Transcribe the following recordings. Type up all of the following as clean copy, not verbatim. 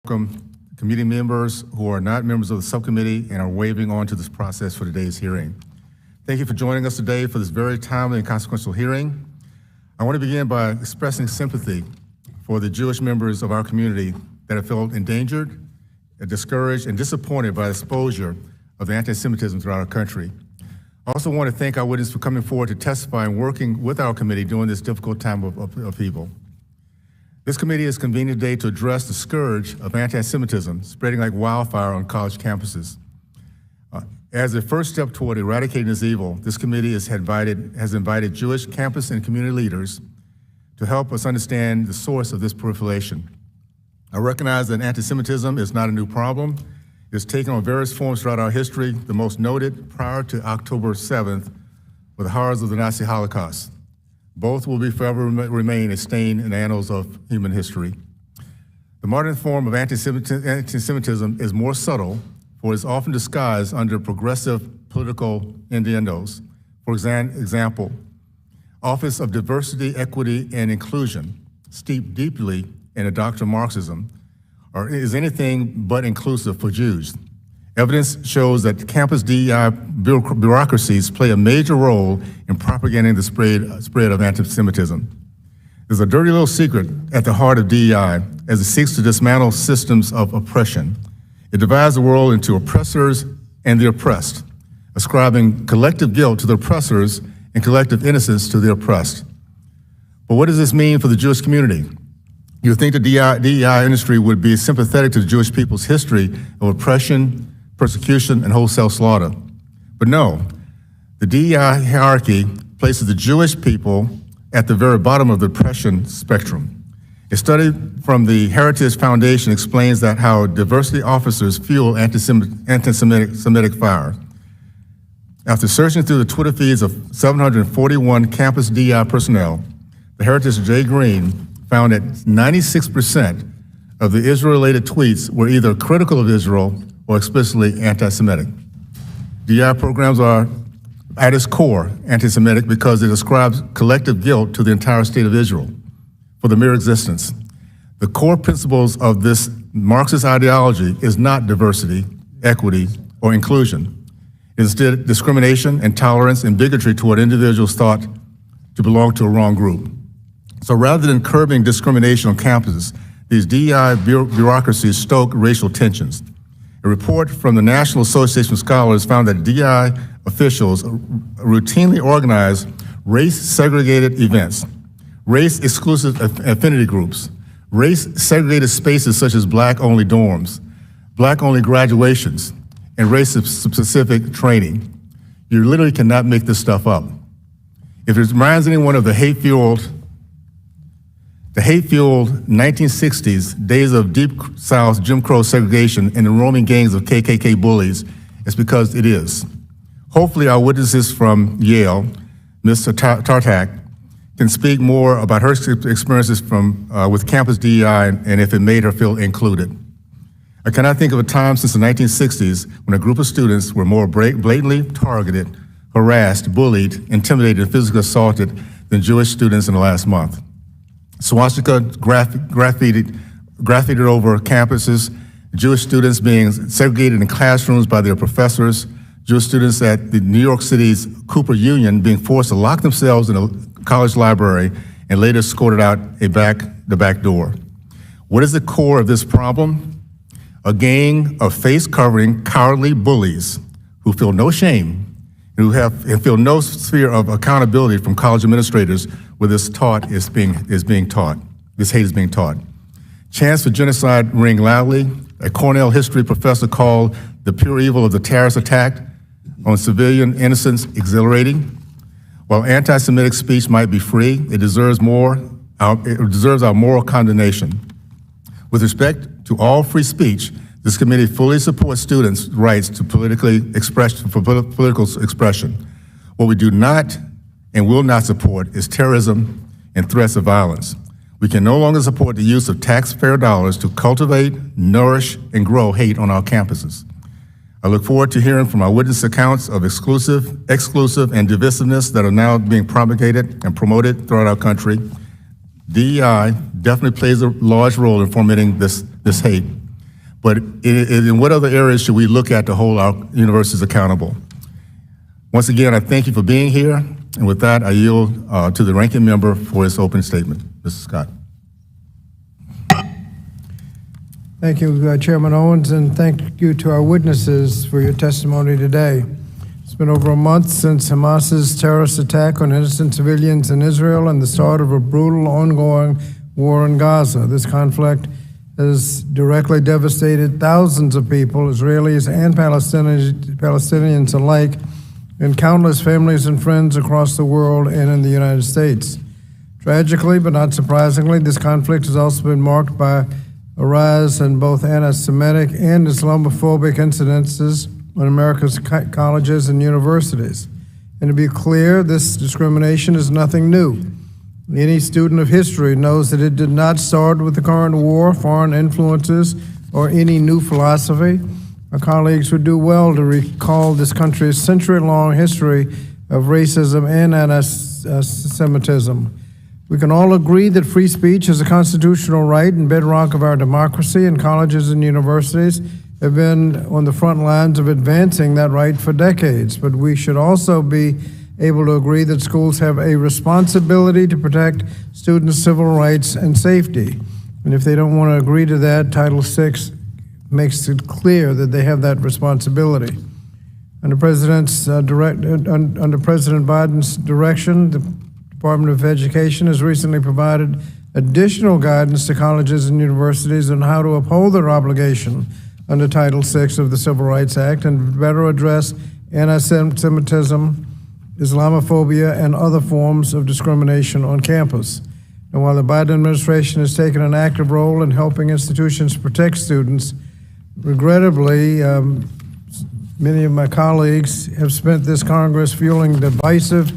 welcome committee members who are not members of the subcommittee and are waiving on to this process for today's hearing. Thank you for joining us today for this very timely and consequential hearing. I want to begin by expressing sympathy for the Jewish members of our community that have felt endangered, discouraged, and disappointed by the exposure of anti-Semitism throughout our country. I also want to thank our witnesses for coming forward to testify and working with our committee during this difficult time of upheaval. This committee is convened today to address the scourge of anti-Semitism spreading like wildfire on college campuses. As a first step toward eradicating this evil, this committee has invited Jewish campus and community leaders to help us understand the source of this proliferation. I recognize that anti-Semitism is not a new problem. It has taken on various forms throughout our history, the most noted prior to October 7th were the horrors of the Nazi Holocaust. Both will forever remain a stain in the annals of human history. The modern form of anti-Semitism is more subtle, for it is often disguised under progressive political innuendos. For example, Office of Diversity, Equity, and Inclusion, steeped deeply in the doctrine of Marxism, is anything but inclusive for Jews. Evidence shows that campus DEI bureaucracies play a major role in propagating the spread of anti-Semitism. There's a dirty little secret at the heart of DEI as it seeks to dismantle systems of oppression. It divides the world into oppressors and the oppressed, ascribing collective guilt to the oppressors and collective innocence to the oppressed. But what does this mean for the Jewish community? You would think the DEI industry would be sympathetic to the Jewish people's history of oppression, persecution, and wholesale slaughter. But no, the DEI hierarchy places the Jewish people at the very bottom of the oppression spectrum. A study from the Heritage Foundation explains that how diversity officers fuel anti-Semitic fire. After searching through the Twitter feeds of 741 campus DEI personnel, the Heritage J. Green found that 96% of the Israel-related tweets were either critical of Israel or explicitly anti-Semitic. DEI programs are, at its core, anti-Semitic because it ascribes collective guilt to the entire state of Israel for the mere existence. The core principles of this Marxist ideology is not diversity, equity, or inclusion. It is instead discrimination, intolerance, and bigotry toward individuals thought to belong to a wrong group. So rather than curbing discrimination on campuses, these DEI bureaucracies stoke racial tensions. A report from the National Association of Scholars found that DEI officials routinely organize race-segregated events, race-exclusive affinity groups, race-segregated spaces such as Black-only dorms, Black-only graduations, and race-specific training. You literally cannot make this stuff up. If it reminds anyone of the hate-fueled 1960s days of Deep South Jim Crow segregation and the roaming gangs of KKK bullies, it's because it is. Hopefully our witnesses from Yale, Ms. Tartak, can speak more about her experiences with campus DEI and if it made her feel included. I cannot think of a time since the 1960s when a group of students were more blatantly targeted, harassed, bullied, intimidated, and physically assaulted than Jewish students in the last month. Swastika graffitied over campuses, Jewish students being segregated in classrooms by their professors, Jewish students at the New York City's Cooper Union being forced to lock themselves in a college library and later escorted out the back door. What is the core of this problem? A gang of face-covering, cowardly bullies who feel no shame and feel no sphere of accountability from college administrators where this hate is being taught. Chants for genocide ring loudly. A Cornell history professor called the pure evil of the terrorist attack on civilian innocence exhilarating. While anti-Semitic speech might be free, it deserves our moral condemnation. With respect to all free speech, this committee fully supports students' rights to political expression. What we do not and will not support is terrorism and threats of violence. We can no longer support the use of taxpayer dollars to cultivate, nourish, and grow hate on our campuses. I look forward to hearing from our witness accounts of exclusive, and divisiveness that are now being propagated and promoted throughout our country. DEI definitely plays a large role in fomenting this hate. but in what other areas should we look at to hold our universities accountable? Once again, I thank you for being here, and with that, I yield to the ranking member for his opening statement. Mr. Scott. Thank you, Chairman Owens, and thank you to our witnesses for your testimony today. It's been over a month since Hamas's terrorist attack on innocent civilians in Israel and the start of a brutal, ongoing war in Gaza. This conflict has directly devastated thousands of people, Israelis and Palestinians alike, and countless families and friends across the world and in the United States. Tragically, but not surprisingly, this conflict has also been marked by a rise in both anti-Semitic and Islamophobic incidences in America's colleges and universities. And to be clear, this discrimination is nothing new. Any student of history knows that it did not start with the current war, foreign influences, or any new philosophy. Our colleagues would do well to recall this country's century-long history of racism and anti-Semitism. We can all agree that free speech is a constitutional right and bedrock of our democracy, and colleges and universities have been on the front lines of advancing that right for decades. But we should also be able to agree that schools have a responsibility to protect students' civil rights and safety. And if they don't want to agree to that, Title VI makes it clear that they have that responsibility. Under President Biden's direction, the Department of Education has recently provided additional guidance to colleges and universities on how to uphold their obligation under Title VI of the Civil Rights Act and better address anti-Semitism, Islamophobia, and other forms of discrimination on campus. And while the Biden administration has taken an active role in helping institutions protect students, regrettably, many of my colleagues have spent this Congress fueling divisive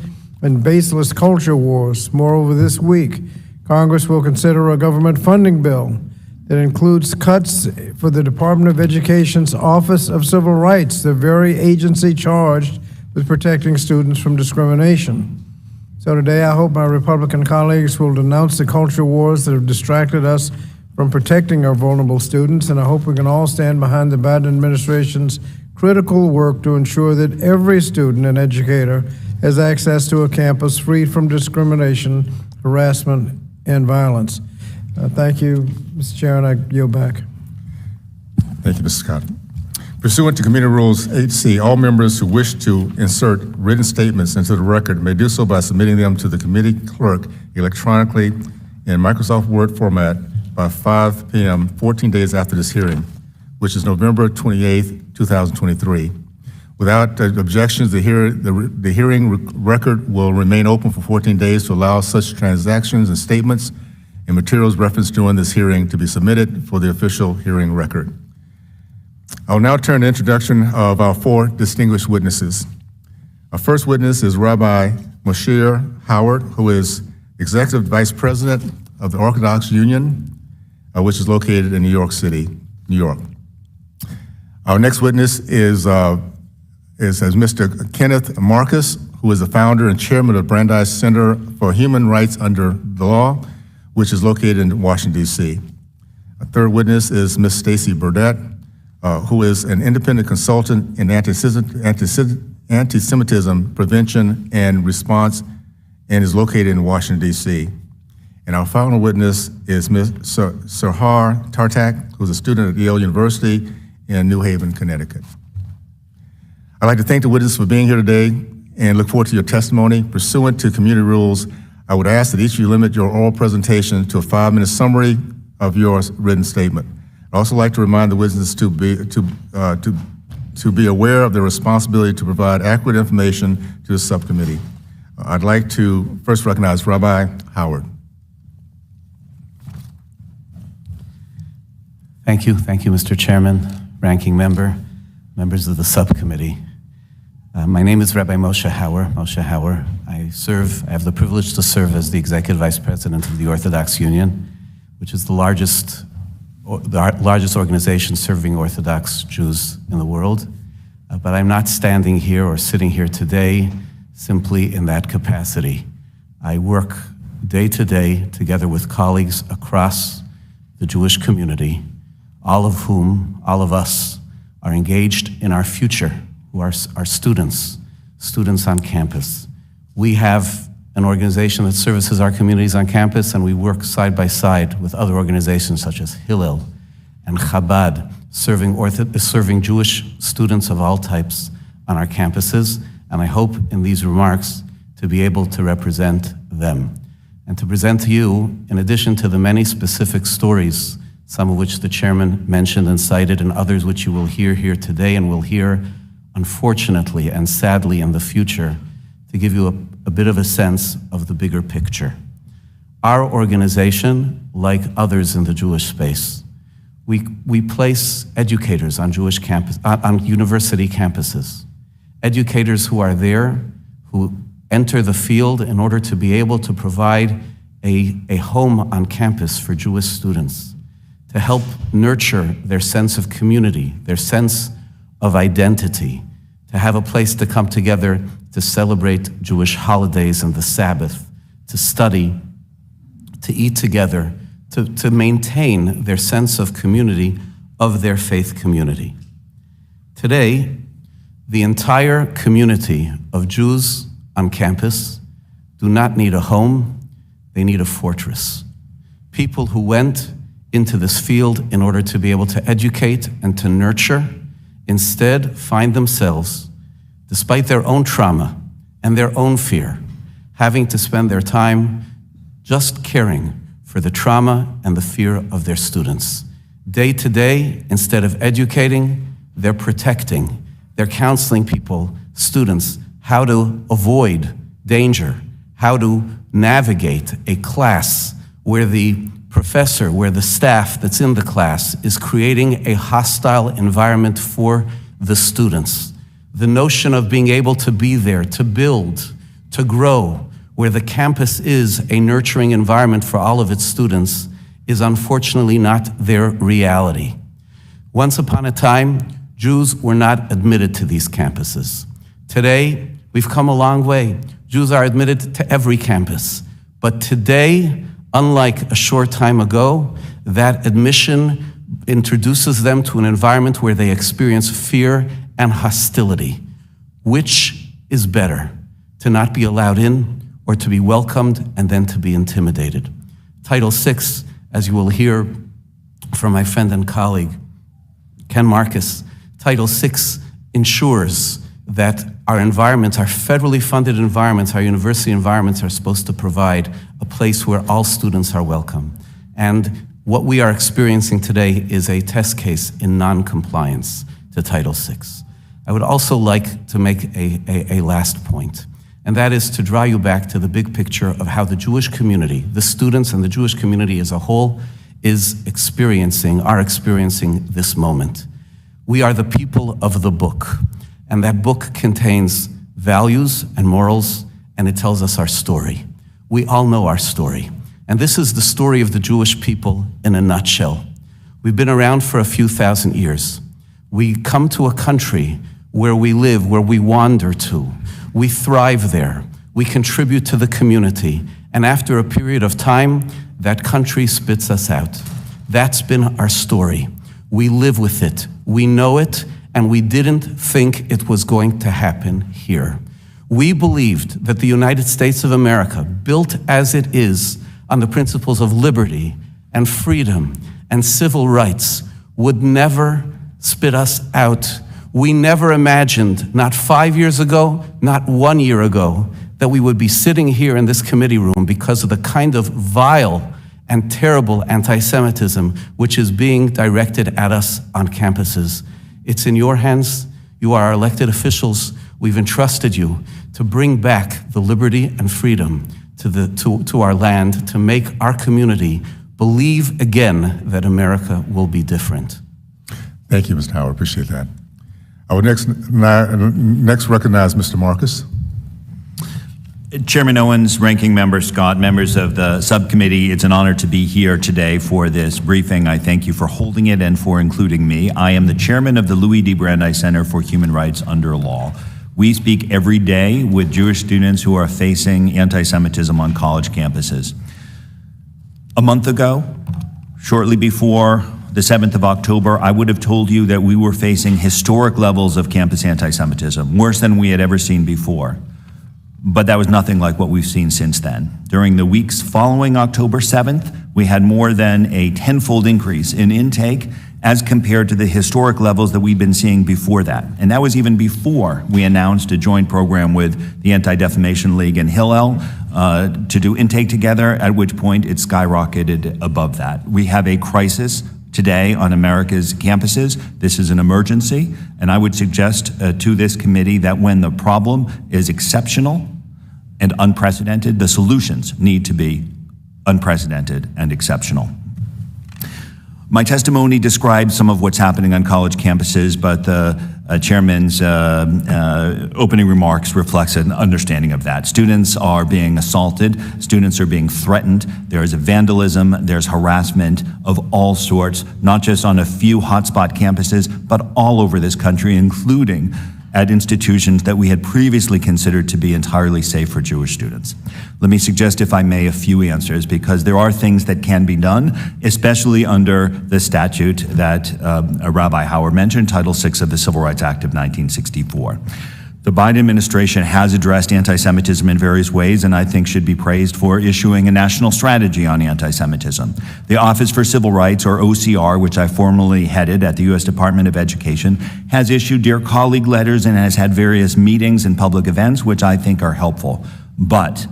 and baseless culture wars. Moreover, this week, Congress will consider a government funding bill that includes cuts for the Department of Education's Office of Civil Rights, the very agency charged with protecting students from discrimination. So today, I hope my Republican colleagues will denounce the culture wars that have distracted us from protecting our vulnerable students, and I hope we can all stand behind the Biden administration's critical work to ensure that every student and educator has access to a campus free from discrimination, harassment, and violence. Thank you, Mr. Chair, and I yield back. Thank you, Mr. Scott. Pursuant to Committee Rules 8C, all members who wish to insert written statements into the record may do so by submitting them to the committee clerk electronically in Microsoft Word format by 5 p.m. 14 days after this hearing, which is November 28th, 2023. Without objections, the hearing record will remain open for 14 days to allow such transactions and statements and materials referenced during this hearing to be submitted for the official hearing record. I will now turn to the introduction of our four distinguished witnesses. Our first witness is Rabbi Moshe Hauer, who is Executive Vice President of the Orthodox Union, which is located in New York City, New York. Our next witness is Mr. Kenneth Marcus, who is the founder and chairman of Brandeis Center for Human Rights Under the Law, which is located in Washington, D.C. Our third witness is Ms. Stacy Burdett, who is an independent consultant in anti-Semitism prevention and response and is located in Washington, D.C. And our final witness is Ms. Sahar Tartak, who is a student at Yale University in New Haven, Connecticut. I'd like to thank the witnesses for being here today and look forward to your testimony. Pursuant to community rules, I would ask that each of you limit your oral presentation to a 5-minute summary of your written statement. I'd also like to remind the witnesses to be aware of their responsibility to provide accurate information to the subcommittee. I'd like to first recognize Rabbi Hauer. Thank you, Mr. Chairman, Ranking Member, members of the subcommittee. My name is Rabbi Moshe Hauer. I have the privilege to serve as the Executive Vice President of the Orthodox Union, which is the largest organization serving Orthodox Jews in the world. But I'm not standing here or sitting here today simply in that capacity. I work day to day together with colleagues across the Jewish community all of us, are engaged in our future, who are our students on campus. We have an organization that services our communities on campus, and we work side by side with other organizations such as Hillel and Chabad, serving Jewish students of all types on our campuses. And I hope in these remarks to be able to represent them and to present to you, in addition to the many specific stories, some of which the chairman mentioned and cited, and others which you will hear here today and will hear, unfortunately and sadly, in the future, to give you a bit of a sense of the bigger picture. Our organization, like others in the Jewish space, we place educators on Jewish campus, on university campuses, educators who are there, who enter the field in order to be able to provide a home on campus for Jewish students, to help nurture their sense of community, their sense of identity, to have a place to come together to celebrate Jewish holidays and the Sabbath, to study, to eat together, to maintain their sense of community, of their faith community. Today, the entire community of Jews on campus do not need a home, they need a fortress. People who went into this field in order to be able to educate and to nurture, instead find themselves, despite their own trauma and their own fear, having to spend their time just caring for the trauma and the fear of their students. Day to day, instead of educating, they're protecting. They're counseling people, students, how to avoid danger, how to navigate a class where the professor, where the staff that's in the class is creating a hostile environment for the students. The notion of being able to be there, to build, to grow, where the campus is a nurturing environment for all of its students, is unfortunately not their reality. Once upon a time, Jews were not admitted to these campuses. Today, we've come a long way. Jews are admitted to every campus. But today, unlike a short time ago, that admission introduces them to an environment where they experience fear and hostility. Which is better, to not be allowed in or to be welcomed and then to be intimidated? Title VI, as you will hear from my friend and colleague, Ken Marcus, Title VI ensures that our environments, our federally funded environments, our university environments are supposed to provide a place where all students are welcome. And what we are experiencing today is a test case in non-compliance to Title VI. I would also like to make a last point, and that is to draw you back to the big picture of how the Jewish community, the students and the Jewish community as a whole, are experiencing this moment. We are the people of the book, and that book contains values and morals, and it tells us our story. We all know our story, and this is the story of the Jewish people in a nutshell. We've been around for a few thousand years. We come to a country where we live, where we wander to. We thrive there. We contribute to the community, and after a period of time, that country spits us out. That's been our story. We live with it. We know it, and we didn't think it was going to happen here. We believed that the United States of America, built as it is on the principles of liberty and freedom and civil rights, would never spit us out. We never imagined, not 5 years ago, not 1 year ago, that we would be sitting here in this committee room because of the kind of vile and terrible anti-Semitism which is being directed at us on campuses. It's in your hands. You are our elected officials. We've entrusted you to bring back the liberty and freedom to our land, to make our community believe again that America will be different. Thank you, Mr. Hauer. Appreciate that. I would next recognize Mr. Marcus. Chairman Owens, Ranking Member Scott, members of the subcommittee, it's an honor to be here today for this briefing. I thank you for holding it and for including me. I am the chairman of the Louis D. Brandeis Center for Human Rights Under Law. We speak every day with Jewish students who are facing anti-Semitism on college campuses. A month ago, shortly before the 7th of October, I would have told you that we were facing historic levels of campus anti-Semitism, worse than we had ever seen before. But that was nothing like what we've seen since then. During the weeks following October 7th, we had more than a tenfold increase in intake as compared to the historic levels that we'd been seeing before that. And that was even before we announced a joint program with the Anti-Defamation League and Hillel to do intake together, at which point it skyrocketed above that. We have a crisis today on America's campuses. This is an emergency, and I would suggest to this committee that when the problem is exceptional and unprecedented, the solutions need to be unprecedented and exceptional. My testimony describes some of what's happening on college campuses, but the chairman's opening remarks reflects an understanding of that. Students are being assaulted, students are being threatened, there is vandalism, there's harassment of all sorts, not just on a few hotspot campuses, but all over this country, including at institutions that we had previously considered to be entirely safe for Jewish students. Let me suggest, if I may, a few answers, because there are things that can be done, especially under the statute that Rabbi Hauer mentioned, Title VI of the Civil Rights Act of 1964. The Biden administration has addressed anti-Semitism in various ways, and I think should be praised for issuing a national strategy on anti-Semitism. The Office for Civil Rights, or OCR, which I formerly headed at the U.S. Department of Education, has issued Dear Colleague letters and has had various meetings and public events, which I think are helpful. But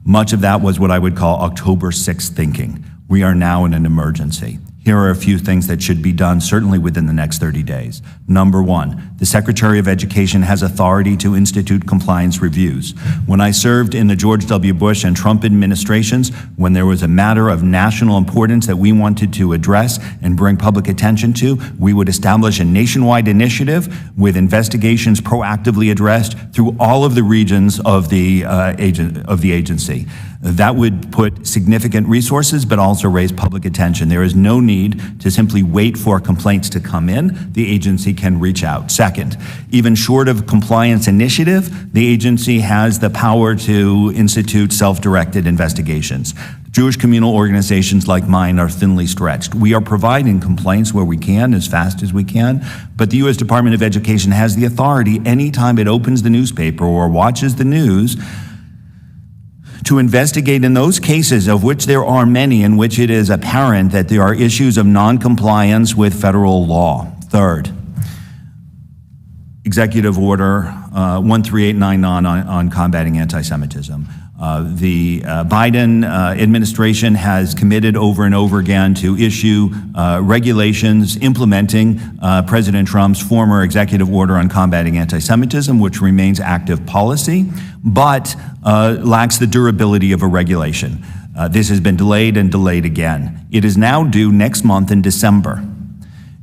much of that was what I would call October 6th thinking. We are now in an emergency. Here are a few things that should be done, certainly within the next 30 days. Number one, the Secretary of Education has authority to institute compliance reviews. When I served in the George W. Bush and Trump administrations, when there was a matter of national importance that we wanted to address and bring public attention to, we would establish a nationwide initiative with investigations proactively addressed through all of the regions of the agency. That would put significant resources, but also raise public attention. There is no need to simply wait for complaints to come in. The agency can reach out. Second, even short of compliance initiative, the agency has the power to institute self-directed investigations. Jewish communal organizations like mine are thinly stretched. We are providing complaints where we can, as fast as we can, but the U.S. Department of Education has the authority anytime it opens the newspaper or watches the news to investigate in those cases, of which there are many, in which it is apparent that there are issues of non-compliance with federal law. Third, Executive Order 13899 on combating anti-Semitism. The Biden administration has committed over and over again to issue regulations implementing President Trump's former executive order on combating anti-Semitism, which remains active policy, but lacks the durability of a regulation. This has been delayed and delayed again. It is now due next month in December.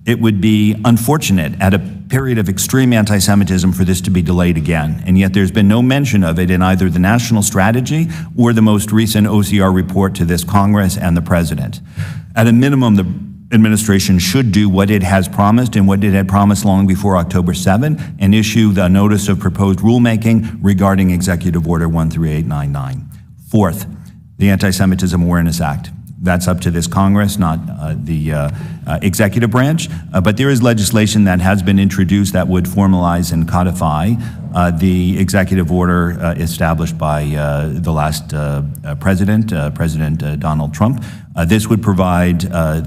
It would be unfortunate at a period of extreme anti-Semitism for this to be delayed again, and yet there's been no mention of it in either the national strategy or the most recent OCR report to this Congress and the President. At a minimum, the administration should do what it has promised and what it had promised long before October 7 and issue the notice of proposed rulemaking regarding Executive Order 13899. Fourth, the Anti-Semitism Awareness Act. That's up to this Congress, not the executive branch. But there is legislation that has been introduced that would formalize and codify the executive order established by the last president, President Donald Trump. This would provide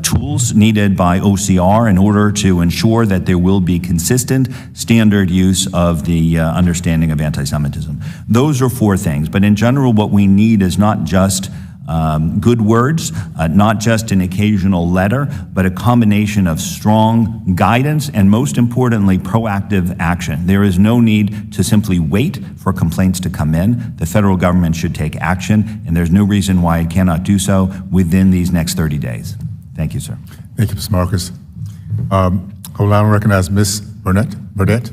tools needed by OCR in order to ensure that there will be consistent standard use of the understanding of anti-Semitism. Those are four things, but in general, what we need is not just good words, not just an occasional letter, but a combination of strong guidance and, most importantly, proactive action. There is no need to simply wait for complaints to come in. The federal government should take action, and there's no reason why it cannot do so within these next 30 days. Thank you, sir. Thank you, Mr. Marcus. I will now recognize Ms. Burdett.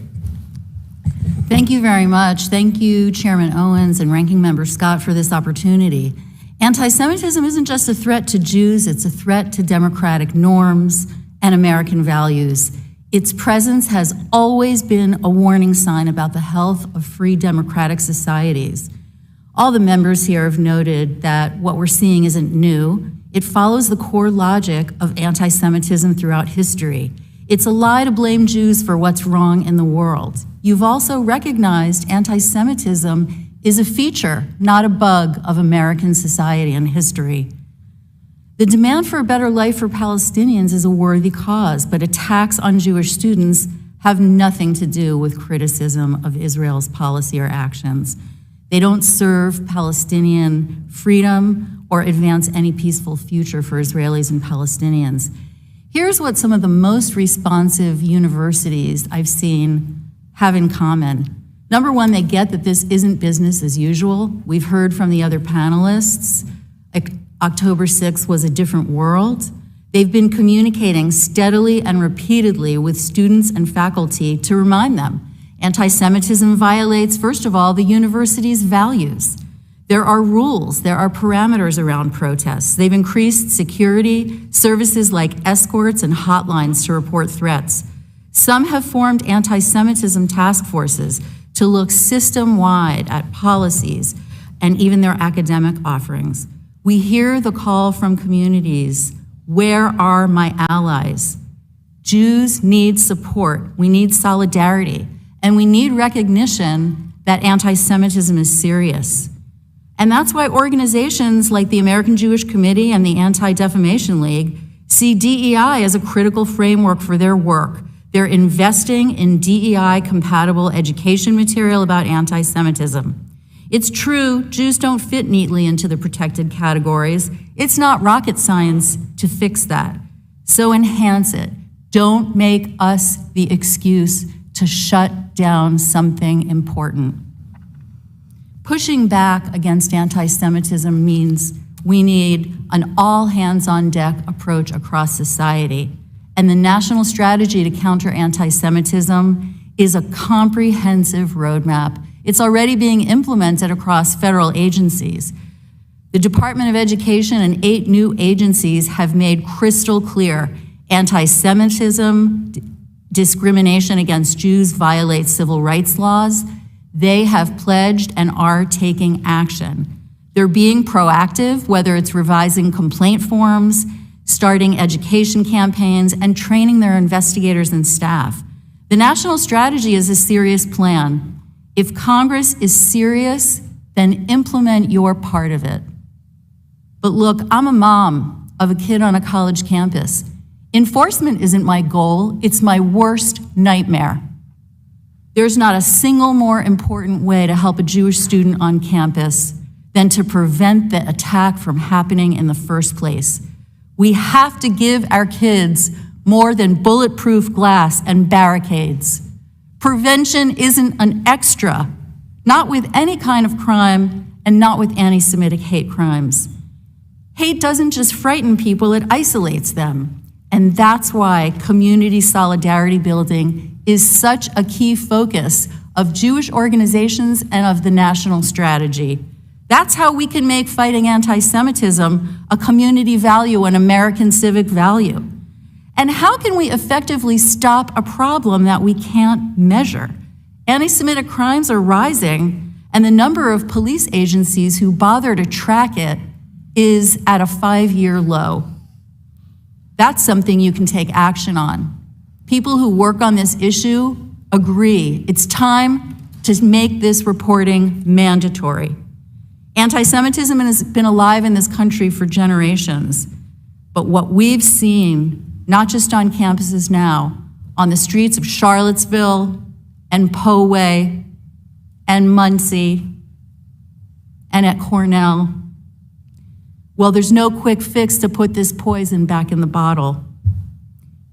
Thank you very much. Thank you, Chairman Owens and Ranking Member Scott, for this opportunity. Anti-Semitism isn't just a threat to Jews, it's a threat to democratic norms and American values. Its presence has always been a warning sign about the health of free democratic societies. All the members here have noted that what we're seeing isn't new. It follows the core logic of anti-Semitism throughout history. It's a lie to blame Jews for what's wrong in the world. You've also recognized anti-Semitism is a feature, not a bug, of American society and history. The demand for a better life for Palestinians is a worthy cause, but attacks on Jewish students have nothing to do with criticism of Israel's policy or actions. They don't serve Palestinian freedom or advance any peaceful future for Israelis and Palestinians. Here's what some of the most responsive universities I've seen have in common. Number one, they get that this isn't business as usual. We've heard from the other panelists, October 6th was a different world. They've been communicating steadily and repeatedly with students and faculty to remind them anti-Semitism violates, first of all, the university's values. There are rules, there are parameters around protests. They've increased security, services like escorts and hotlines to report threats. Some have formed anti-Semitism task forces to look system-wide at policies and even their academic offerings. We hear the call from communities, where are my allies? Jews need support, we need solidarity, and we need recognition that anti-Semitism is serious. And that's why organizations like the American Jewish Committee and the Anti-Defamation League see DEI as a critical framework for their work. They're investing in DEI-compatible education material about anti-Semitism. It's true, Jews don't fit neatly into the protected categories. It's not rocket science to fix that. So enhance it. Don't make us the excuse to shut down something important. Pushing back against anti-Semitism means we need an all-hands-on-deck approach across society. And the national strategy to counter anti-Semitism is a comprehensive roadmap. It's already being implemented across federal agencies. The Department of Education and 8 new agencies have made crystal clear anti-Semitism, discrimination against Jews violates civil rights laws. They have pledged and are taking action. They're being proactive, whether it's revising complaint forms, starting education campaigns, and training their investigators and staff. The national strategy is a serious plan. If Congress is serious, then implement your part of it. But look, I'm a mom of a kid on a college campus. Enforcement isn't my goal, it's my worst nightmare. There's not a single more important way to help a Jewish student on campus than to prevent the attack from happening in the first place. We have to give our kids more than bulletproof glass and barricades. Prevention isn't an extra, not with any kind of crime and not with anti-Semitic hate crimes. Hate doesn't just frighten people, it isolates them. And that's why community solidarity building is such a key focus of Jewish organizations and of the national strategy. That's how we can make fighting anti-Semitism a community value, an American civic value. And how can we effectively stop a problem that we can't measure? Anti-Semitic crimes are rising, and the number of police agencies who bother to track it is at a 5-year low. That's something you can take action on. People who work on this issue agree it's time to make this reporting mandatory. Anti-Semitism has been alive in this country for generations, but what we've seen, not just on campuses now, on the streets of Charlottesville and Poway and Muncie and at Cornell, well, there's no quick fix to put this poison back in the bottle.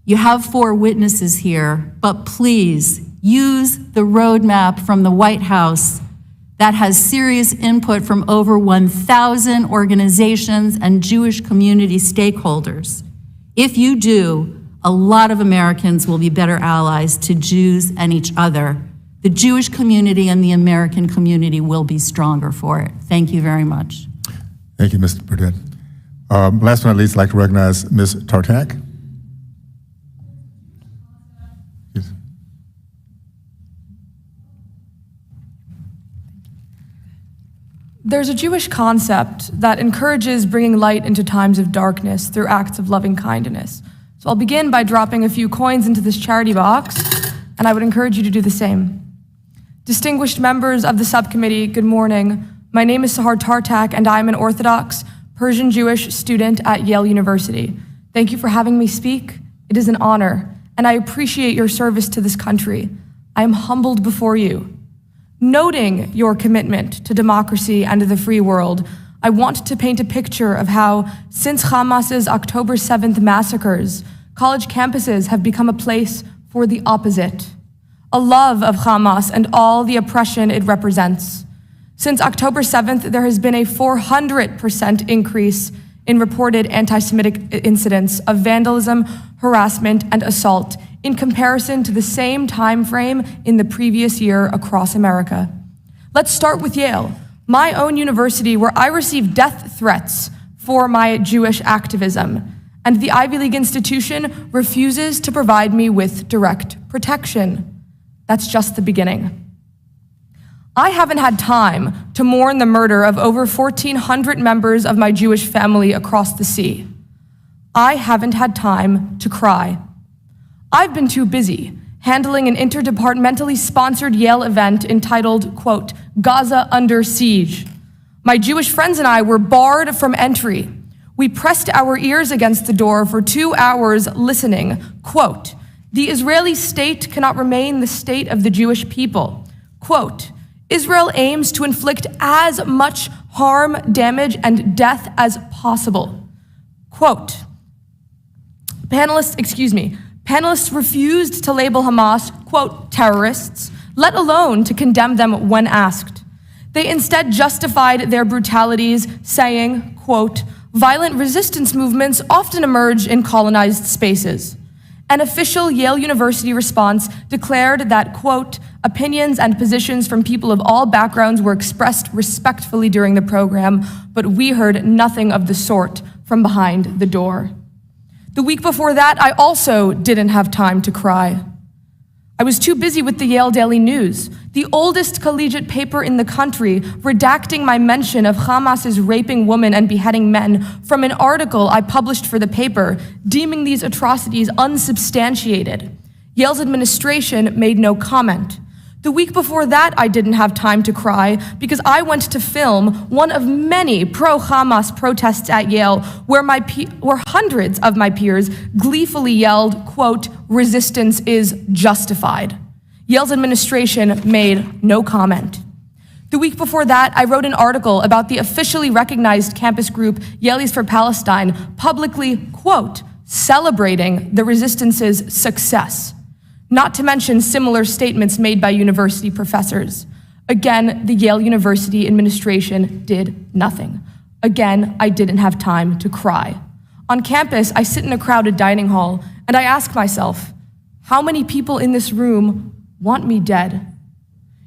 You have 4 witnesses here, but please use the roadmap from the White House that has serious input from over 1,000 organizations and Jewish community stakeholders. If you do, a lot of Americans will be better allies to Jews and each other. The Jewish community and the American community will be stronger for it. Thank you very much. Thank you, Mr. Burdett. Last but not least, I'd like to recognize Ms. Tartak. Yes. There's a Jewish concept that encourages bringing light into times of darkness through acts of loving kindness. So I'll begin by dropping a few coins into this charity box, and I would encourage you to do the same. Distinguished members of the subcommittee, good morning. My name is Sahar Tartak, and I am an Orthodox Persian Jewish student at Yale University. Thank you for having me speak. It is an honor, and I appreciate your service to this country. I am humbled before you. Noting your commitment to democracy and the free world, I want to paint a picture of how, since Hamas's October 7th massacres, college campuses have become a place for the opposite, a love of Hamas and all the oppression it represents. Since October 7th, there has been a 400% increase in reported anti-Semitic incidents of vandalism, harassment, and assault in comparison to the same time frame in the previous year across America. Let's start with Yale, my own university where I received death threats for my Jewish activism, and the Ivy League institution refuses to provide me with direct protection. That's just the beginning. I haven't had time to mourn the murder of over 1,400 members of my Jewish family across the sea. I haven't had time to cry. I've been too busy handling an interdepartmentally sponsored Yale event entitled, quote, Gaza Under Siege. My Jewish friends and I were barred from entry. We pressed our ears against the door for 2 hours listening, quote, the Israeli state cannot remain the state of the Jewish people. Quote, Israel aims to inflict as much harm, damage, and death as possible. Quote, Panelists refused to label Hamas, quote, terrorists, let alone to condemn them when asked. They instead justified their brutalities, saying, quote, violent resistance movements often emerge in colonized spaces. An official Yale University response declared that, quote, opinions and positions from people of all backgrounds were expressed respectfully during the program, but we heard nothing of the sort from behind the door. The week before that, I also didn't have time to cry. I was too busy with the Yale Daily News, the oldest collegiate paper in the country, redacting my mention of Hamas's raping women and beheading men from an article I published for the paper, deeming these atrocities unsubstantiated. Yale's administration made no comment. The week before that, I didn't have time to cry because I went to film one of many pro-Hamas protests at Yale where hundreds of my peers gleefully yelled, quote, resistance is justified. Yale's administration made no comment. The week before that, I wrote an article about the officially recognized campus group Yalees for Palestine publicly, quote, celebrating the resistance's success. Not to mention similar statements made by university professors. Again, the Yale University administration did nothing. Again, I didn't have time to cry. On campus, I sit in a crowded dining hall, and I ask myself, how many people in this room want me dead?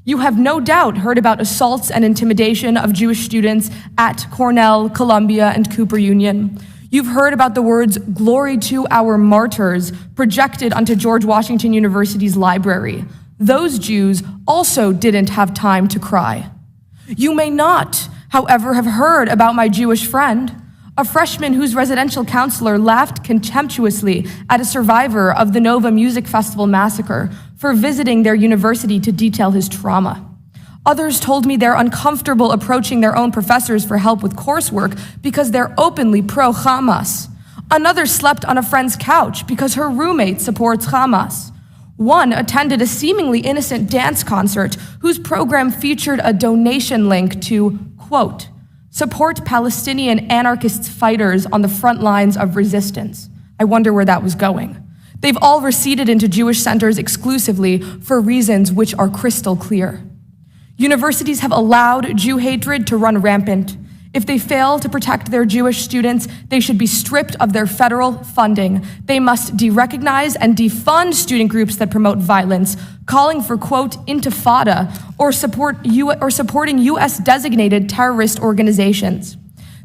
You have no doubt heard about assaults and intimidation of Jewish students at Cornell, Columbia, and Cooper Union. You've heard about the words, glory to our martyrs, projected onto George Washington University's library. Those Jews also didn't have time to cry. You may not, however, have heard about my Jewish friend, a freshman whose residential counselor laughed contemptuously at a survivor of the Nova Music Festival massacre for visiting their university to detail his trauma. Others told me they're uncomfortable approaching their own professors for help with coursework because they're openly pro-Hamas. Another slept on a friend's couch because her roommate supports Hamas. One attended a seemingly innocent dance concert whose program featured a donation link to, quote, support Palestinian anarchist fighters on the front lines of resistance. I wonder where that was going. They've all receded into Jewish centers exclusively for reasons which are crystal clear. Universities have allowed Jew hatred to run rampant. If they fail to protect their Jewish students, they should be stripped of their federal funding. They must derecognize and defund student groups that promote violence, calling for, quote, intifada, or supporting US-designated terrorist organizations.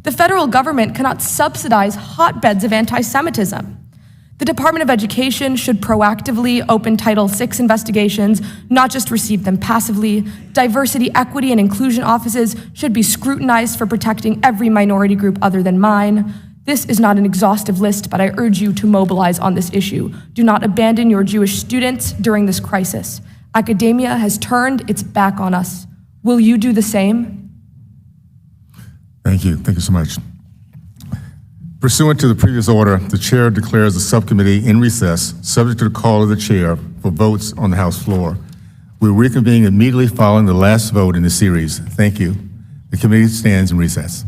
The federal government cannot subsidize hotbeds of anti-Semitism. The Department of Education should proactively open Title VI investigations, not just receive them passively. Diversity, equity, and inclusion offices should be scrutinized for protecting every minority group other than mine. This is not an exhaustive list, but I urge you to mobilize on this issue. Do not abandon your Jewish students during this crisis. Academia has turned its back on us. Will you do the same? Thank you. Thank you so much. Pursuant to the previous order, the chair declares the subcommittee in recess, subject to the call of the chair for votes on the House floor. We will reconvene immediately following the last vote in the series. Thank you. The committee stands in recess.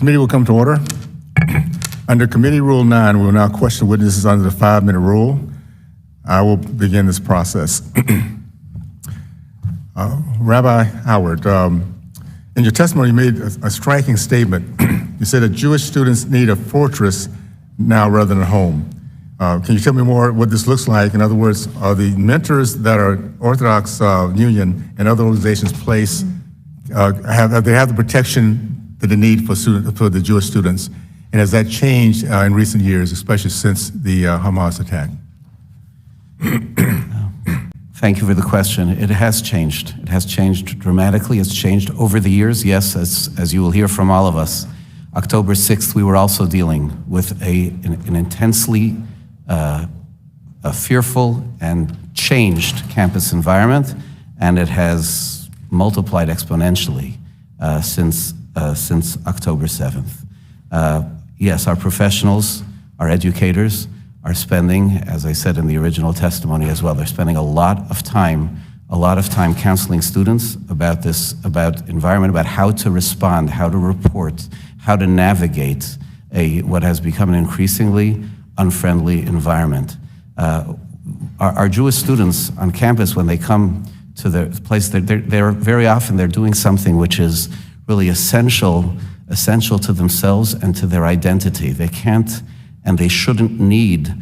Committee will come to order. Under Committee Rule 9, we will now question witnesses under the 5-minute rule. I will begin this process. Rabbi Hauer, in your testimony, you made a striking statement. You said that Jewish students need a fortress now rather than a home. Can you tell me more what this looks like? In other words, are the mentors that are Orthodox Union and other organizations place, have the protection that they need for the Jewish students? And has that changed in recent years, especially since the Hamas attack? Thank you for the question. It has changed. It has changed dramatically. It's changed over the years, yes, as you will hear from all of us. October 6th, we were also dealing with an intensely fearful and changed campus environment, and it has multiplied exponentially since October 7th. Yes, our professionals, our educators, are spending, as I said in the original testimony as well, they're spending a lot of time counseling students about environment, about how to respond, how to report, how to navigate what has become an increasingly unfriendly environment. Our Jewish students on campus, when they come to the place, they're very often they're doing something which is really essential to themselves and to their identity. They can't and they shouldn't need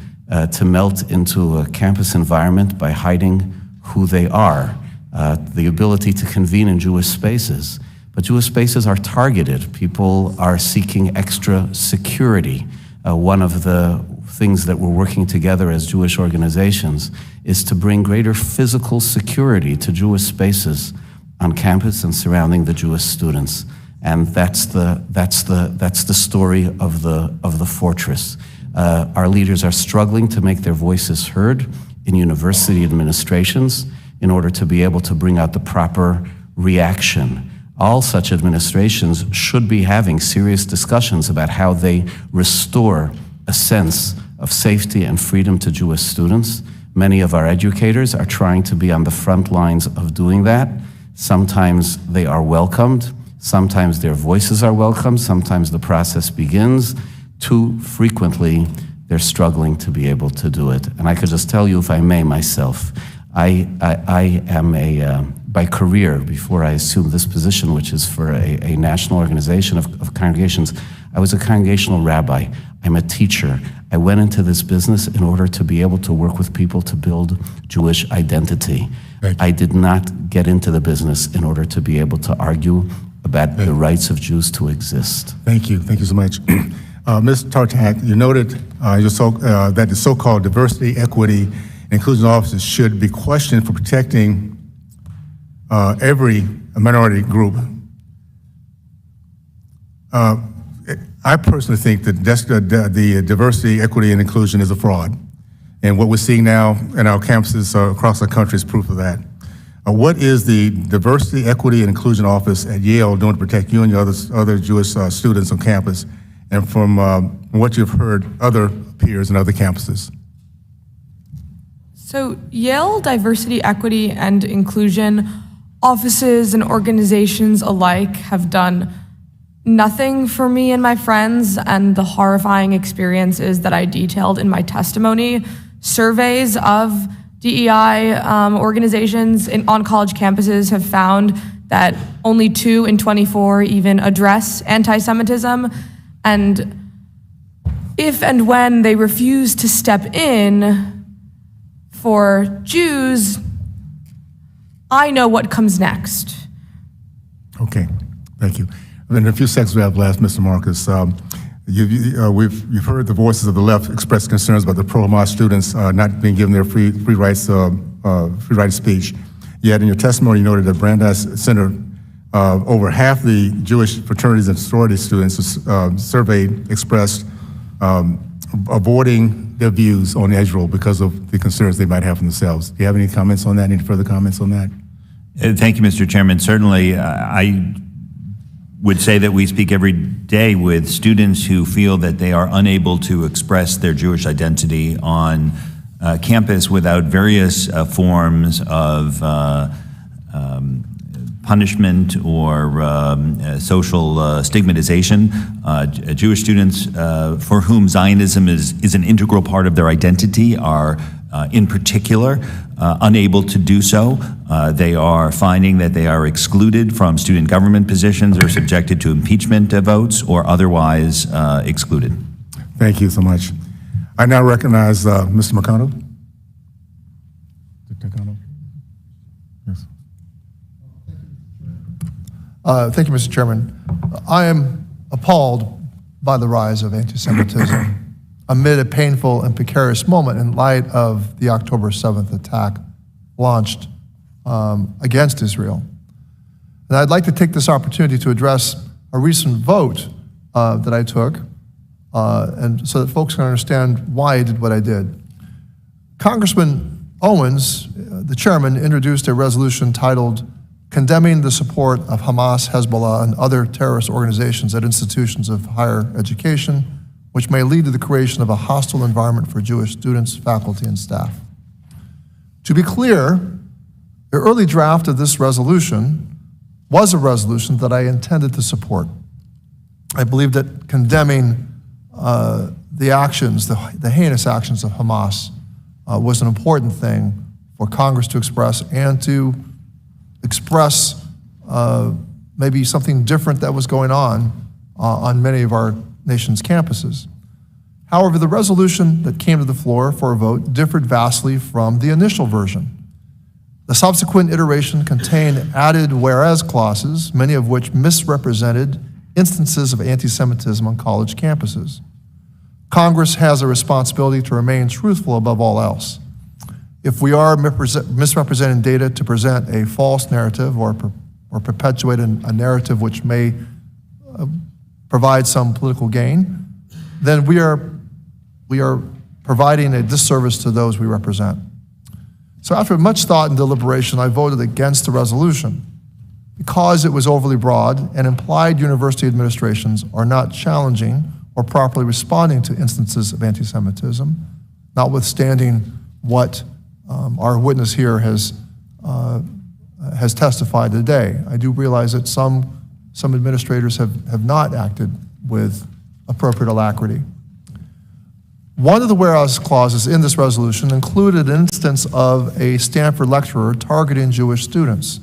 to melt into a campus environment by hiding who they are. The ability to convene in Jewish spaces. But Jewish spaces are targeted. People are seeking extra security. One of the things that we're working together as Jewish organizations is to bring greater physical security to Jewish spaces on campus and surrounding the Jewish students. And that's the story of the fortress. Our leaders are struggling to make their voices heard in university administrations in order to be able to bring out the proper reaction. All such administrations should be having serious discussions about how they restore a sense of safety and freedom to Jewish students. Many of our educators are trying to be on the front lines of doing that. Sometimes they are welcomed. Sometimes their voices are welcomed. Sometimes the process begins. Too frequently, they're struggling to be able to do it. And I could just tell you, if I may, myself, I am by career, before I assumed this position, which is for a national organization of congregations, I was a congregational rabbi. I'm a teacher. I went into this business in order to be able to work with people to build Jewish identity. I did not get into the business in order to be able to argue about the rights of Jews to exist. Thank you so much. Ms. Tartak, you noted that the so-called diversity, equity, and inclusion officers should be questioned for protecting every minority group. I personally think that the diversity, equity, and inclusion is a fraud. And what we're seeing now in our campuses across the country is proof of that. What is the Diversity, Equity, and Inclusion Office at Yale doing to protect you and your other Jewish students on campus? And from what you've heard, other peers and other campuses? So Yale Diversity, Equity, and Inclusion offices and organizations alike have done nothing for me and my friends, and the horrifying experiences that I detailed in my testimony. Surveys of DEI organizations on college campuses have found that only 2 in 24 even address anti-Semitism. And if and when they refuse to step in for Jews, I know what comes next. Okay, thank you. In a few seconds we have left, Mr. Marcus. You've heard the voices of the left express concerns about the pro-Hamas students not being given their free right of speech. Yet in your testimony, you noted that Brandeis Center, over half the Jewish fraternities and sorority students surveyed expressed avoiding their views on Israel because of the concerns they might have for themselves. Do you have any comments on that? Any further comments on that? Thank you, Mr. Chairman. Certainly, I would say that we speak every day with students who feel that they are unable to express their Jewish identity on campus without various forms of punishment or social stigmatization. Jewish students for whom Zionism is an integral part of their identity are in particular unable to do so. They are finding that they are excluded from student government positions or subjected to impeachment votes or otherwise excluded. Thank you so much. I now recognize Mr. McConnell. Yes. Thank you, Mr. Chairman. I am appalled by the rise of anti-Semitism amid a painful and precarious moment in light of the October 7th attack launched against Israel. And I'd like to take this opportunity to address a recent vote that I took, and so that folks can understand why I did what I did. Congressman Owens, the chairman, introduced a resolution titled Condemning the Support of Hamas, Hezbollah, and Other Terrorist Organizations at Institutions of Higher Education, which may lead to the creation of a hostile environment for Jewish students, faculty, and staff. To be clear, the early draft of this resolution was a resolution that I intended to support. I believe that condemning the actions, the heinous actions of Hamas was an important thing for Congress to express and to express maybe something different that was going on many of our nation's campuses. However, the resolution that came to the floor for a vote differed vastly from the initial version. The subsequent iteration contained added whereas clauses, many of which misrepresented instances of anti-Semitism on college campuses. Congress has a responsibility to remain truthful above all else. If we are misrepresenting data to present a false narrative or perpetuate a narrative which may provide some political gain, then we are providing a disservice to those we represent. So after much thought and deliberation, I voted against the resolution because it was overly broad and implied university administrations are not challenging or properly responding to instances of anti-Semitism, notwithstanding what our witness here has testified today. I do realize that some administrators have not acted with appropriate alacrity. One of the whereas clauses in this resolution included an instance of a Stanford lecturer targeting Jewish students.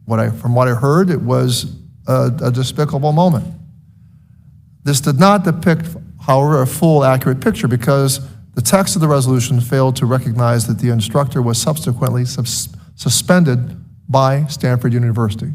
From what I heard, it was a despicable moment. This did not depict, however, a full, accurate picture because the text of the resolution failed to recognize that the instructor was subsequently suspended by Stanford University.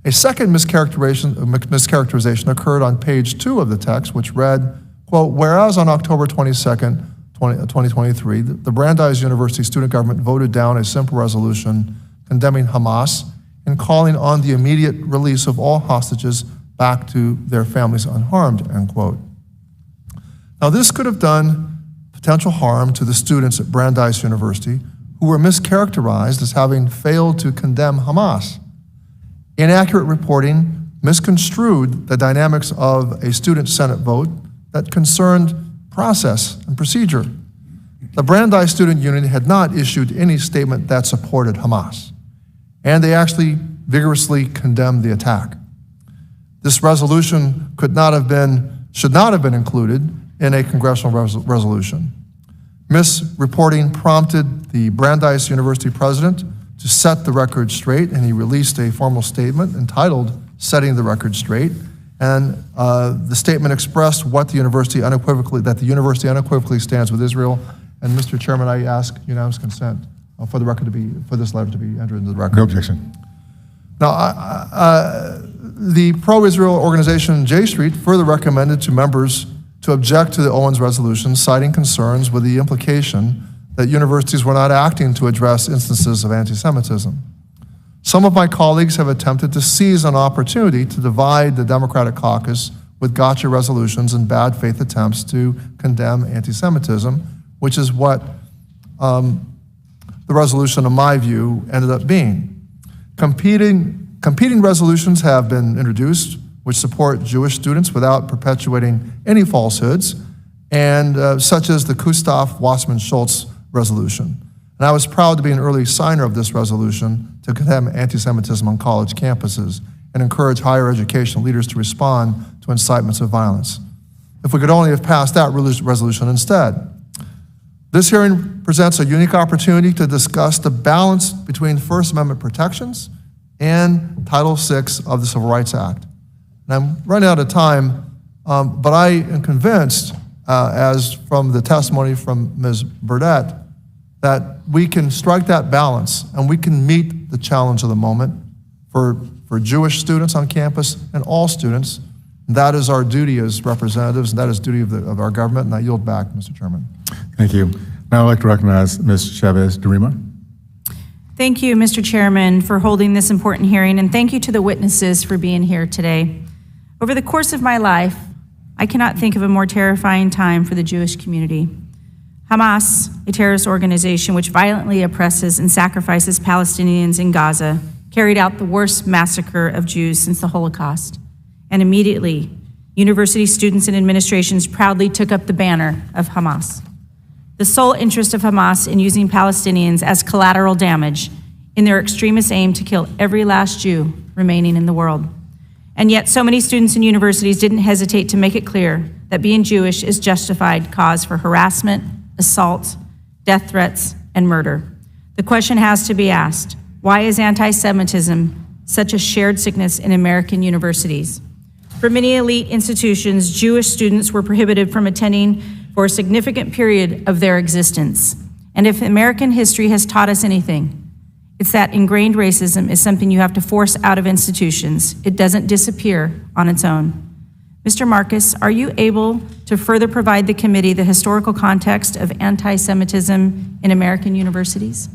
A second mischaracterization occurred on page 2 of the text, which read, quote, whereas on October 22nd, 2023, the Brandeis University student government voted down a simple resolution condemning Hamas and calling on the immediate release of all hostages back to their families unharmed, end quote. Now, this could have done potential harm to the students at Brandeis University who were mischaracterized as having failed to condemn Hamas. Inaccurate reporting misconstrued the dynamics of a student Senate vote that concerned process and procedure. The Brandeis Student Union had not issued any statement that supported Hamas, and they actually vigorously condemned the attack. This resolution should not have been included in a congressional resolution. Misreporting prompted the Brandeis University president to set the record straight, and he released a formal statement entitled Setting the Record Straight. And the statement expressed that the university unequivocally stands with Israel. And Mr. Chairman, I ask unanimous consent for this letter to be entered into the record. No objection. Now, the pro-Israel organization J Street further recommended to members to object to the Owens resolution, citing concerns with the implication that universities were not acting to address instances of anti-Semitism. Some of my colleagues have attempted to seize an opportunity to divide the Democratic caucus with gotcha resolutions and bad faith attempts to condemn anti-Semitism, which is what the resolution, in my view, ended up being. Competing resolutions have been introduced which support Jewish students without perpetuating any falsehoods, and such as the Kustoff-Wassman-Schultz resolution. And I was proud to be an early signer of this resolution to condemn anti-Semitism on college campuses and encourage higher education leaders to respond to incitements of violence. If we could only have passed that resolution instead. This hearing presents a unique opportunity to discuss the balance between First Amendment protections and Title VI of the Civil Rights Act. And I'm running out of time, but I am convinced, as from the testimony from Ms. Burdett, that we can strike that balance and we can meet the challenge of the moment for Jewish students on campus and all students. That is our duty as representatives, and that is duty of our government, and I yield back, Mr. Chairman. Thank you. Now I'd like to recognize Ms. Chavez-Durima. Thank you, Mr. Chairman, for holding this important hearing, and thank you to the witnesses for being here today. Over the course of my life, I cannot think of a more terrifying time for the Jewish community. Hamas, a terrorist organization which violently oppresses and sacrifices Palestinians in Gaza, carried out the worst massacre of Jews since the Holocaust. And immediately, university students and administrations proudly took up the banner of Hamas. The sole interest of Hamas in using Palestinians as collateral damage in their extremist aim to kill every last Jew remaining in the world. And yet so many students and universities didn't hesitate to make it clear that being Jewish is justified cause for harassment, assault, death threats, and murder. The question has to be asked, why is anti-Semitism such a shared sickness in American universities? For many elite institutions, Jewish students were prohibited from attending for a significant period of their existence. And if American history has taught us anything, it's that ingrained racism is something you have to force out of institutions. It doesn't disappear on its own. Mr. Marcus, are you able to further provide the committee the historical context of anti-Semitism in American universities?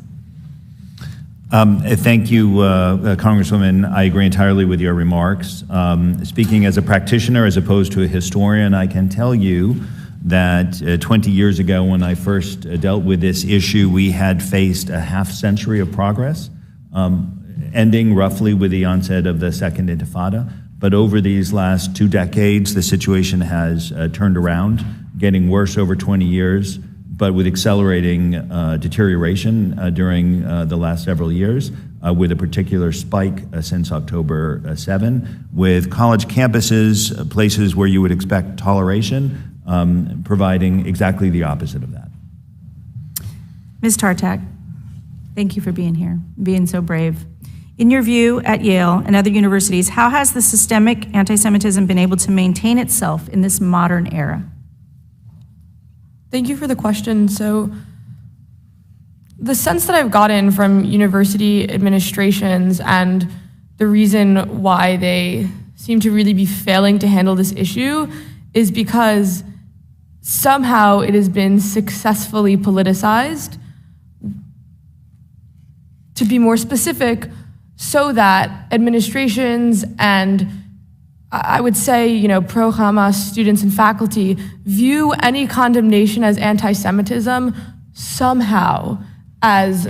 Thank you, Congresswoman. I agree entirely with your remarks. Speaking as a practitioner as opposed to a historian, I can tell you that 20 years ago when I first dealt with this issue, we had faced a half century of progress, ending roughly with the onset of the Second Intifada. But over these last 2 decades, the situation has turned around, getting worse over 20 years, but with accelerating deterioration during the last several years, with a particular spike since October 7, with college campuses, places where you would expect toleration, providing exactly the opposite of that. Ms. Tartak, thank you for being here, being so brave. In your view, at Yale and other universities, how has the systemic anti-Semitism been able to maintain itself in this modern era? Thank you for the question. So the sense that I've gotten from university administrations and the reason why they seem to really be failing to handle this issue is because somehow it has been successfully politicized. To be more specific, so that administrations and I would say, pro-Hamas students and faculty view any condemnation as anti-Semitism somehow as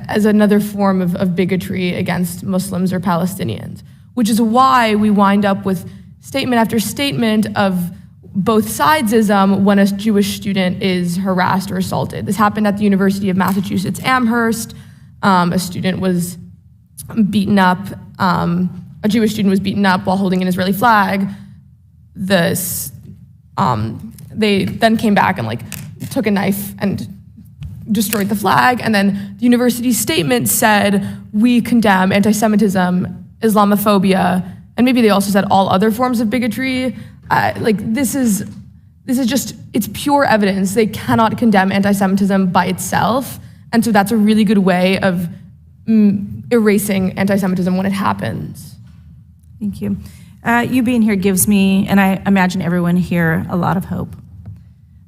another form of bigotry against Muslims or Palestinians, which is why we wind up with statement after statement of both sidesism when a Jewish student is harassed or assaulted. This happened at the University of Massachusetts Amherst. A student was beaten up. A Jewish student was beaten up while holding an Israeli flag. They then came back and took a knife and destroyed the flag. And then the university's statement said, we condemn anti-Semitism, Islamophobia, and maybe they also said all other forms of bigotry. This is just, it's pure evidence. They cannot condemn anti-Semitism by itself. And so that's a really good way of erasing anti-Semitism when it happens. Thank you. You being here gives me, and I imagine everyone here, a lot of hope.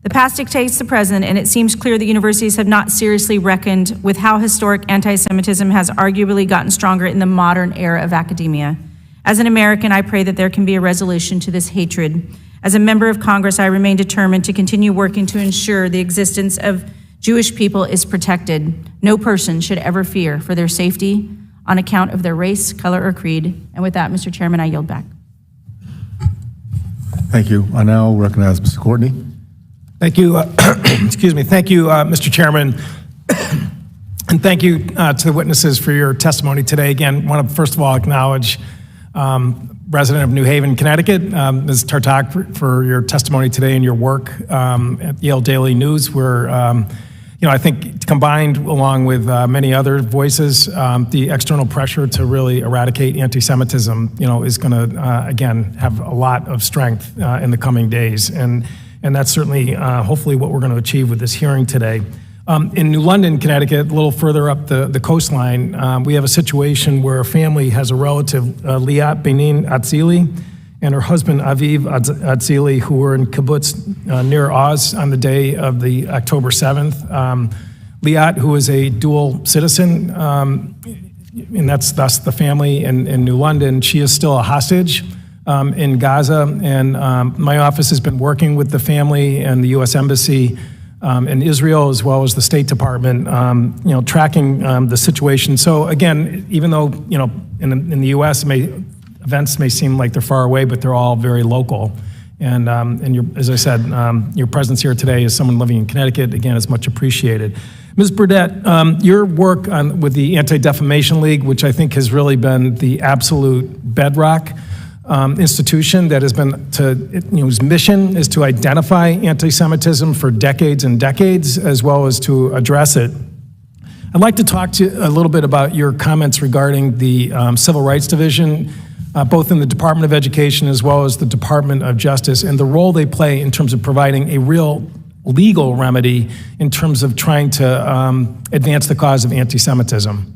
The past dictates the present, and it seems clear that universities have not seriously reckoned with how historic anti-Semitism has arguably gotten stronger in the modern era of academia. As an American, I pray that there can be a resolution to this hatred. As a member of Congress, I remain determined to continue working to ensure the existence of Jewish people is protected. No person should ever fear for their safety on account of their race, color, or creed. And with that, Mr. Chairman, I yield back. Thank you. I now recognize Mr. Courtney. Thank you. Excuse me. Thank you, Mr. Chairman. And thank you to the witnesses for your testimony today. Again, I want to first of all acknowledge resident of New Haven, Connecticut, Ms. Tartak, for your testimony today and your work at Yale Daily News, where I think combined along with many other voices, the external pressure to really eradicate anti-Semitism, is going to, again, have a lot of strength in the coming days. And that's certainly, hopefully, what we're going to achieve with this hearing today. In New London, Connecticut, a little further up the coastline, we have a situation where a family has a relative, Liat Benin Atzili, and her husband, Aviv Atzili, who were in kibbutz near Oz on the day of the October 7th. Liat, who is a dual citizen, and that's thus the family in New London, she is still a hostage in Gaza, and my office has been working with the family and the U.S. Embassy in Israel, as well as the State Department, tracking the situation. So again, even though, in the U.S., events may seem like they're far away, but they're all very local. And as I said, your presence here today as someone living in Connecticut, again, is much appreciated. Ms. Burdett, your work with the Anti-Defamation League, which I think has really been the absolute bedrock institution that has been whose mission is to identify anti-Semitism for decades and decades, as well as to address it. I'd like to talk to you a little bit about your comments regarding the Civil Rights Division, both in the Department of Education as well as the Department of Justice, and the role they play in terms of providing a real legal remedy in terms of trying to advance the cause of anti-Semitism.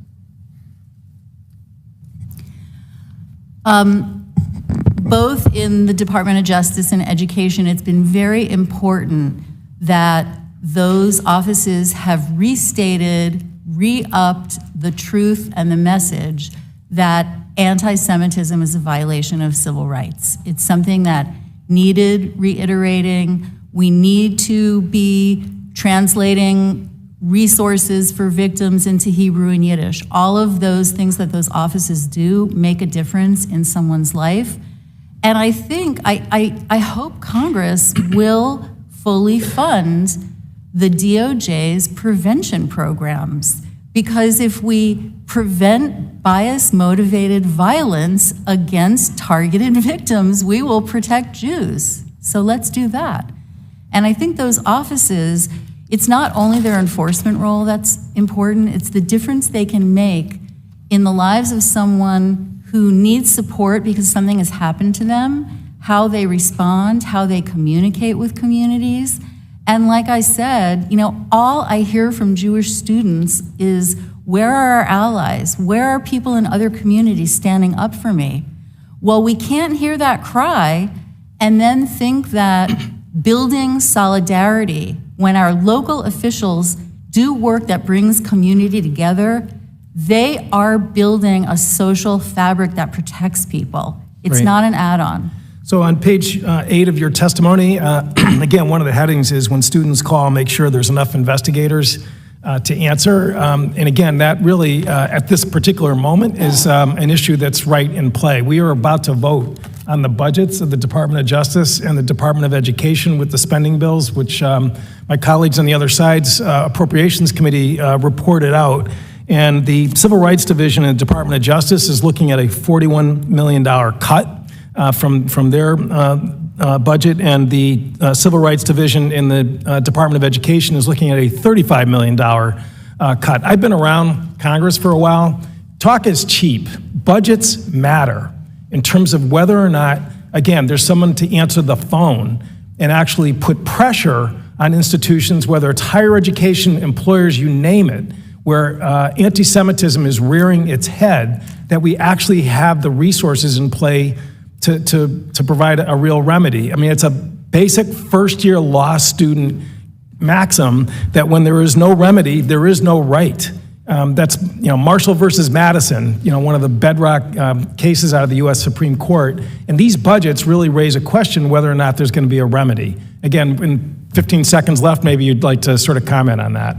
Both in the Department of Justice and Education, it's been very important that those offices have restated, re-upped the truth and the message that anti-Semitism is a violation of civil rights. It's something that needed reiterating. We need to be translating resources for victims into Hebrew and Yiddish. All of those things that those offices do make a difference in someone's life. And I think, I hope Congress will fully fund the DOJ's prevention programs, because if we prevent bias-motivated violence against targeted victims, we will protect Jews. So let's do that. And I think those offices, it's not only their enforcement role that's important, it's the difference they can make in the lives of someone who needs support because something has happened to them, how they respond, how they communicate with communities. And like I said, all I hear from Jewish students is, where are our allies? Where are people in other communities standing up for me? Well, we can't hear that cry and then think that building solidarity, when our local officials do work that brings community together, they are building a social fabric that protects people. It's Right. not an add-on. So on page 8 of your testimony, again, one of the headings is when students call, make sure there's enough investigators to answer. And again, that really, at this particular moment, is an issue that's right in play. We are about to vote on the budgets of the Department of Justice and the Department of Education with the spending bills, which my colleagues on the other side's Appropriations Committee reported out. And the Civil Rights Division in the Department of Justice is looking at a $41 million cut from their budget, and the Civil Rights Division in the Department of Education is looking at a $35 million cut. I've been around Congress for a while. Talk is cheap. Budgets matter in terms of whether or not, again, there's someone to answer the phone and actually put pressure on institutions, whether it's higher education, employers, you name it, where anti-Semitism is rearing its head, that we actually have the resources in play to provide a real remedy. I mean, it's a basic first-year law student maxim that when there is no remedy, there is no right. That's Marshall versus Madison, one of the bedrock cases out of the U.S. Supreme Court. And these budgets really raise a question whether or not there's going to be a remedy. Again, in 15 seconds left, maybe you'd like to sort of comment on that.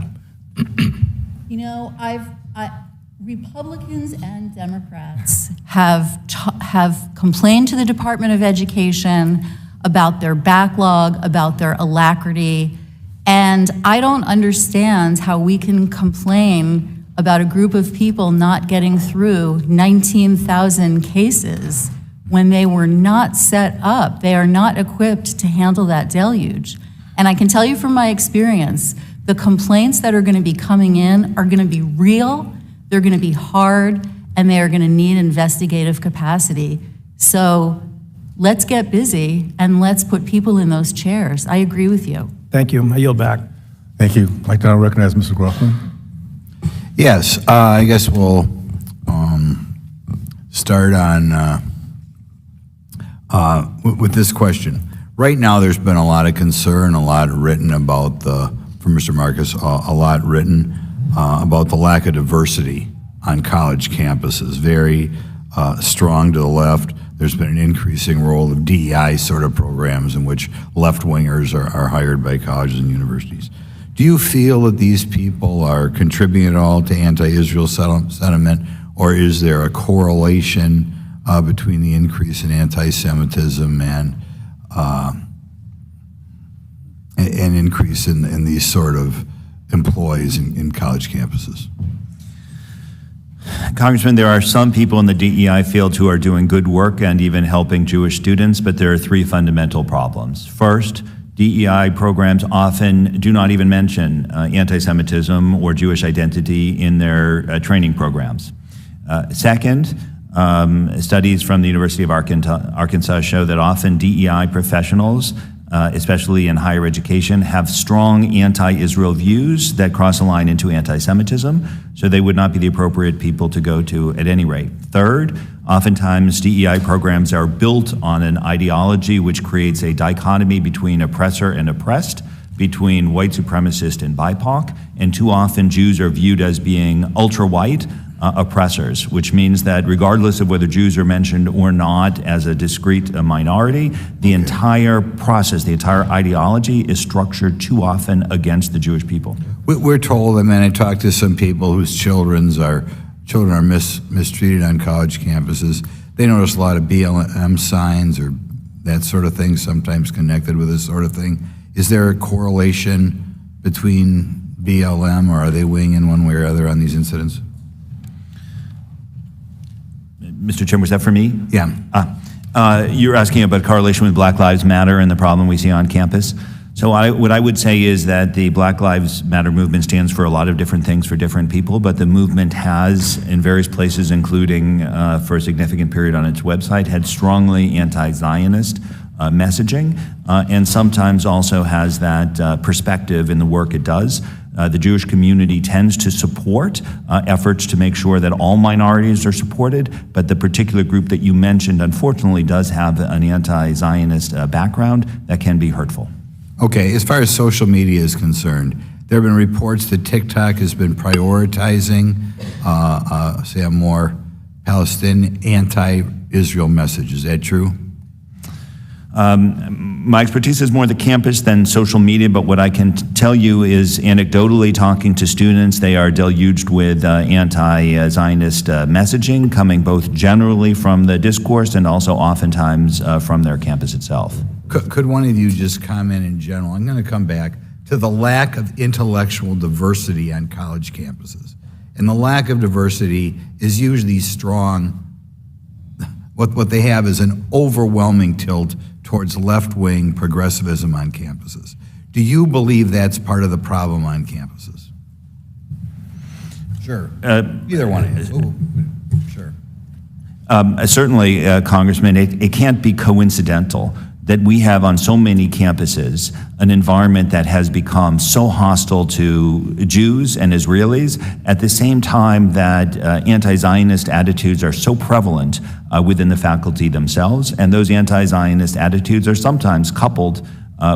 Republicans and Democrats have complained to the Department of Education about their backlog, about their alacrity. And I don't understand how we can complain about a group of people not getting through 19,000 cases when they were not set up. They are not equipped to handle that deluge. And I can tell you from my experience, the complaints that are going to be coming in are going to be real, they're going to be hard, and they are going to need investigative capacity. So let's get busy and let's put people in those chairs. I agree with you. Thank you. I yield back. Thank you. I'd like to now recognize Mr. Groffman. Yes, I guess we'll start on with this question. Right now, there's been a lot of concern, a lot written about from Mr. Marcus, a lot written about the lack of diversity on college campuses. Very strong to the left. There's been an increasing role of DEI sort of programs in which left-wingers are hired by colleges and universities. Do you feel that these people are contributing at all to anti-Israel sentiment, or is there a correlation between the increase in anti-Semitism and an increase in these sort of employees in college campuses? Congressman, there are some people in the DEI field who are doing good work and even helping Jewish students, but there are three fundamental problems. First, DEI programs often do not even mention anti-Semitism or Jewish identity in their training programs. Second, studies from the University of Arkansas show that often DEI professionals, especially in higher education, have strong anti-Israel views that cross a line into anti-Semitism, so they would not be the appropriate people to go to at any rate. Third, oftentimes DEI programs are built on an ideology which creates a dichotomy between oppressor and oppressed, between white supremacist and BIPOC, and too often Jews are viewed as being ultra-white oppressors, which means that regardless of whether Jews are mentioned or not as a discrete minority, the entire process, the entire ideology is structured too often against the Jewish people. We're told, I mean, I talked to some people whose children are mistreated on college campuses. They notice a lot of BLM signs or that sort of thing, sometimes connected with this sort of thing. Is there a correlation between BLM, or are they weighing in one way or other on these incidents? Mr. Chairman, was that for me? Yeah. You're asking about correlation with Black Lives Matter and the problem we see on campus. So what I would say is that the Black Lives Matter movement stands for a lot of different things for different people, but the movement has, in various places, including for a significant period on its website, had strongly anti-Zionist messaging, and sometimes also has that perspective in the work it does. The Jewish community tends to support efforts to make sure that all minorities are supported, but the particular group that you mentioned, unfortunately, does have an anti-Zionist background that can be hurtful. Okay, as far as social media is concerned, there have been reports that TikTok has been prioritizing, say, a more Palestinian anti-Israel message. Is that true? My expertise is more the campus than social media, but what I can tell you is anecdotally talking to students, they are deluged with anti-Zionist messaging coming both generally from the discourse and also oftentimes from their campus itself. Could one of you just comment in general? I'm going to come back to the lack of intellectual diversity on college campuses. And the lack of diversity is usually strong. What they have is an overwhelming tilt towards left-wing progressivism on campuses. Do you believe that's part of the problem on campuses? Sure. Either one of you. Ooh, sure. Certainly, Congressman, it can't be coincidental that we have on so many campuses an environment that has become so hostile to Jews and Israelis at the same time that anti-Zionist attitudes are so prevalent within the faculty themselves, and those anti-Zionist attitudes are sometimes coupled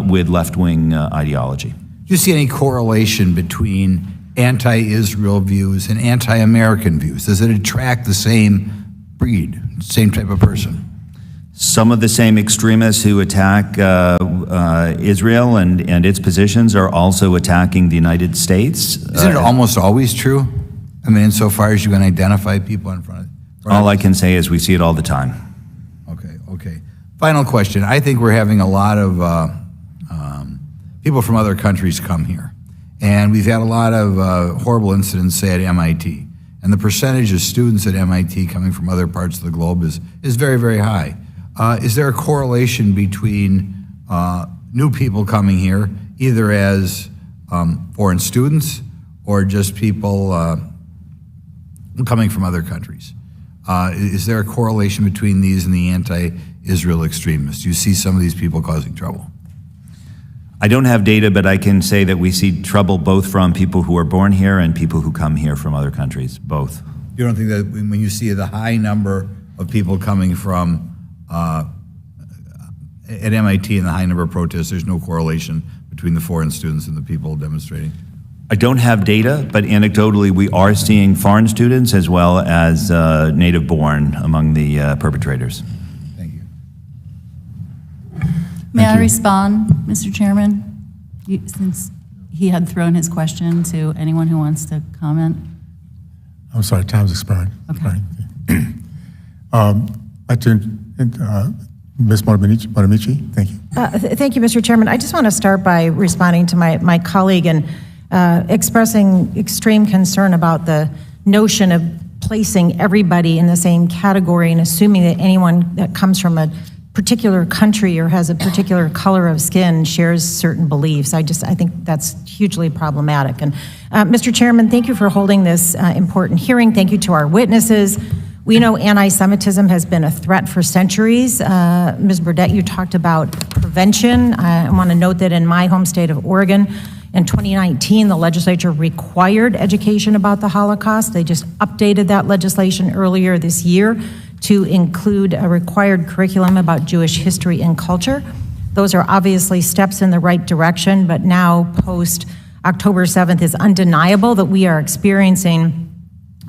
with left-wing ideology. Do you see any correlation between anti-Israel views and anti-American views? Does it attract the same breed, same type of person? Some of the same extremists who attack Israel and its positions are also attacking the United States. Isn't it almost always true? I mean, insofar as you can identify people in front of all I can say is we see it all the time. Okay. Final question. I think we're having a lot of people from other countries come here. And we've had a lot of horrible incidents, say, at MIT. And the percentage of students at MIT coming from other parts of the globe is very, very high. Is there a correlation between new people coming here, either as foreign students or just people coming from other countries? Is there a correlation between these and the anti-Israel extremists? Do you see some of these people causing trouble? I don't have data, but I can say that we see trouble both from people who are born here and people who come here from other countries, both. You don't think that when you see the high number of people coming from at MIT and the high number of protests, there's no correlation between the foreign students and the people demonstrating? I don't have data, but anecdotally we are seeing foreign students as well as native-born among the perpetrators. Thank you. May I respond, Mr. Chairman? Since he had thrown his question to anyone who wants to comment. I'm sorry, time's expired. Okay. I'd like to, Ms. Bonamici, thank you. Thank you, Mr. Chairman. I just want to start by responding to my colleague and expressing extreme concern about the notion of placing everybody in the same category and assuming that anyone that comes from a particular country or has a particular color of skin shares certain beliefs. I think that's hugely problematic. And Mr. Chairman, thank you for holding this important hearing. Thank you to our witnesses. We know anti-Semitism has been a threat for centuries. Ms. Burdett, you talked about prevention. I want to note that in my home state of Oregon, in 2019, the legislature required education about the Holocaust. They just updated that legislation earlier this year to include a required curriculum about Jewish history and culture. Those are obviously steps in the right direction, but now post October 7th is undeniable that we are experiencing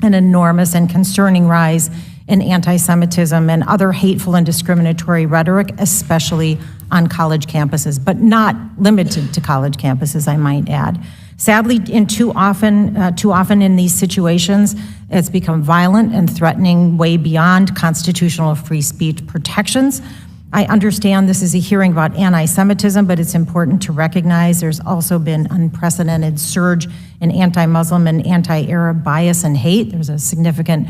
an enormous and concerning rise in anti-Semitism and other hateful and discriminatory rhetoric, especially on college campuses, but not limited to college campuses, I might add. Sadly, too often in these situations, it's become violent and threatening way beyond constitutional free speech protections. I understand this is a hearing about anti-Semitism, but it's important to recognize there's also been unprecedented surge in anti-Muslim and anti-Arab bias and hate. There's a significant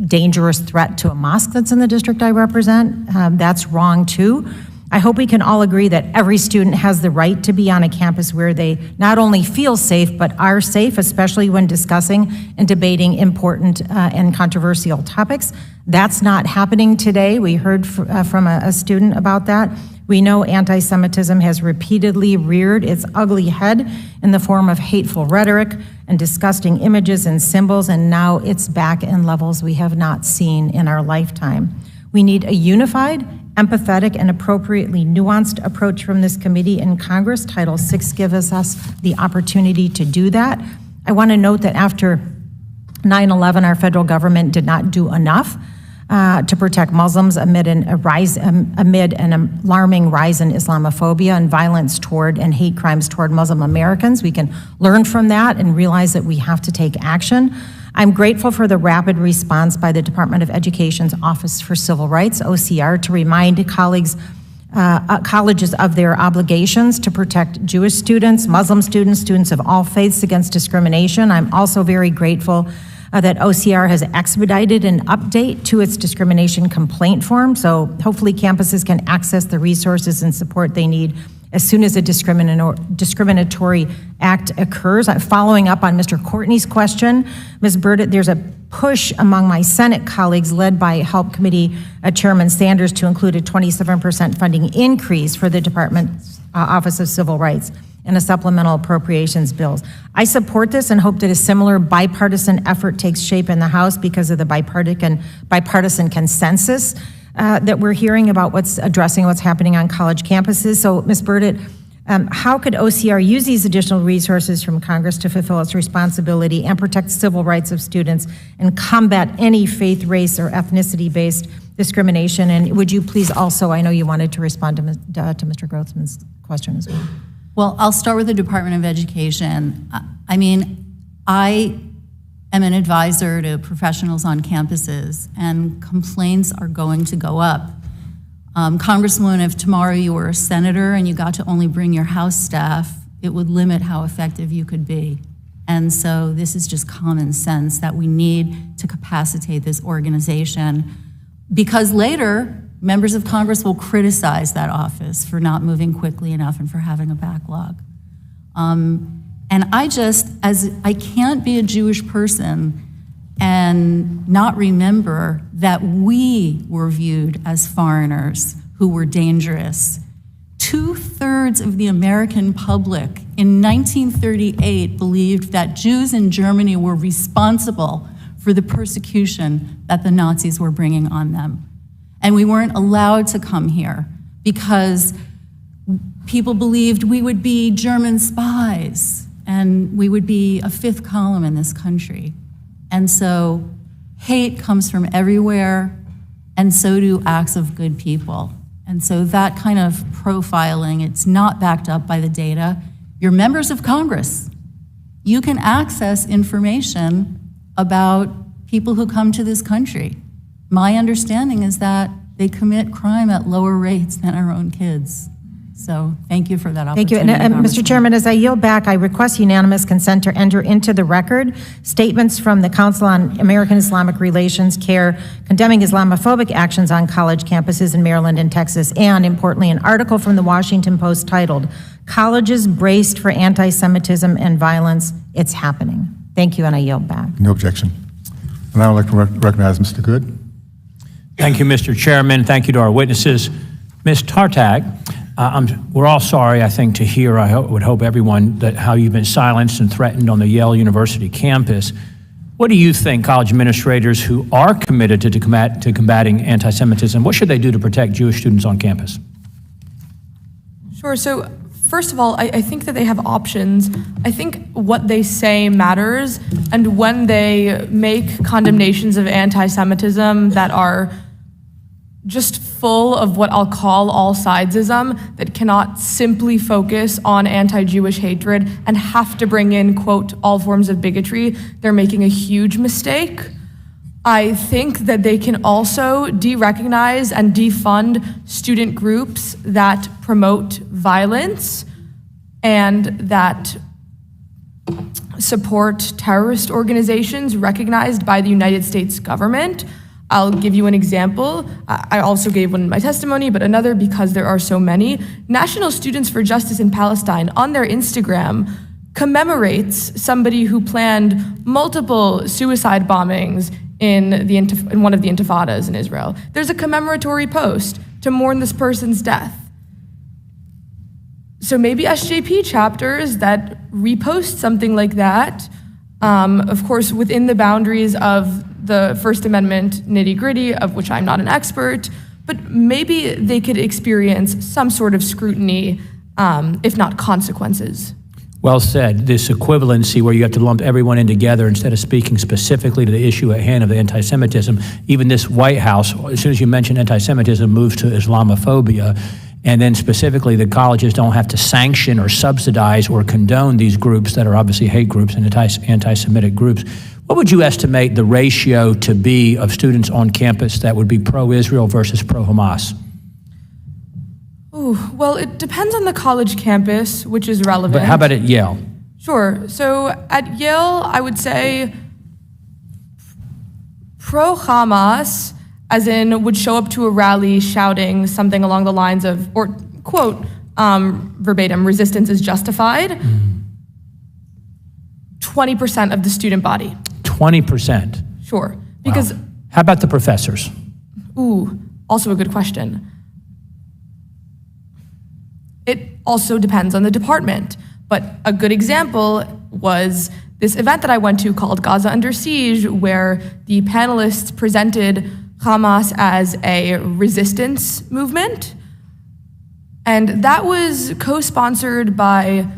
dangerous threat to a mosque that's in the district I represent. That's wrong too. I hope we can all agree that every student has the right to be on a campus where they not only feel safe, but are safe, especially when discussing and debating important and controversial topics. That's not happening today. We heard from a student about that. We know anti-Semitism has repeatedly reared its ugly head in the form of hateful rhetoric and disgusting images and symbols, and now it's back in levels we have not seen in our lifetime. We need a unified, empathetic, and appropriately nuanced approach from this committee in Congress. Title VI gives us the opportunity to do that. I want to note that after 9/11, our federal government did not do enough to protect Muslims amid an alarming rise in Islamophobia and violence toward and hate crimes toward Muslim Americans. We can learn from that and realize that we have to take action. I'm grateful for the rapid response by the Department of Education's Office for Civil Rights, OCR, to remind colleges of their obligations to protect Jewish students, Muslim students, students of all faiths against discrimination. I'm also very grateful that OCR has expedited an update to its discrimination complaint form, so hopefully campuses can access the resources and support they need as soon as a discriminatory act occurs. Following up on Mr. Courtney's question, Ms. Burdett, there's a push among my Senate colleagues led by Help Committee Chairman Sanders to include a 27% funding increase for the Department's Office of Civil Rights in a supplemental appropriations bills. I support this and hope that a similar bipartisan effort takes shape in the House because of the bipartisan consensus that we're hearing about addressing what's happening on college campuses. So, Ms. Burdett, how could OCR use these additional resources from Congress to fulfill its responsibility and protect civil rights of students and combat any faith, race, or ethnicity-based discrimination? And would you please also, I know you wanted to respond to Mr. Grossman's question as well. Well, I'll start with the Department of Education. I am an advisor to professionals on campuses, and complaints are going to go up. Congresswoman, if tomorrow you were a senator and you got to only bring your House staff, it would limit how effective you could be. And so this is just common sense that we need to capacitate this organization, because later, members of Congress will criticize that office for not moving quickly enough and for having a backlog. And I can't be a Jewish person and not remember that we were viewed as foreigners who were dangerous. 2/3 of the American public in 1938 believed that Jews in Germany were responsible for the persecution that the Nazis were bringing on them. And we weren't allowed to come here because people believed we would be German spies and we would be a fifth column in this country. And so hate comes from everywhere, and so do acts of good people. And so that kind of profiling, it's not backed up by the data. You're members of Congress. You can access information about people who come to this country. My understanding is that they commit crime at lower rates than our own kids. So thank you for that Thank opportunity. you. And Mr. Chairman, as I yield back, I request unanimous consent to enter into the record statements from the Council on American Islamic Relations, CARE, condemning Islamophobic actions on college campuses in Maryland and Texas, and importantly, an article from the Washington Post titled, "Colleges Braced for Anti-Semitism and Violence, It's Happening." Thank you, and I yield back. No objection. And I would like to recognize Mr. Good. Thank you, Mr. Chairman. Thank you to our witnesses. Ms. Tartak, we're all sorry, I think, to hear, would hope everyone, that how you've been silenced and threatened on the Yale University campus. What do you think college administrators who are committed to combating anti-Semitism, what should they do to protect Jewish students on campus? Sure. So first of all, I think that they have options. I think what they say matters, and when they make condemnations of anti-Semitism that are just full of what I'll call all-sidesism, that cannot simply focus on anti-Jewish hatred and have to bring in, quote, all forms of bigotry, they're making a huge mistake. I think that they can also de-recognize and defund student groups that promote violence and that support terrorist organizations recognized by the United States government. I'll give you an example. I also gave one in my testimony, but another because there are so many. National Students for Justice in Palestine on their Instagram commemorates somebody who planned multiple suicide bombings in one of the intifadas in Israel. There's a commemoratory post to mourn this person's death. So maybe SJP chapters that repost something like that, of course, within the boundaries of the First Amendment nitty-gritty, of which I'm not an expert, but maybe they could experience some sort of scrutiny, if not consequences. Well said. This equivalency where you have to lump everyone in together instead of speaking specifically to the issue at hand of the anti-Semitism. Even this White House, as soon as you mention anti-Semitism, moves to Islamophobia. And then specifically, the colleges don't have to sanction or subsidize or condone these groups that are obviously hate groups and anti-Semitic groups. What would you estimate the ratio to be of students on campus that would be pro-Israel versus pro-Hamas? Ooh, well, it depends on the college campus, which is relevant. But how about at Yale? Sure. So at Yale, I would say pro-Hamas, as in would show up to a rally shouting something along the lines of, or quote, verbatim, resistance is justified. 20% of the student body. 20%? Sure. Because. Wow. How about the professors? Ooh, also a good question. It also depends on the department. But a good example was this event that I went to called Gaza Under Siege, where the panelists presented Hamas as a resistance movement. And that was co-sponsored by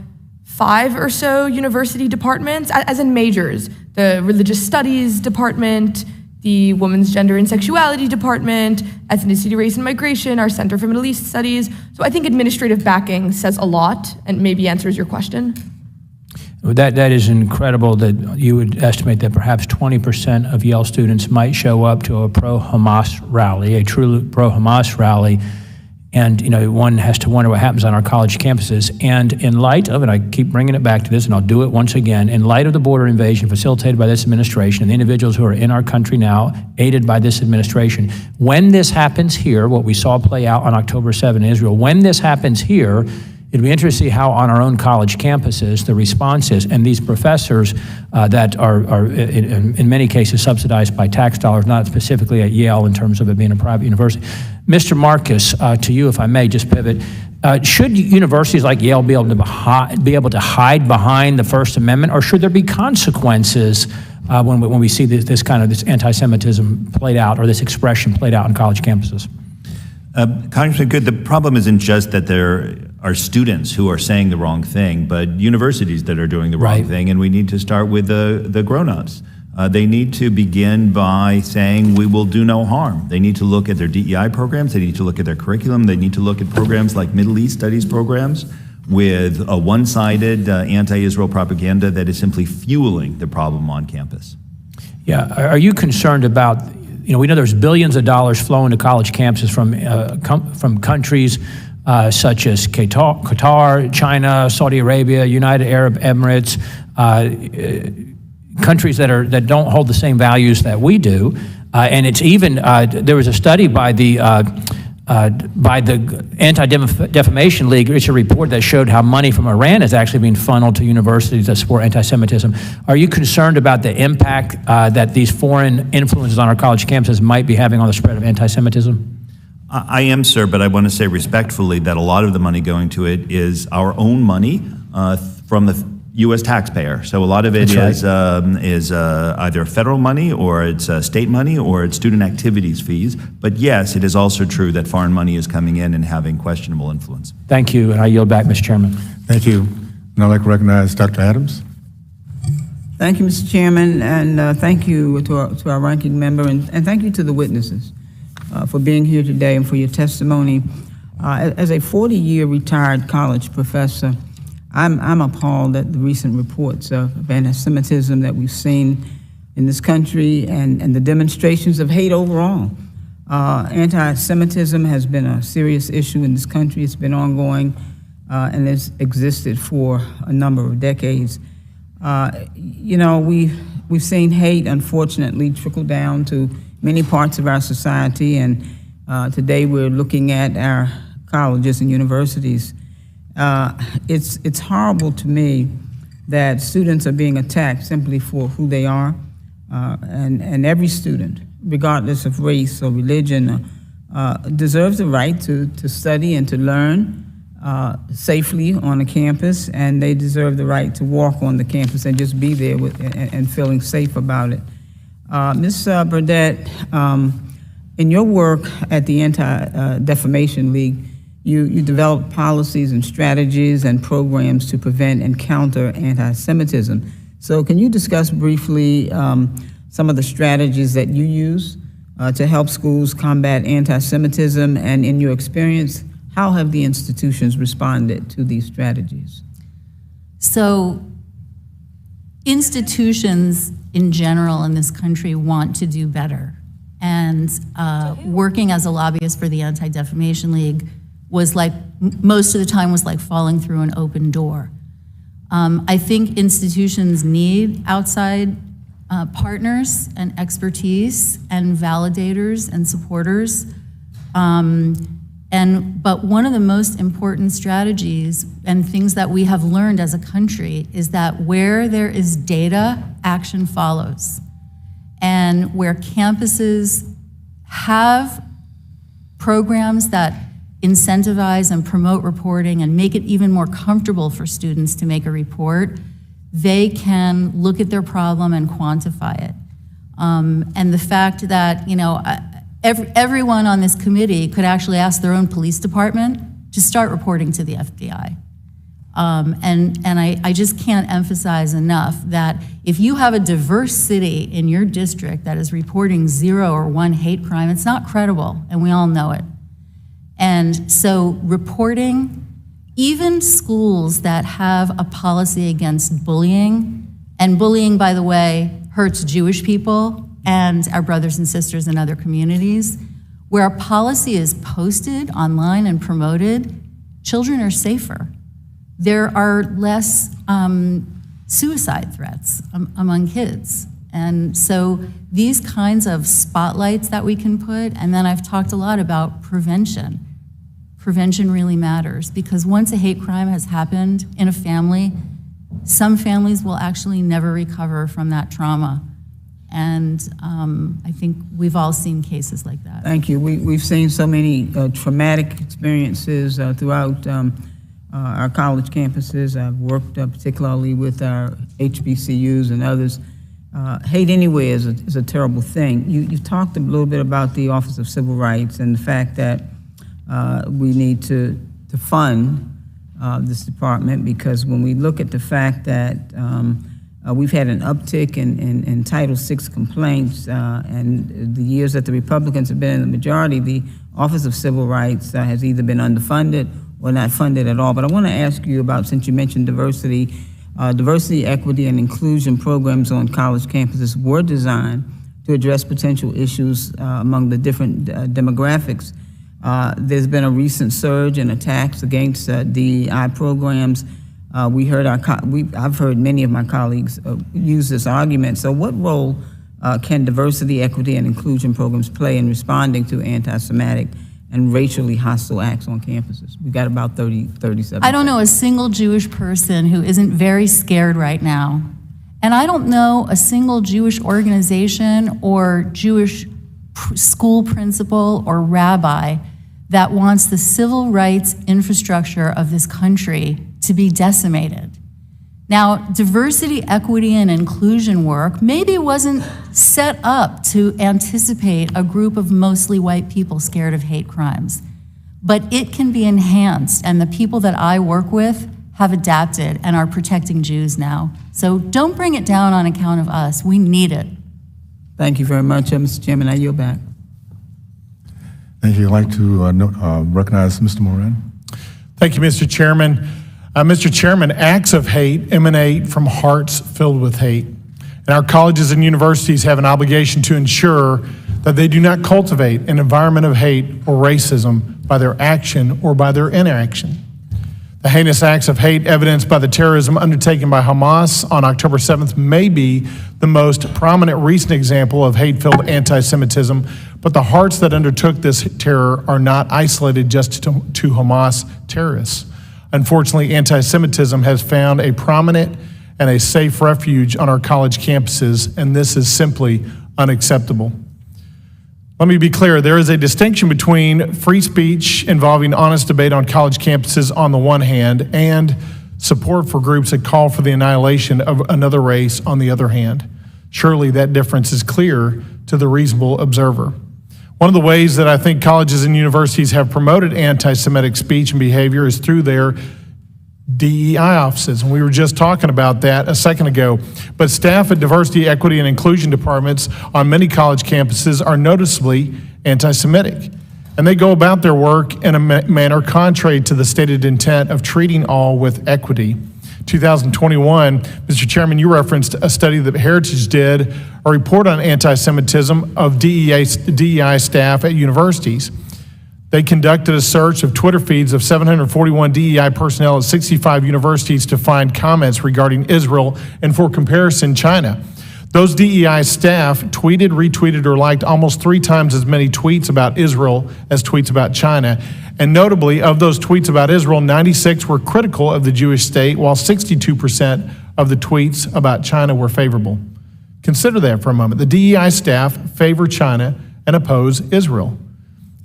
5 or so university departments, as in majors: the Religious Studies Department, the Women's Gender and Sexuality Department, Ethnicity, Race, and Migration, our Center for Middle East Studies. So I think administrative backing says a lot and maybe answers your question. That is incredible that you would estimate that perhaps 20% of Yale students might show up to a pro-Hamas rally, a true pro-Hamas rally. And, one has to wonder what happens on our college campuses. And in light of, and I keep bringing it back to this, and I'll do it once again, in light of the border invasion facilitated by this administration and the individuals who are in our country now, aided by this administration, when this happens here, what we saw play out on October 7 in Israel, when this happens here, it'd be interesting to see how on our own college campuses the response is. And these professors that are in many cases subsidized by tax dollars, not specifically at Yale in terms of it being a private university. Mr. Marcus, to you, if I may just pivot, should universities like Yale be able to hide behind the First Amendment, or should there be consequences when we see this kind of this anti-Semitism played out, or this expression played out on college campuses? Congressman Good, the problem isn't just that there are students who are saying the wrong thing, but universities that are doing the wrong thing, and we need to start with the grown-ups. They need to begin by saying we will do no harm. They need to look at their DEI programs, they need to look at their curriculum, they need to look at programs like Middle East Studies programs with a one-sided anti-Israel propaganda that is simply fueling the problem on campus. Yeah, are you concerned about, we know there's billions of dollars flowing to college campuses from countries such as Qatar, China, Saudi Arabia, United Arab Emirates, countries that don't hold the same values that we do, and it's even there was a study by the Anti-Defamation League, it's a report that showed how money from Iran is actually being funneled to universities that support anti-Semitism. Are you concerned about the impact that these foreign influences on our college campuses might be having on the spread of anti-Semitism? I am, sir, but I want to say respectfully that a lot of the money going to it is our own money from the U.S. taxpayer. So a lot of it is either federal money, or it's state money, or it's student activities fees. But yes, it is also true that foreign money is coming in and having questionable influence. Thank you, and I yield back, Mr. Chairman. Thank you. And I'd like to recognize Dr. Adams. Thank you, Mr. Chairman, and thank you to our ranking member, and thank you to the witnesses for being here today and for your testimony. As a 40-year retired college professor, I'm appalled at the recent reports of anti-Semitism that we've seen in this country and the demonstrations of hate overall. Anti-Semitism has been a serious issue in this country. It's been ongoing and has existed for a number of decades. We've seen hate, unfortunately, trickle down to many parts of our society, and today we're looking at our colleges and universities. It's horrible to me that students are being attacked simply for who they are, and every student, regardless of race or religion, deserves the right to study and to learn safely on a campus, and they deserve the right to walk on the campus and just be there and feeling safe about it. Ms. Burdett, in your work at the Anti-Defamation League, you developed policies and strategies and programs to prevent and counter anti-Semitism. So can you discuss briefly some of the strategies that you use to help schools combat anti-Semitism, and in your experience, how have the institutions responded to these strategies? So institutions in general in this country want to do better. And working as a lobbyist for the Anti-Defamation League was like, most of the time was like falling through an open door. I think institutions need outside partners and expertise and validators and supporters. But one of the most important strategies and things that we have learned as a country is that where there is data, action follows. And where campuses have programs that incentivize and promote reporting and make it even more comfortable for students to make a report, they can look at their problem and quantify it. And the fact that, everyone on this committee could actually ask their own police department to start reporting to the FBI. And I just can't emphasize enough that if you have a diverse city in your district that is reporting 0 or 1 hate crime, it's not credible, and we all know it. And so reporting, even schools that have a policy against bullying, and bullying, by the way, hurts Jewish people and our brothers and sisters in other communities, Where a policy is posted online and promoted, children are safer. There are less suicide threats among kids. And so these kinds of spotlights that we can put, and then I've talked a lot about prevention. Prevention really matters, because once a hate crime has happened in a family, some families will actually never recover from that trauma. And I think we've all seen cases like that. Thank you. We've seen so many traumatic experiences throughout our college campuses. I've worked particularly with our HBCUs and others. Hate anywhere is a terrible thing. You've talked a little bit about the Office of Civil Rights and the fact that we need to fund this department, because when we look at the fact that we've had an uptick in Title VI complaints, and the years that the Republicans have been in the majority, the Office of Civil Rights has either been underfunded or not funded at all. But I want to ask you about, since you mentioned diversity, equity, and inclusion programs on college campuses were designed to address potential issues among the different demographics. There's been a recent surge in attacks against DEI programs. I've heard many of my colleagues use this argument. So what role can diversity, equity, and inclusion programs play in responding to anti-Semitic and racially hostile acts on campuses? We've got about 37 I don't know a single Jewish person who isn't very scared right now. And I don't know a single Jewish organization or Jewish school principal or rabbi that wants the civil rights infrastructure of this country to be decimated. Now, diversity, equity, and inclusion work maybe wasn't set up to anticipate a group of mostly white people scared of hate crimes, but it can be enhanced, and the people that I work with have adapted and are protecting Jews now. So don't bring it down on account of us. We need it. Thank you very much, Mr. Chairman. I yield back. Thank you. I'd like to recognize Mr. Moran. Thank you, Mr. Chairman. Mr. Chairman, acts of hate emanate from hearts filled with hate. And our colleges and universities have an obligation to ensure that they do not cultivate an environment of hate or racism by their action or by their inaction. The heinous acts of hate evidenced by the terrorism undertaken by Hamas on October 7th may be the most prominent recent example of hate-filled anti-Semitism, but the hearts that undertook this terror are not isolated just to Hamas terrorists. Unfortunately, anti-Semitism has found a prominent and a safe refuge on our college campuses, and this is simply unacceptable. Let me be clear, there is a distinction between free speech involving honest debate on college campuses on the one hand and support for groups that call for the annihilation of another race on the other hand. Surely that difference is clear to the reasonable observer. One of the ways that I think colleges and universities have promoted anti-Semitic speech and behavior is through their DEI offices, and we were just talking about that a second ago. But staff at diversity, equity, and inclusion departments on many college campuses are noticeably anti-Semitic, and they go about their work in a manner contrary to the stated intent of treating all with equity. 2021, Mr. Chairman, you referenced a study that Heritage did, a report on anti-Semitism of DEI staff at universities. They conducted a search of Twitter feeds of 741 DEI personnel at 65 universities to find comments regarding Israel and, for comparison, China. Those DEI staff tweeted, retweeted, or liked almost 3 times as many tweets about Israel as tweets about China. And notably, of those tweets about Israel, 96 were critical of the Jewish state, while 62% of the tweets about China were favorable. Consider that for a moment. The DEI staff favor China and oppose Israel.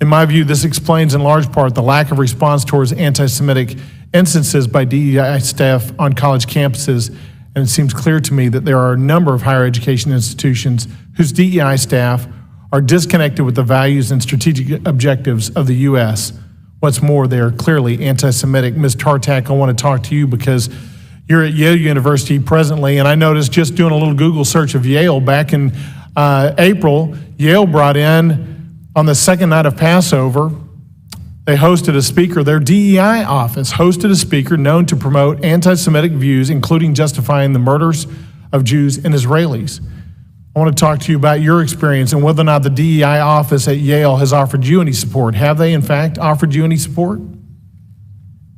In my view, this explains in large part the lack of response towards anti-Semitic instances by DEI staff on college campuses, and it seems clear to me that there are a number of higher education institutions whose DEI staff are disconnected with the values and strategic objectives of the U.S. What's more, they are clearly anti-Semitic. Ms. Tartak, I want to talk to you because you're at Yale University presently, and I noticed just doing a little Google search of Yale back in April, Yale brought in, on the second night of Passover, they hosted a speaker, their DEI office hosted a speaker known to promote anti-Semitic views, including justifying the murders of Jews and Israelis. I I want to talk to you about your experience and whether or not the DEI office at Yale has offered you any support. Have they, in fact, offered you any support?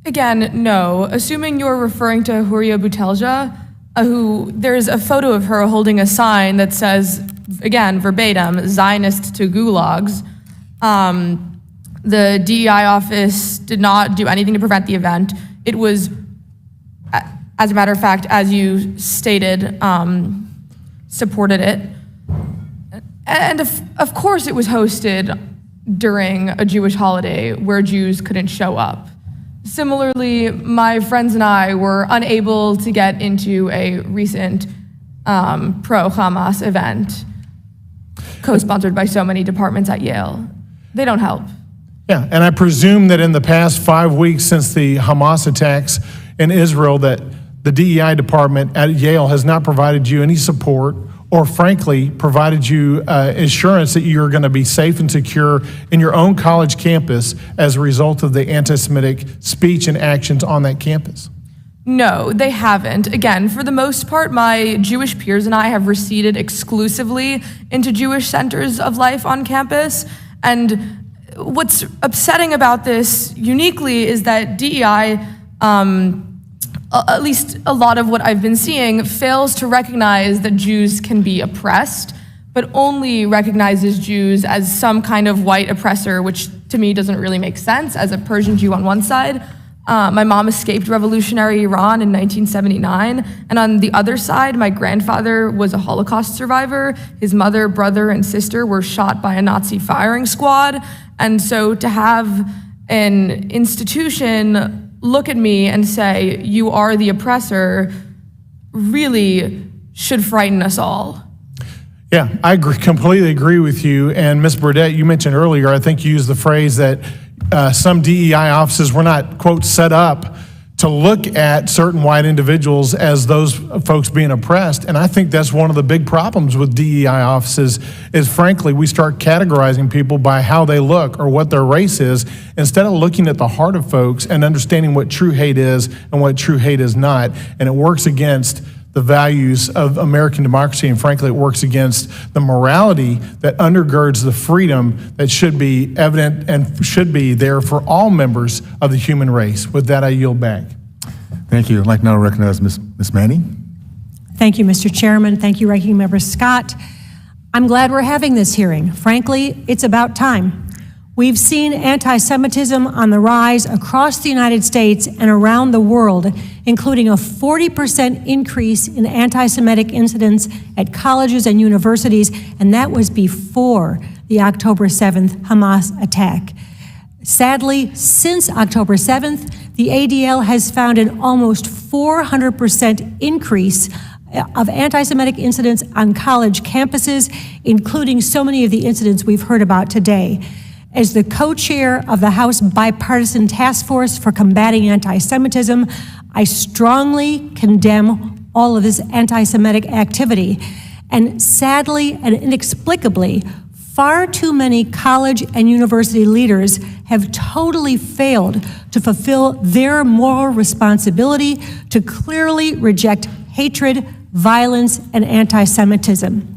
Again, no. Assuming you're referring to Hauer Boutelja, who there's a photo of her holding a sign that says, again, verbatim, Zionist to gulags. The DEI office did not do anything to prevent the event. It was, as a matter of fact, as you stated, supported it. And of course it was hosted during a Jewish holiday where Jews couldn't show up. Similarly, my friends and I were unable to get into a recent pro-Hamas event co-sponsored by so many departments at Yale. They don't help. Yeah, and I presume that in the past 5 weeks since the Hamas attacks in Israel that the DEI department at Yale has not provided you any support or frankly provided you assurance that you're going to be safe and secure in your own college campus as a result of the anti-Semitic speech and actions on that campus. No, they haven't. Again, for the most part, my Jewish peers and I have receded exclusively into Jewish centers of life on campus. And what's upsetting about this uniquely is that DEI, at least a lot of what I've been seeing, fails to recognize that Jews can be oppressed, but only recognizes Jews as some kind of white oppressor, which to me doesn't really make sense as a Persian Jew on one side. My mom escaped revolutionary Iran in 1979, and on the other side, my grandfather was a Holocaust survivor. His mother, brother, and sister were shot by a Nazi firing squad, and so to have an institution look at me and say, you are the oppressor, really should frighten us all. Yeah, I completely agree with you. And Ms. Burdett, you mentioned earlier, I think you used the phrase that some DEI offices were not, quote, set up to look at certain white individuals as those folks being oppressed. And I think that's one of the big problems with DEI offices is, frankly, we start categorizing people by how they look or what their race is instead of looking at the heart of folks and understanding what true hate is and what true hate is not. And it works against the values of American democracy, and frankly, it works against the morality that undergirds the freedom that should be evident and should be there for all members of the human race. With that, I yield back. Thank you. I'd like now to recognize Ms. Manning. Thank you, Mr. Chairman. Thank you, Ranking Member Scott. I'm glad we're having this hearing. Frankly, it's about time. We've seen anti-Semitism on the rise across the United States and around the world, including a 40% increase in anti-Semitic incidents at colleges and universities, and that was before the October 7th Hamas attack. Sadly, since October 7th, the ADL has found an almost 400% increase of anti-Semitic incidents on college campuses, including so many of the incidents we've heard about today. As the co-chair of the House Bipartisan Task Force for Combating Anti-Semitism, I strongly condemn all of this anti-Semitic activity. And sadly and inexplicably, far too many college and university leaders have totally failed to fulfill their moral responsibility to clearly reject hatred, violence, and anti-Semitism.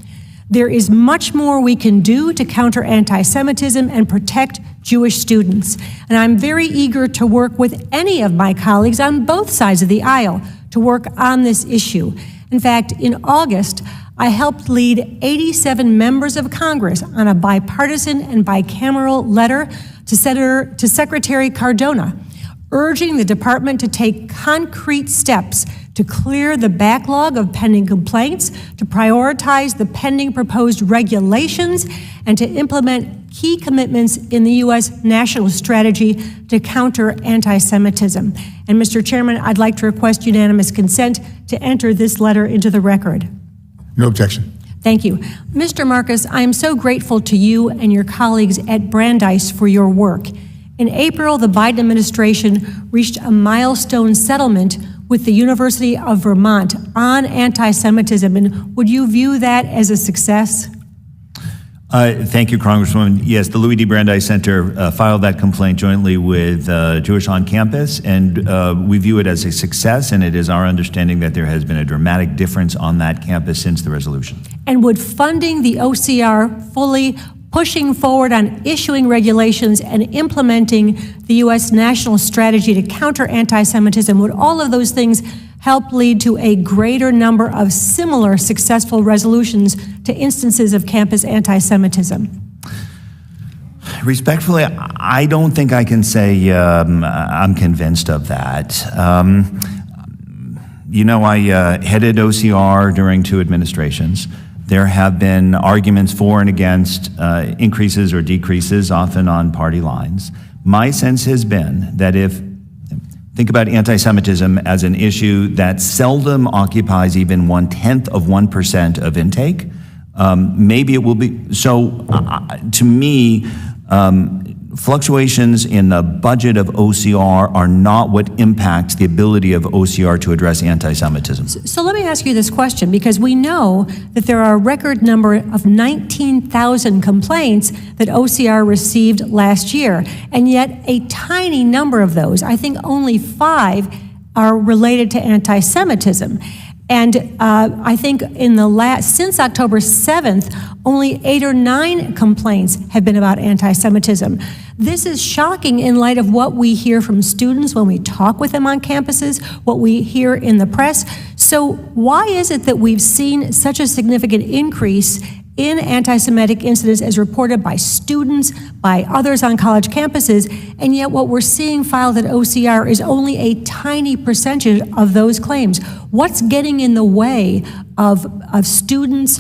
There is much more we can do to counter anti-Semitism and protect Jewish students. And I'm very eager to work with any of my colleagues on both sides of the aisle to work on this issue. In fact, in August, I helped lead 87 members of Congress on a bipartisan and bicameral letter to Secretary Cardona, urging the department to take concrete steps to clear the backlog of pending complaints, to prioritize the pending proposed regulations, and to implement key commitments in the U.S. national strategy to counter anti-Semitism. And Mr. Chairman, I'd like to request unanimous consent to enter this letter into the record. No objection. Thank you. Mr. Marcus, I am so grateful to you and your colleagues at Brandeis for your work. In April, the Biden administration reached a milestone settlement with the University of Vermont on anti-Semitism, and would you view that as a success? Thank you, Congresswoman. Yes, the Louis D. Brandeis Center filed that complaint jointly with Jewish on Campus, and we view it as a success, and it is our understanding that there has been a dramatic difference on that campus since the resolution. And would funding the OCR fully, pushing forward on issuing regulations and implementing the U.S. national strategy to counter anti-Semitism, would all of those things help lead to a greater number of similar successful resolutions to instances of campus anti-Semitism? Respectfully, I don't think I can say I'm convinced of that. I headed OCR during 2 administrations. There have been arguments for and against increases or decreases, often on party lines. My sense has been that think about anti-Semitism as an issue that seldom occupies even 0.1% of intake. Maybe it will be. So to me, fluctuations in the budget of OCR are not what impacts the ability of OCR to address anti-Semitism. So let me ask you this question, because we know that there are a record number of 19,000 complaints that OCR received last year, and yet a tiny number of those, I think only 5, are related to anti-Semitism. And I think since October 7th, only 8 or 9 complaints have been about anti-Semitism. This is shocking in light of what we hear from students when we talk with them on campuses, what we hear in the press. So why is it that we've seen such a significant increase in anti-Semitic incidents as reported by students, by others on college campuses, and yet what we're seeing filed at OCR is only a tiny percentage of those claims? What's getting in the way of students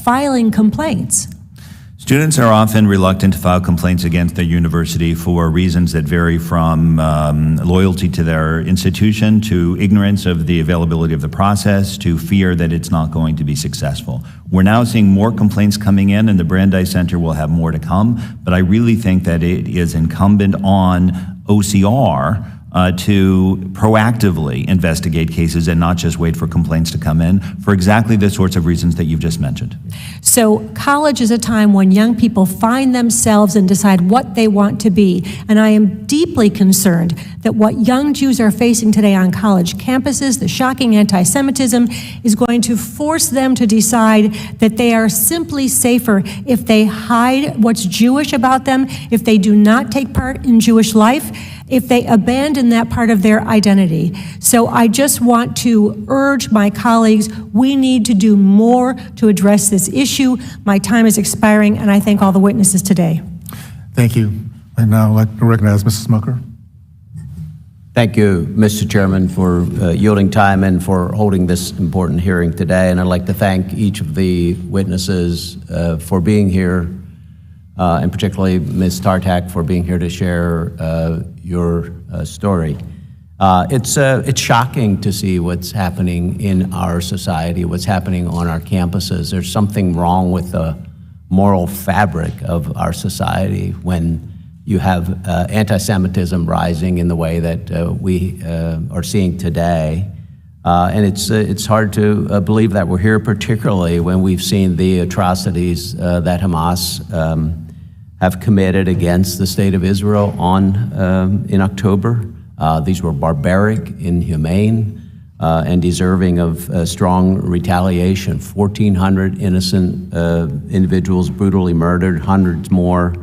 filing complaints? Students are often reluctant to file complaints against their university for reasons that vary from loyalty to their institution, to ignorance of the availability of the process, to fear that it's not going to be successful. We're now seeing more complaints coming in, and the Brandeis Center will have more to come, but I really think that it is incumbent on OCR to proactively investigate cases and not just wait for complaints to come in for exactly the sorts of reasons that you've just mentioned. So college is a time when young people find themselves and decide what they want to be. And I am deeply concerned that what young Jews are facing today on college campuses, the shocking anti-Semitism, is going to force them to decide that they are simply safer if they hide what's Jewish about them, if they do not take part in Jewish life, if they abandon that part of their identity. So I just want to urge my colleagues, we need to do more to address this issue. My time is expiring, and I thank all the witnesses today. Thank you. And now I'd like to recognize Mrs. Smucker. Thank you, Mr. Chairman, for yielding time and for holding this important hearing today. And I'd like to thank each of the witnesses for being here, and particularly Ms. Tartak for being here to share your story. It's shocking to see what's happening in our society, what's happening on our campuses. There's something wrong with the moral fabric of our society when you have anti-Semitism rising in the way that we are seeing today. And it's hard to believe that we're here, particularly when we've seen the atrocities that Hamas have committed against the state of Israel in October. These were barbaric, inhumane, and deserving of strong retaliation. 1,400 innocent individuals brutally murdered, hundreds more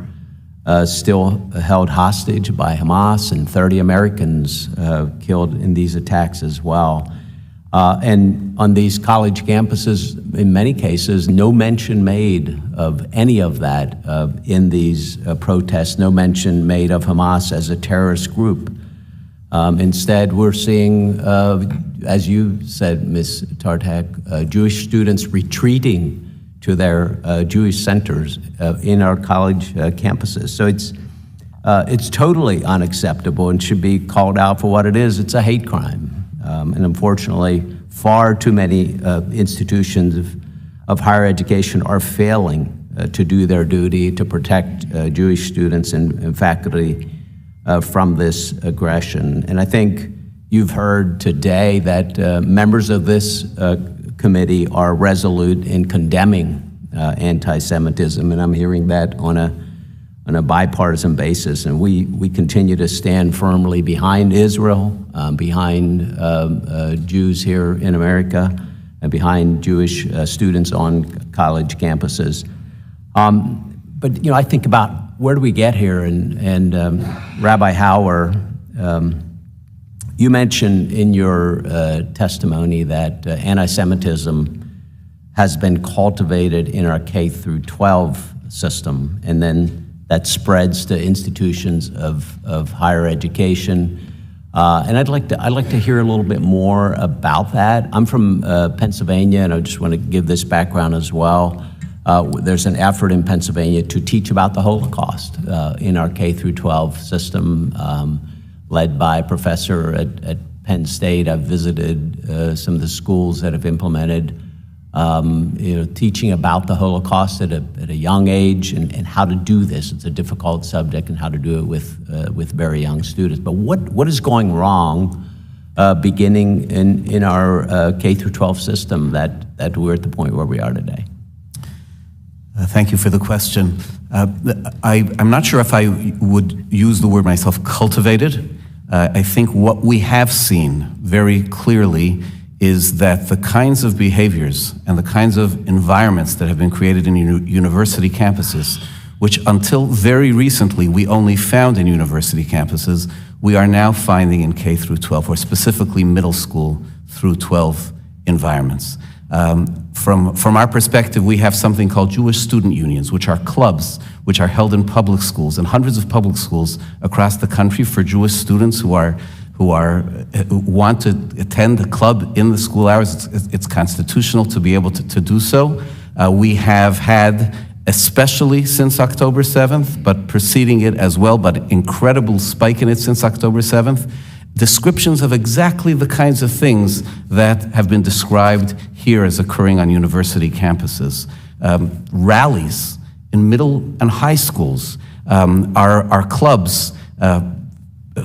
still held hostage by Hamas, and 30 Americans killed in these attacks as well. And on these college campuses, in many cases, no mention made of any of that in these protests, no mention made of Hamas as a terrorist group. Instead, we're seeing, as you said, Ms. Tartak, Jewish students retreating to their Jewish centers in our college campuses. So it's totally unacceptable and should be called out for what it is. It's a hate crime. And unfortunately, far too many institutions of higher education are failing to do their duty to protect Jewish students and faculty from this aggression. And I think you've heard today that members of this committee are resolute in condemning anti-Semitism, and I'm hearing that on a bipartisan basis. And we continue to stand firmly behind Israel, behind Jews here in America, and behind Jewish students on college campuses. But I think about where do we get here, and Rabbi Hauer, you mentioned in your testimony that anti-Semitism has been cultivated in our K through 12 system, and then that spreads to institutions of higher education. And I'd like to hear a little bit more about that. I'm from Pennsylvania, and I just want to give this background as well. There's an effort in Pennsylvania to teach about the Holocaust in our K through 12 system, led by a professor at Penn State. I've visited some of the schools that have implemented teaching about the Holocaust at a young age, and how to do this. It's a difficult subject, and how to do it with very young students. But what is going wrong beginning in our K through 12 system that we're at the point where we are today? Thank you for the question. I'm not sure if I would use the word myself, cultivated. I think what we have seen very clearly is that the kinds of behaviors and the kinds of environments that have been created in university campuses, which until very recently we only found in university campuses, we are now finding in K through 12, or specifically middle school through 12 environments. From our perspective, we have something called Jewish student unions, which are clubs which are held in public schools, and hundreds of public schools across the country for Jewish students who want to attend the club in the school hours. It's constitutional to be able to do so. We have had, especially since October 7th, but preceding it as well, but incredible spike in it since October 7th, descriptions of exactly the kinds of things that have been described here as occurring on university campuses. Rallies in middle and high schools, our clubs,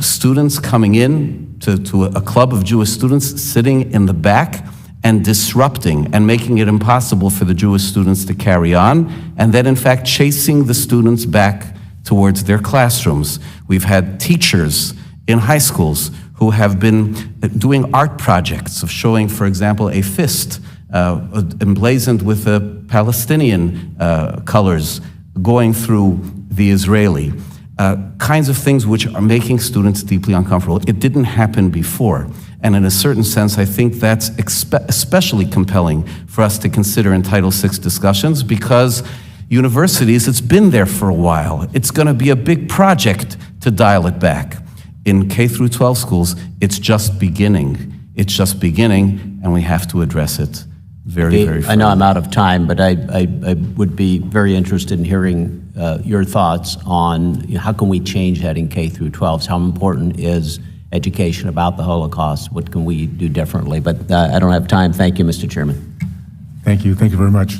students coming in to a club of Jewish students, sitting in the back and disrupting and making it impossible for the Jewish students to carry on, and then in fact chasing the students back towards their classrooms. We've had teachers in high schools who have been doing art projects of showing, for example, a fist emblazoned with the Palestinian colors going through the Israeli. Kinds of things which are making students deeply uncomfortable. It didn't happen before. And in a certain sense, I think that's especially compelling for us to consider in Title VI discussions, because universities, it's been there for a while. It's going to be a big project to dial it back. In K through 12 schools, it's just beginning. It's just beginning, and we have to address it very, very firmly. I know I'm out of time, but I would be very interested in hearing your thoughts on how can we change that in K through 12s? How important is education about the Holocaust? What can we do differently? But I don't have time. Thank you, Mr. Chairman. Thank you. Thank you very much.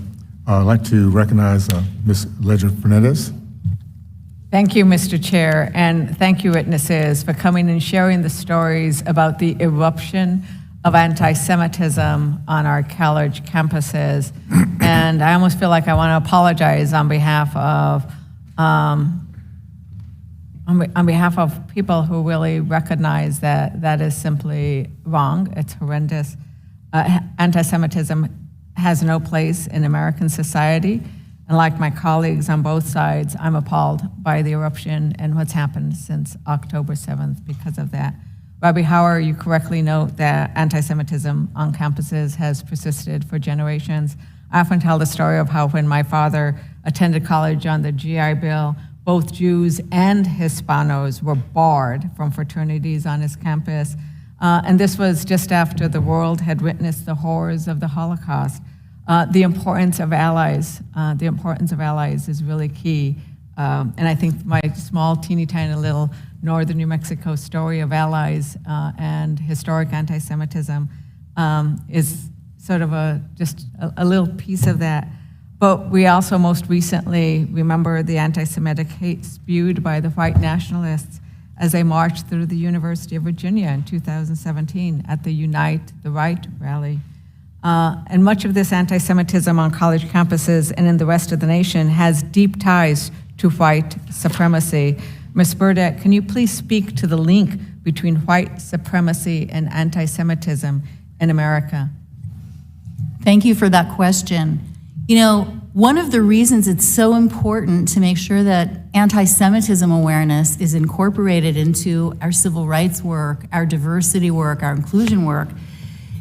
I'd like to recognize Ms. Ledger-Fernandez. Thank you, Mr. Chair, and thank you, witnesses, for coming and sharing the stories about the eruption of anti-Semitism on our college campuses. And I almost feel like I want to apologize on behalf of people who really recognize that that is simply wrong. It's horrendous. Anti-Semitism has no place in American society. And like my colleagues on both sides, I'm appalled by the eruption and what's happened since October 7th because of that. Rabbi Hauer, you correctly note that anti-Semitism on campuses has persisted for generations. I often tell the story of how when my father attended college on the GI Bill, both Jews and Hispanos were barred from fraternities on his campus. And this was just after the world had witnessed the horrors of the Holocaust. The importance of allies is really key. And I think my small, teeny tiny little northern New Mexico story of allies and historic anti-Semitism is sort of just a little piece of that. But we also most recently remember the anti-Semitic hate spewed by the white nationalists as they marched through the University of Virginia in 2017 at the Unite the Right rally. And much of this anti-Semitism on college campuses and in the rest of the nation has deep ties to white supremacy. Ms. Burdett, can you please speak to the link between white supremacy and anti-Semitism in America? Thank you for that question. You know, one of the reasons it's so important to make sure that anti-Semitism awareness is incorporated into our civil rights work, our diversity work, our inclusion work,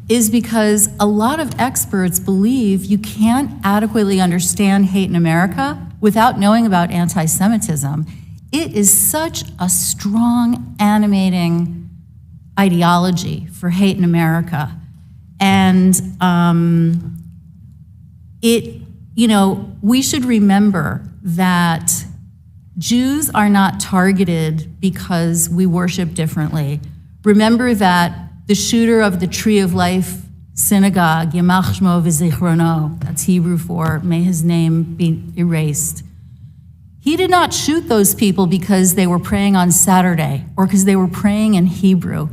is because a lot of experts believe you can't adequately understand hate in America without knowing about anti-Semitism. It is such a strong, animating ideology for hate in America. And we should remember that Jews are not targeted because we worship differently. Remember that the shooter of the Tree of Life synagogue, Yamach Shmo v'zichrono, that's Hebrew for may his name be erased. He did not shoot those people because they were praying on Saturday or because they were praying in Hebrew.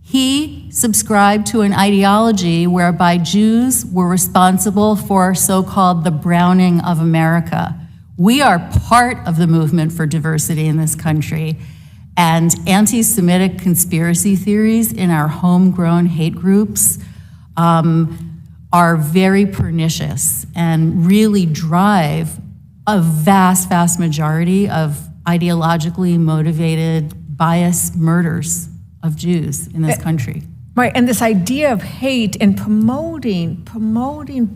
He subscribed to an ideology whereby Jews were responsible for so-called the browning of America. We are part of the movement for diversity in this country, and anti-Semitic conspiracy theories in our homegrown hate groups are very pernicious and really drive a vast, vast majority of ideologically motivated, biased murders of Jews in this country. Right, and this idea of hate and promoting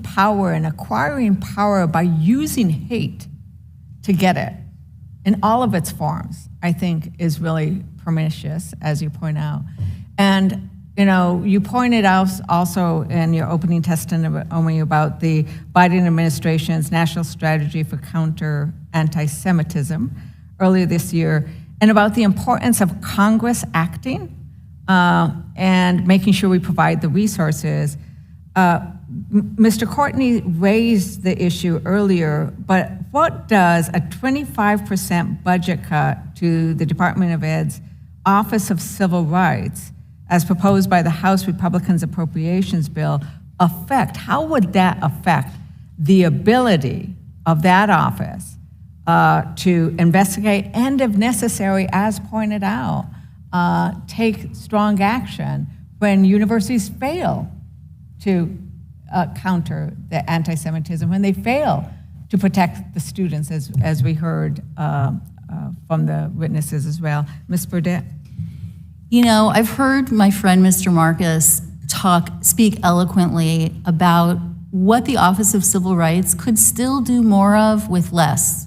power and acquiring power by using hate to get it in all of its forms, I think is really pernicious, as you point out. And you pointed out also in your opening testimony about the Biden administration's national strategy for counter anti-Semitism earlier this year, and about the importance of Congress acting and making sure we provide the resources. Mr. Courtney raised the issue earlier, but what does a 25% budget cut to the Department of Ed's Office of Civil Rights, as proposed by the House Republicans' appropriations bill, affect? How would that affect the ability of that office to investigate and, if necessary, as pointed out, take strong action when universities fail to counter the anti-Semitism, when they fail to protect the students, as we heard from the witnesses as well? Ms. Burdett? I've heard my friend Mr. Marcus speak eloquently about what the Office of Civil Rights could still do more of with less.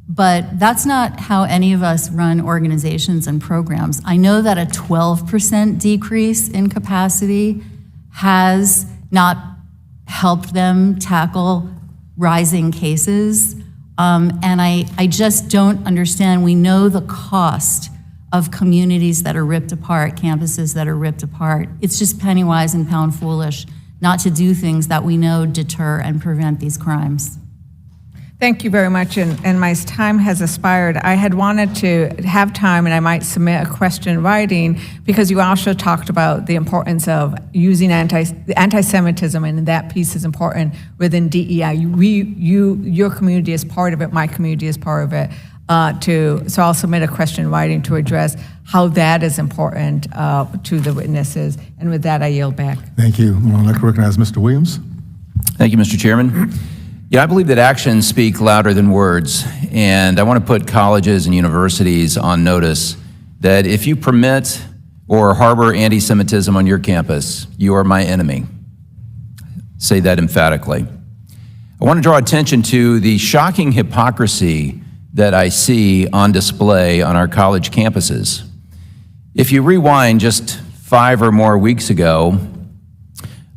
But that's not how any of us run organizations and programs. I know that a 12% decrease in capacity has not helped them tackle rising cases. And I just don't understand. We know the cost of communities that are ripped apart, campuses that are ripped apart. It's just penny wise and pound foolish not to do things that we know deter and prevent these crimes. Thank you very much, and my time has expired. I had wanted to have time, and I might submit a question in writing, because you also talked about the importance of using anti-Semitism, and that piece is important within DEI. Your community is part of it, my community is part of it. So I'll submit a question in writing to address how that is important to the witnesses. And with that, I yield back. Thank you. I'd like to recognize Mr. Williams. Thank you, Mr. Chairman. Yeah, I believe that actions speak louder than words, and I want to put colleges and universities on notice that if you permit or harbor anti-Semitism on your campus, you are my enemy. Say that emphatically. I want to draw attention to the shocking hypocrisy that I see on display on our college campuses. If you rewind just 5 or more weeks ago,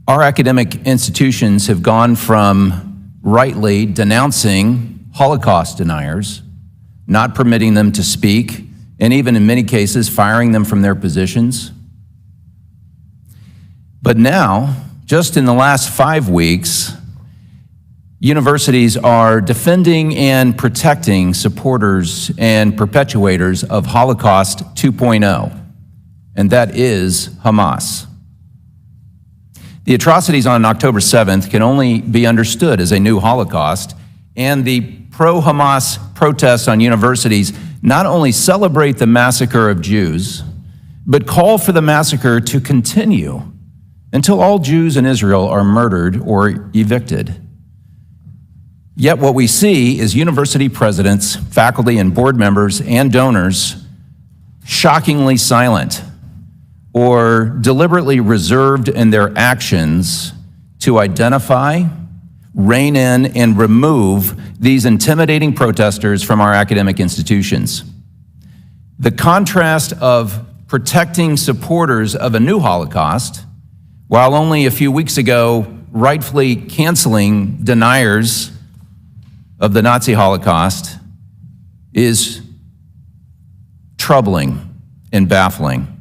our academic institutions have gone from rightly denouncing Holocaust deniers, not permitting them to speak, and even in many cases firing them from their positions. But now, just in the last 5 weeks, universities are defending and protecting supporters and perpetuators of Holocaust 2.0, and that is Hamas. The atrocities on October 7th can only be understood as a new Holocaust, and the pro-Hamas protests on universities not only celebrate the massacre of Jews, but call for the massacre to continue until all Jews in Israel are murdered or evicted. Yet what we see is university presidents, faculty and board members, and donors shockingly silent or deliberately reserved in their actions to identify, rein in, and remove these intimidating protesters from our academic institutions. The contrast of protecting supporters of a new Holocaust, while only a few weeks ago rightfully canceling deniers of the Nazi Holocaust, is troubling and baffling.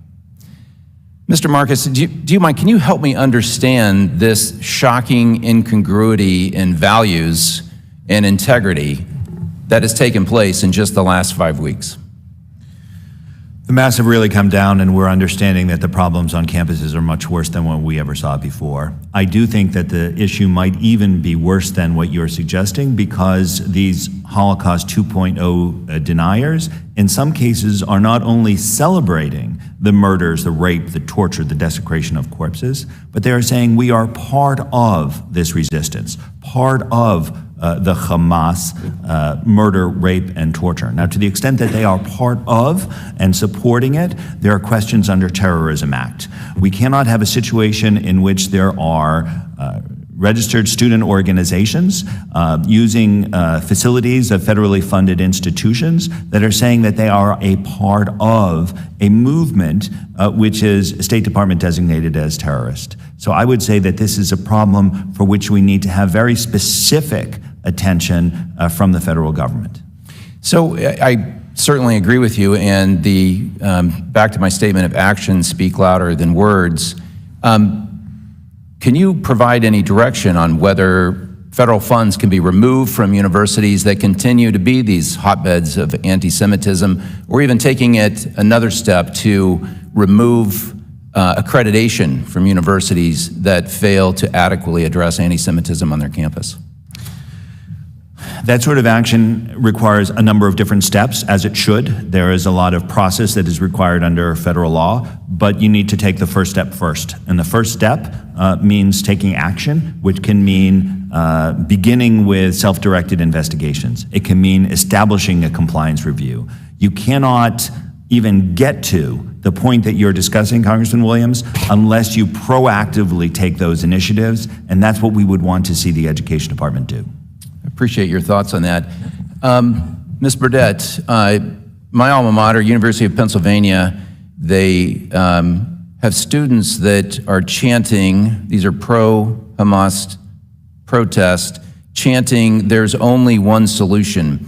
Mr. Marcus, do you mind, can you help me understand this shocking incongruity in values and integrity that has taken place in just the last 5 weeks? The masks have really come down, and we're understanding that the problems on campuses are much worse than what we ever saw before. I do think that the issue might even be worse than what you're suggesting, because these Holocaust 2.0 deniers, in some cases, are not only celebrating the murders, the rape, the torture, the desecration of corpses, but they are saying we are part of this resistance, part of the Hamas murder, rape, and torture. Now, to the extent that they are part of and supporting it, there are questions under Terrorism Act. We cannot have a situation in which there are registered student organizations using facilities of federally funded institutions that are saying that they are a part of a movement which is State Department designated as terrorist. So I would say that this is a problem for which we need to have very specific attention from the federal government. So I certainly agree with you, and back to my statement of actions speak louder than words. Can you provide any direction on whether federal funds can be removed from universities that continue to be these hotbeds of anti-Semitism, or even taking it another step to remove accreditation from universities that fail to adequately address anti-Semitism on their campus? That sort of action requires a number of different steps, as it should. There is a lot of process that is required under federal law, but you need to take the first step first. And the first step means taking action, which can mean beginning with self-directed investigations. It can mean establishing a compliance review. You cannot even get to the point that you're discussing, Congressman Williams, unless you proactively take those initiatives, and that's what we would want to see the Education Department do. Appreciate your thoughts on that. Ms. Burdett, my alma mater, University of Pennsylvania, they have students that are chanting, these are pro-Hamas protests, chanting, "There's only one solution."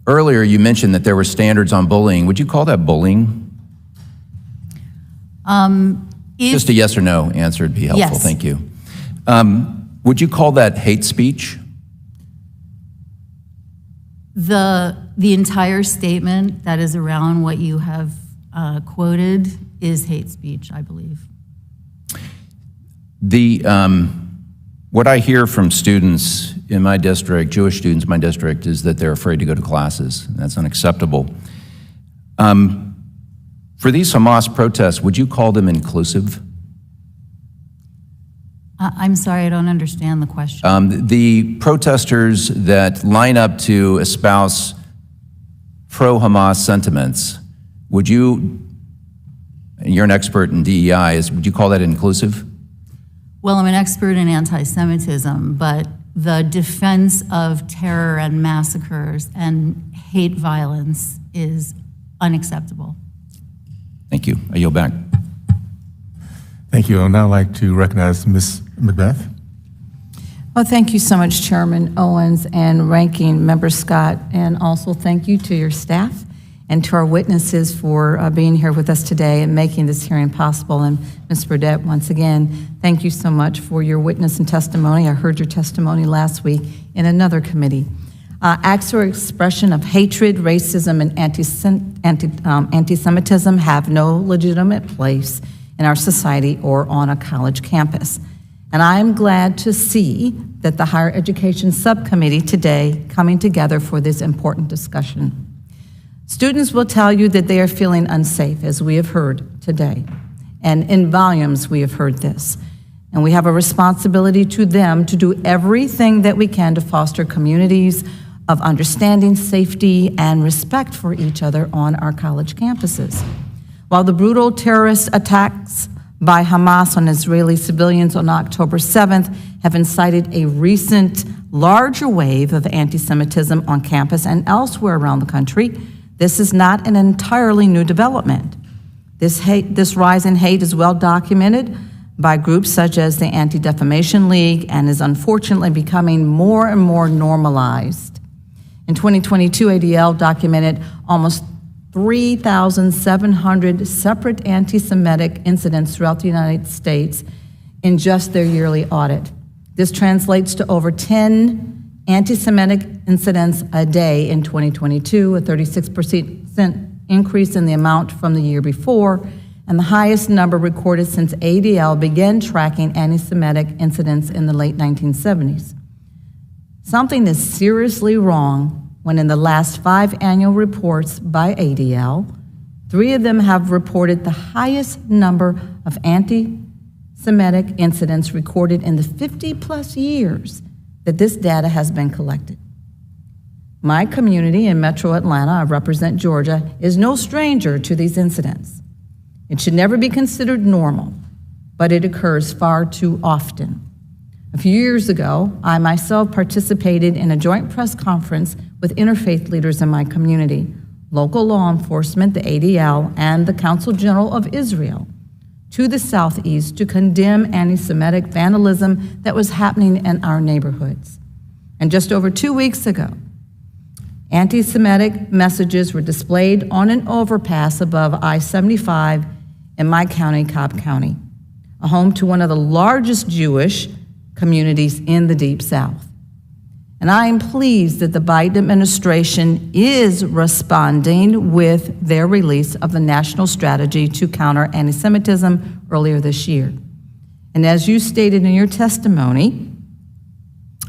Earlier you mentioned that there were standards on bullying. Would you call that bullying? Just a yes or no answer would be helpful. Yes. Thank you. Would you call that hate speech? The entire statement that is around what you have quoted is hate speech, I believe. What I hear from students in my district, Jewish students in my district, is that they're afraid to go to classes. That's unacceptable. For these Hamas protests, would you call them inclusive? I'm sorry, I don't understand the question. The protesters that line up to espouse pro-Hamas sentiments, would you, and you're an expert in DEI, would you call that inclusive? Well, I'm an expert in anti-Semitism, but the defense of terror and massacres and hate violence is unacceptable. Thank you. I yield back. Thank you. I would now like to recognize Ms. Macbeth. Well, thank you so much, Chairman Owens and Ranking Member Scott, and also thank you to your staff and to our witnesses for being here with us today and making this hearing possible. And Ms. Burdett, once again, thank you so much for your witness and testimony. I heard your testimony last week in another committee. Acts or expression of hatred, racism, and anti-Semitism have no legitimate place in our society or on a college campus. And I'm glad to see that the Higher Education Subcommittee today coming together for this important discussion. Students will tell you that they are feeling unsafe, as we have heard today. And in volumes, we have heard this. And we have a responsibility to them to do everything that we can to foster communities of understanding, safety, and respect for each other on our college campuses. While the brutal terrorist attacks by Hamas on Israeli civilians on October 7th have incited a recent larger wave of anti-Semitism on campus and elsewhere around the country, this is not an entirely new development. This rise in hate is well documented by groups such as the Anti-Defamation League and is unfortunately becoming more and more normalized. In 2022, ADL documented almost 3,700 separate anti-Semitic incidents throughout the United States in just their yearly audit. This translates to over 10 anti-Semitic incidents a day in 2022, a 36% increase in the amount from the year before, and the highest number recorded since ADL began tracking anti-Semitic incidents in the late 1970s. Something is seriously wrong when in the last 5 annual reports by ADL, 3 of them have reported the highest number of anti-Semitic incidents recorded in the 50-plus years that this data has been collected. My community in Metro Atlanta, I represent Georgia, is no stranger to these incidents. It should never be considered normal, but it occurs far too often. A few years ago, I myself participated in a joint press conference with interfaith leaders in my community, local law enforcement, the ADL, and the Council General of Israel to the southeast to condemn anti-Semitic vandalism that was happening in our neighborhoods. And just over 2 weeks ago, anti-Semitic messages were displayed on an overpass above I-75 in my county, Cobb County, a home to one of the largest Jewish communities in the Deep South. And I am pleased that the Biden administration is responding with their release of the National Strategy to Counter Antisemitism earlier this year. And as you stated in your testimony,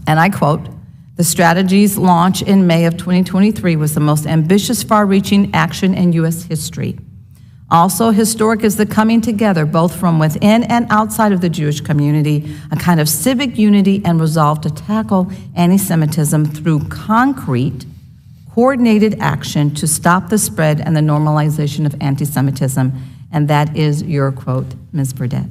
and I quote, "The strategy's launch in May of 2023 was the most ambitious, far-reaching action in U.S. history. Also historic is the coming together, both from within and outside of the Jewish community, a kind of civic unity and resolve to tackle anti-Semitism through concrete, coordinated action to stop the spread and the normalization of anti-Semitism." And that is your quote, Ms. Burdett.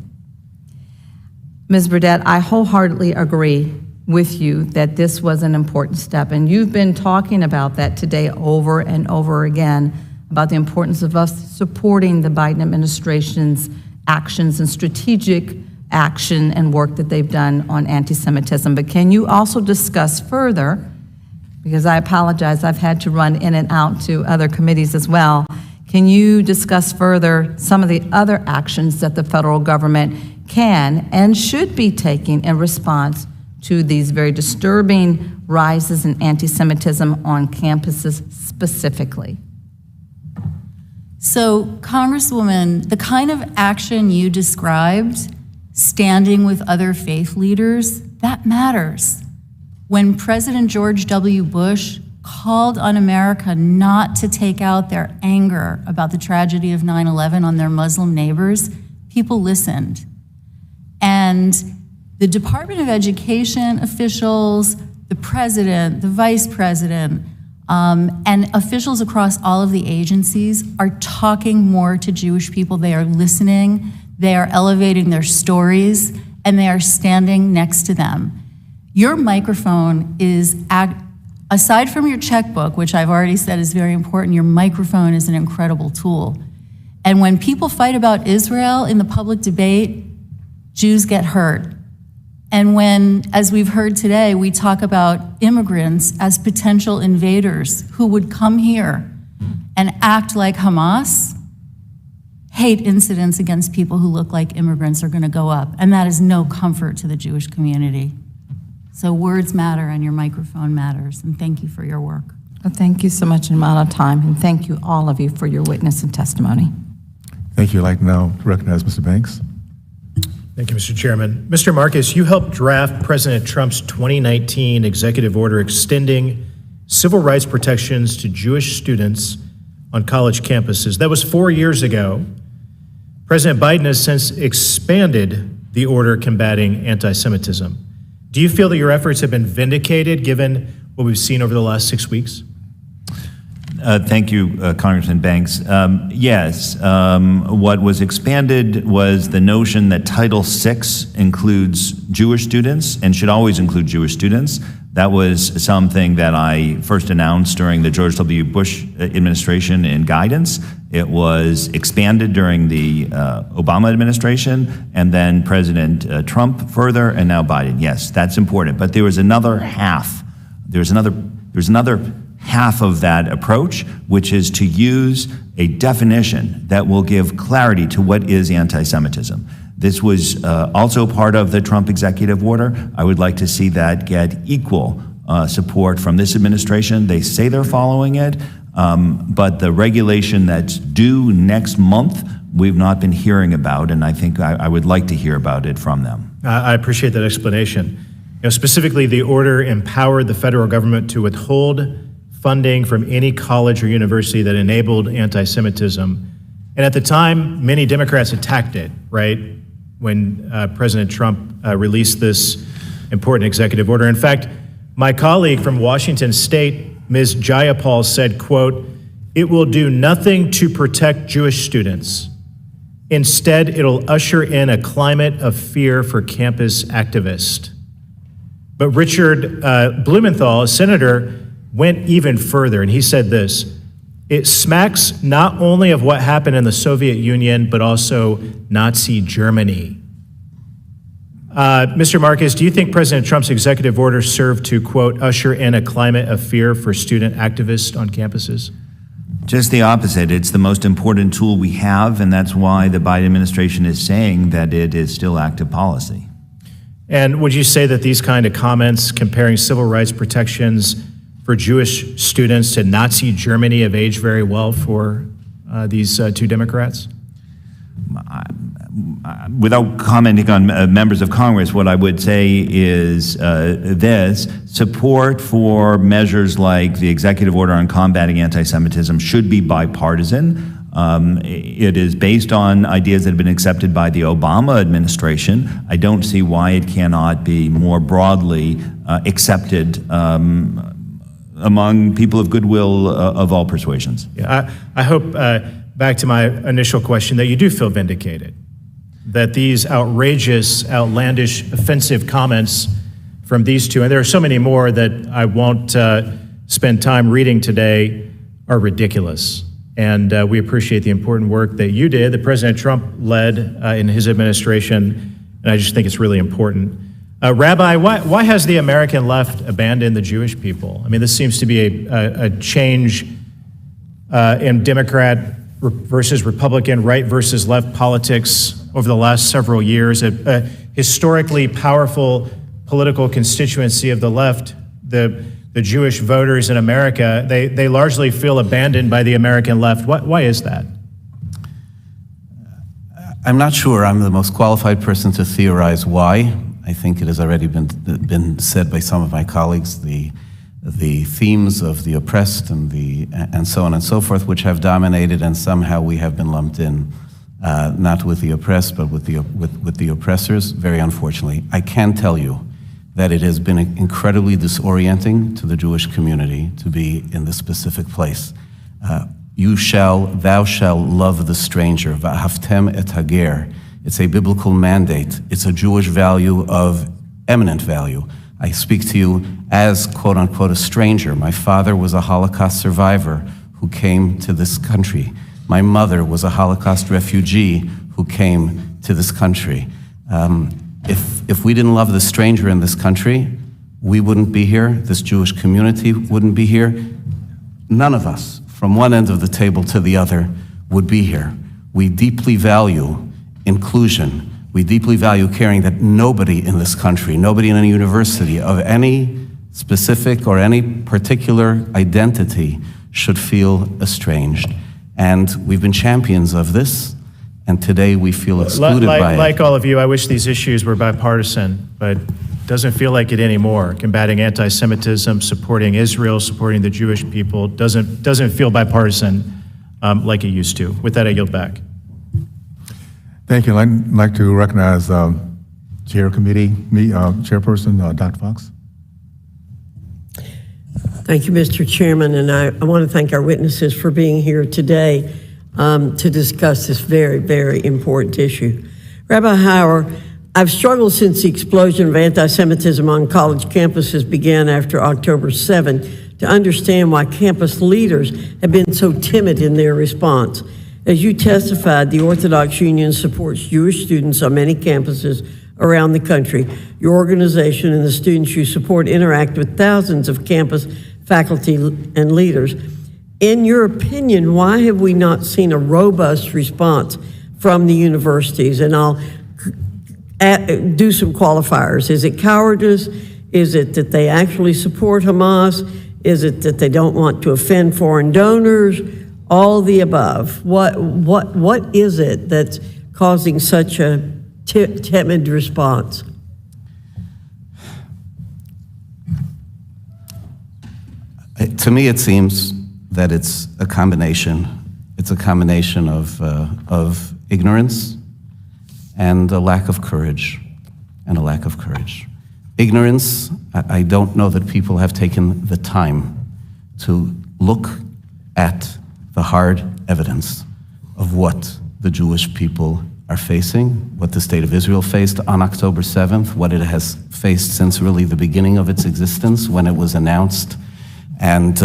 Ms. Burdett, I wholeheartedly agree with you that this was an important step, and you've been talking about that today over and over again, about the importance of us supporting the Biden administration's actions and strategic action and work that they've done on anti-Semitism. But can you also discuss further, because I apologize, I've had to run in and out to other committees as well, can you discuss further some of the other actions that the federal government can and should be taking in response to these very disturbing rises in anti-Semitism on campuses specifically? So, Congresswoman, the kind of action you described, standing with other faith leaders, that matters. When President George W. Bush called on America not to take out their anger about the tragedy of 9/11 on their Muslim neighbors, people listened. And the Department of Education officials, the president, the vice president, and officials across all of the agencies are talking more to Jewish people. They are listening, they are elevating their stories, and they are standing next to them. Your microphone is, aside from your checkbook, which I've already said is very important, your microphone is an incredible tool. And when people fight about Israel in the public debate, Jews get hurt. And when, as we've heard today, we talk about immigrants as potential invaders who would come here and act like Hamas, hate incidents against people who look like immigrants are going to go up. And that is no comfort to the Jewish community. So words matter and your microphone matters. And thank you for your work. Well, thank you so much in amount of time. And thank you, all of you, for your witness and testimony. Thank you. I'd like now to recognize Mr. Banks. Thank you, Mr. Chairman. Mr. Marcus, you helped draft President Trump's 2019 executive order extending civil rights protections to Jewish students on college campuses. That was 4 years ago. President Biden has since expanded the order combating anti-Semitism. Do you feel that your efforts have been vindicated given what we've seen over the last 6 weeks? Thank you, Congressman Banks. Yes, what was expanded was the notion that Title VI includes Jewish students and should always include Jewish students. That was something that I first announced during the George W. Bush administration in guidance. It was expanded during the Obama administration, and then President Trump further, and now Biden. Yes, that's important. But there was another half. There's another half of that approach, which is to use a definition that will give clarity to what is anti-Semitism. This was also part of the Trump executive order. I would like to see that get equal support from this administration. They say they're following it, but the regulation that's due next month, we've not been hearing about, and I think I would like to hear about it from them. I appreciate that explanation. Specifically, the order empowered the federal government to withhold funding from any college or university that enabled anti-Semitism. And at the time, many Democrats attacked it, right, when President Trump released this important executive order. In fact, my colleague from Washington State, Ms. Jayapal, said, quote, "It will do nothing to protect Jewish students. Instead, it'll usher in a climate of fear for campus activists." But Richard Blumenthal, a senator, went even further, and he said this: "It smacks not only of what happened in the Soviet Union, but also Nazi Germany." Mr. Marcus, do you think President Trump's executive order served to, quote, "usher in a climate of fear for student activists on campuses"? Just the opposite. It's the most important tool we have, and that's why the Biden administration is saying that it is still active policy. And would you say that these kind of comments comparing civil rights protections for Jewish students to Nazi Germany have aged very well for these two Democrats? Without commenting on members of Congress, what I would say is this: support for measures like the executive order on combating anti-Semitism should be bipartisan. It is based on ideas that have been accepted by the Obama administration. I don't see why it cannot be more broadly accepted among people of goodwill of all persuasions. Yeah, I hope, back to my initial question, that you do feel vindicated, that these outrageous, outlandish, offensive comments from these two, and there are so many more that I won't spend time reading today, are ridiculous. And we appreciate the important work that you did, that President Trump led in his administration, and I just think it's really important. Rabbi, why has the American left abandoned the Jewish people? I mean, this seems to be a change in Democrat versus Republican, right versus left politics over the last several years. A historically powerful political constituency of the left, the Jewish voters in America, they largely feel abandoned by the American left. Why is that? I'm not sure I'm the most qualified person to theorize why. I think it has already been said by some of my colleagues, the themes of the oppressed and so on and so forth, which have dominated, and somehow we have been lumped in, not with the oppressed, but with the oppressors, very unfortunately. I can tell you that it has been incredibly disorienting to the Jewish community to be in this specific place. Thou shalt love the stranger, va'ahavtem et hager. It's a biblical mandate. It's a Jewish value of eminent value. I speak to you as, quote unquote, a stranger. My father was a Holocaust survivor who came to this country. My mother was a Holocaust refugee who came to this country. If we didn't love the stranger in this country, we wouldn't be here. This Jewish community wouldn't be here. None of us, from one end of the table to the other, would be here. We deeply value inclusion. We deeply value caring that nobody in this country, nobody in any university of any specific or any particular identity should feel estranged. And we've been champions of this. and today we feel excluded by it. Like all of you, I wish these issues were bipartisan, but it doesn't feel like it anymore. Combating anti-Semitism, supporting Israel, supporting the Jewish people doesn't feel bipartisan like it used to. With that, I yield back. Thank you. I'd like to recognize Chairperson Dr. Fox. Thank you, Mr. Chairman, and I want to thank our witnesses for being here today to discuss this very, very important issue. Rabbi Hauer, I've struggled since the explosion of anti-Semitism on college campuses began after October 7 to understand why campus leaders have been so timid in their response. As you testified, the Orthodox Union supports Jewish students on many campuses around the country. Your organization and the students you support interact with thousands of campus faculty and leaders. In your opinion, why have we not seen a robust response from the universities? And I'll do some qualifiers. Is it cowardice? Is it that they actually support Hamas? Is it that they don't want to offend foreign donors? All the above. What is it that's causing such a timid response? To me, it seems that it's a combination. It's a combination of ignorance and a lack of courage, Ignorance, I don't know that people have taken the time to look at the hard evidence of what the Jewish people are facing, what the State of Israel faced on October 7th, what it has faced since really the beginning of its existence when it was announced, and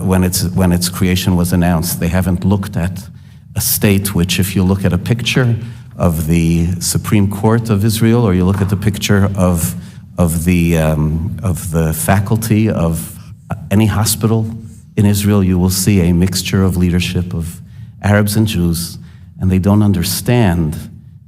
when its creation was announced. They haven't looked at a state which, if you look at a picture of the Supreme Court of Israel, or you look at the picture of the faculty of any hospital in Israel, you will see a mixture of leadership of Arabs and Jews, and they don't understand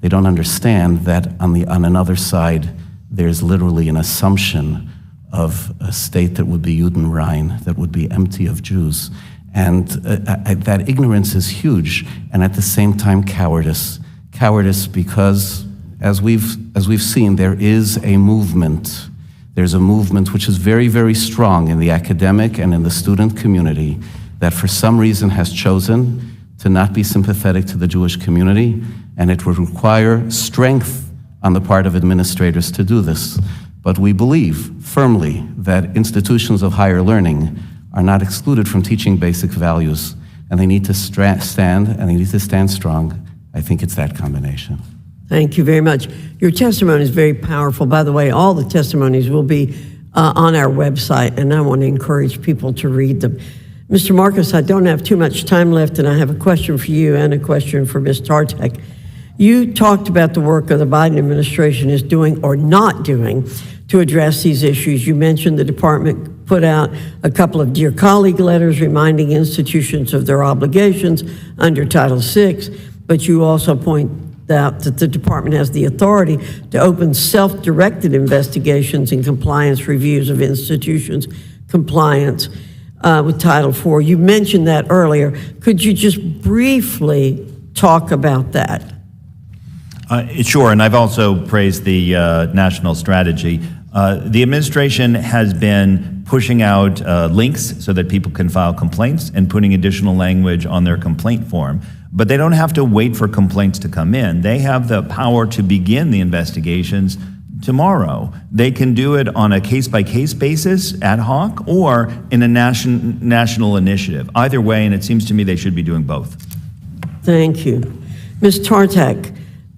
that on another side there's literally an assumption of a state that would be Judenrein, that would be empty of Jews. And that ignorance is huge, and at the same time cowardice. Cowardice because, as we've seen, there is a movement. There's a movement which is very, very strong in the academic and in the student community that for some reason has chosen to not be sympathetic to the Jewish community, and it would require strength on the part of administrators to do this. But we believe firmly that institutions of higher learning are not excluded from teaching basic values, and they need to stand strong. I think it's that combination. Thank you very much. Your testimony is very powerful. By the way, all the testimonies will be on our website, and I want to encourage people to read them. Mr. Marcus, I don't have too much time left, and I have a question for you and a question for Ms. Tartak. You talked about the work of the Biden administration is doing or not doing to address these issues. You mentioned the department put out a couple of Dear Colleague letters reminding institutions of their obligations under Title VI, but you also point out that the department has the authority to open self-directed investigations and compliance reviews of institutions' compliance with Title IV. You mentioned that earlier. Could you just briefly talk about that? Sure, and I've also praised the national strategy. The administration has been pushing out links so that people can file complaints and putting additional language on their complaint form. But they don't have to wait for complaints to come in. They have the power to begin the investigations tomorrow. They can do it on a case-by-case basis, ad hoc, or in a national initiative. Either way, and it seems to me they should be doing both. Thank you. Ms. Tartak,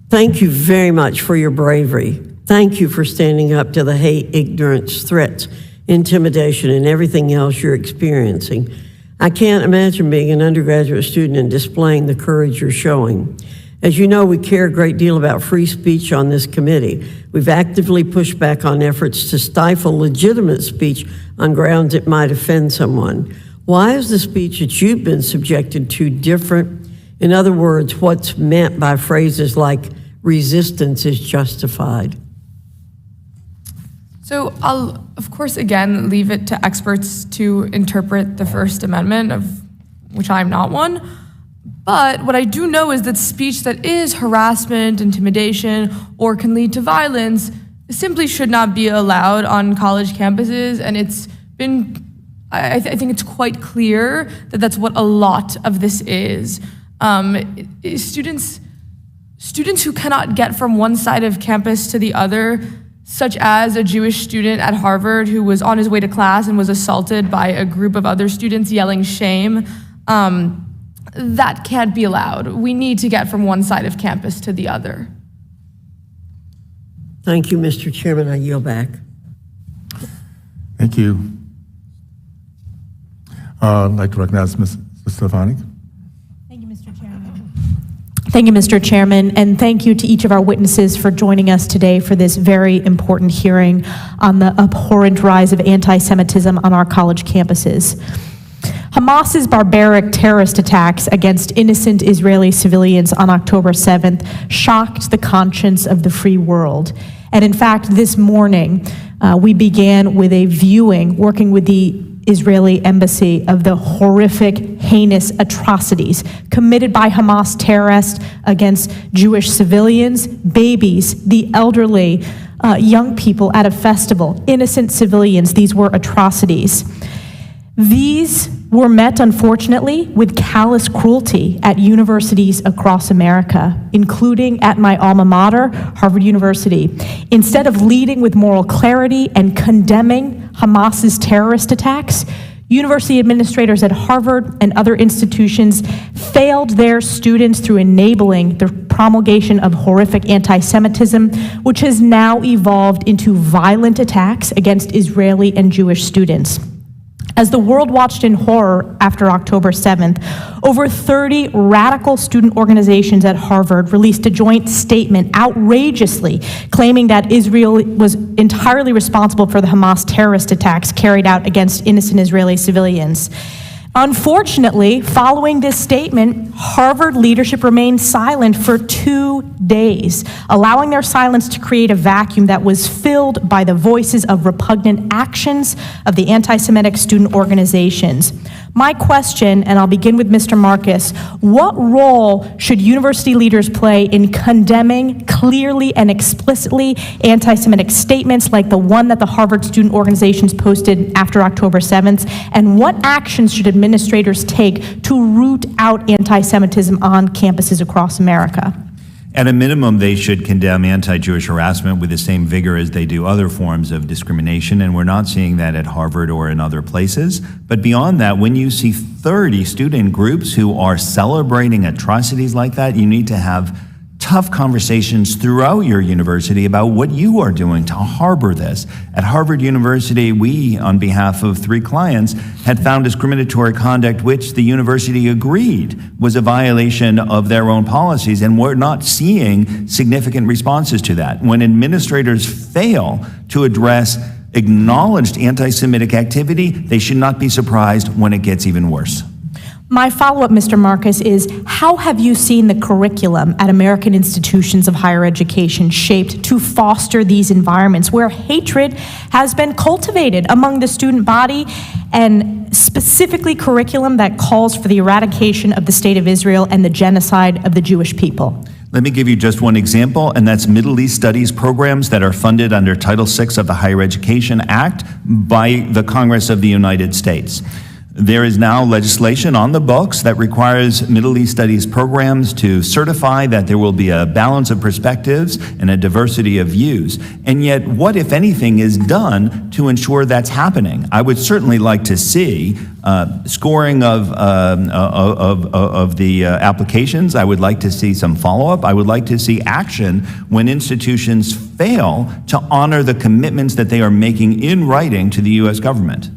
thank you very much for your bravery. Thank you for standing up to the hate, ignorance, threats, intimidation, and everything else you're experiencing. I can't imagine being an undergraduate student and displaying the courage you're showing. As you know, we care a great deal about free speech on this committee. We've actively pushed back on efforts to stifle legitimate speech on grounds it might offend someone. Why is the speech that you've been subjected to different? In other words, what's meant by phrases like resistance is justified? So I'll, of course, again, leave it to experts to interpret the First Amendment, of which I'm not one. But what I do know is that speech that is harassment, intimidation, or can lead to violence simply should not be allowed on college campuses. And it's been, I think it's quite clear that that's what a lot of this is. Students who cannot get from one side of campus to the other, such as a Jewish student at Harvard who was on his way to class and was assaulted by a group of other students yelling shame, that can't be allowed. We need to get from one side of campus to the other. Thank you, Mr. Chairman. I yield back. Thank you. I'd like to recognize Ms. Stefanik. Thank you, Mr. Chairman, and thank you to each of our witnesses for joining us today for this very important hearing on the abhorrent rise of anti-Semitism on our college campuses. Hamas's barbaric terrorist attacks against innocent Israeli civilians on October 7th shocked the conscience of the free world. And in fact, this morning, we began with a viewing, working with the Israeli embassy, of the horrific, heinous atrocities committed by Hamas terrorists against Jewish civilians, babies, the elderly, young people at a festival, innocent civilians. These were atrocities. These were met, unfortunately, with callous cruelty at universities across America, including at my alma mater, Harvard University. Instead of leading with moral clarity and condemning Hamas's terrorist attacks, university administrators at Harvard and other institutions failed their students through enabling the promulgation of horrific anti-Semitism, which has now evolved into violent attacks against Israeli and Jewish students. As the world watched in horror after October 7th, over 30 radical student organizations at Harvard released a joint statement outrageously claiming that Israel was entirely responsible for the Hamas terrorist attacks carried out against innocent Israeli civilians. Unfortunately, following this statement, Harvard leadership remained silent for 2 days, allowing their silence to create a vacuum that was filled by the voices of repugnant actions of the anti-Semitic student organizations. My question, and I'll begin with Mr. Marcus, what role should university leaders play in condemning clearly and explicitly anti-Semitic statements like the one that the Harvard student organizations posted after October 7th? And what actions should administrators take to root out anti-Semitism on campuses across America? At a minimum, they should condemn anti-Jewish harassment with the same vigor as they do other forms of discrimination, and we're not seeing that at Harvard or in other places. But beyond that, when you see 30 student groups who are celebrating atrocities like that, you need to have tough conversations throughout your university about what you are doing to harbor this. At Harvard University, we, on behalf of 3 clients, had found discriminatory conduct which the university agreed was a violation of their own policies, and we're not seeing significant responses to that. When administrators fail to address acknowledged anti-Semitic activity, they should not be surprised when it gets even worse. My follow-up, Mr. Marcus, is how have you seen the curriculum at American institutions of higher education shaped to foster these environments where hatred has been cultivated among the student body, and specifically curriculum that calls for the eradication of the State of Israel and the genocide of the Jewish people? Let me give you just one example, and that's Middle East Studies programs that are funded under Title VI of the Higher Education Act by the Congress of the United States. There is now legislation on the books that requires Middle East Studies programs to certify that there will be a balance of perspectives and a diversity of views. And yet, what, if anything, is done to ensure that's happening? I would certainly like to see scoring of the applications. I would like to see some follow-up. I would like to see action when institutions fail to honor the commitments that they are making in writing to the U.S. government.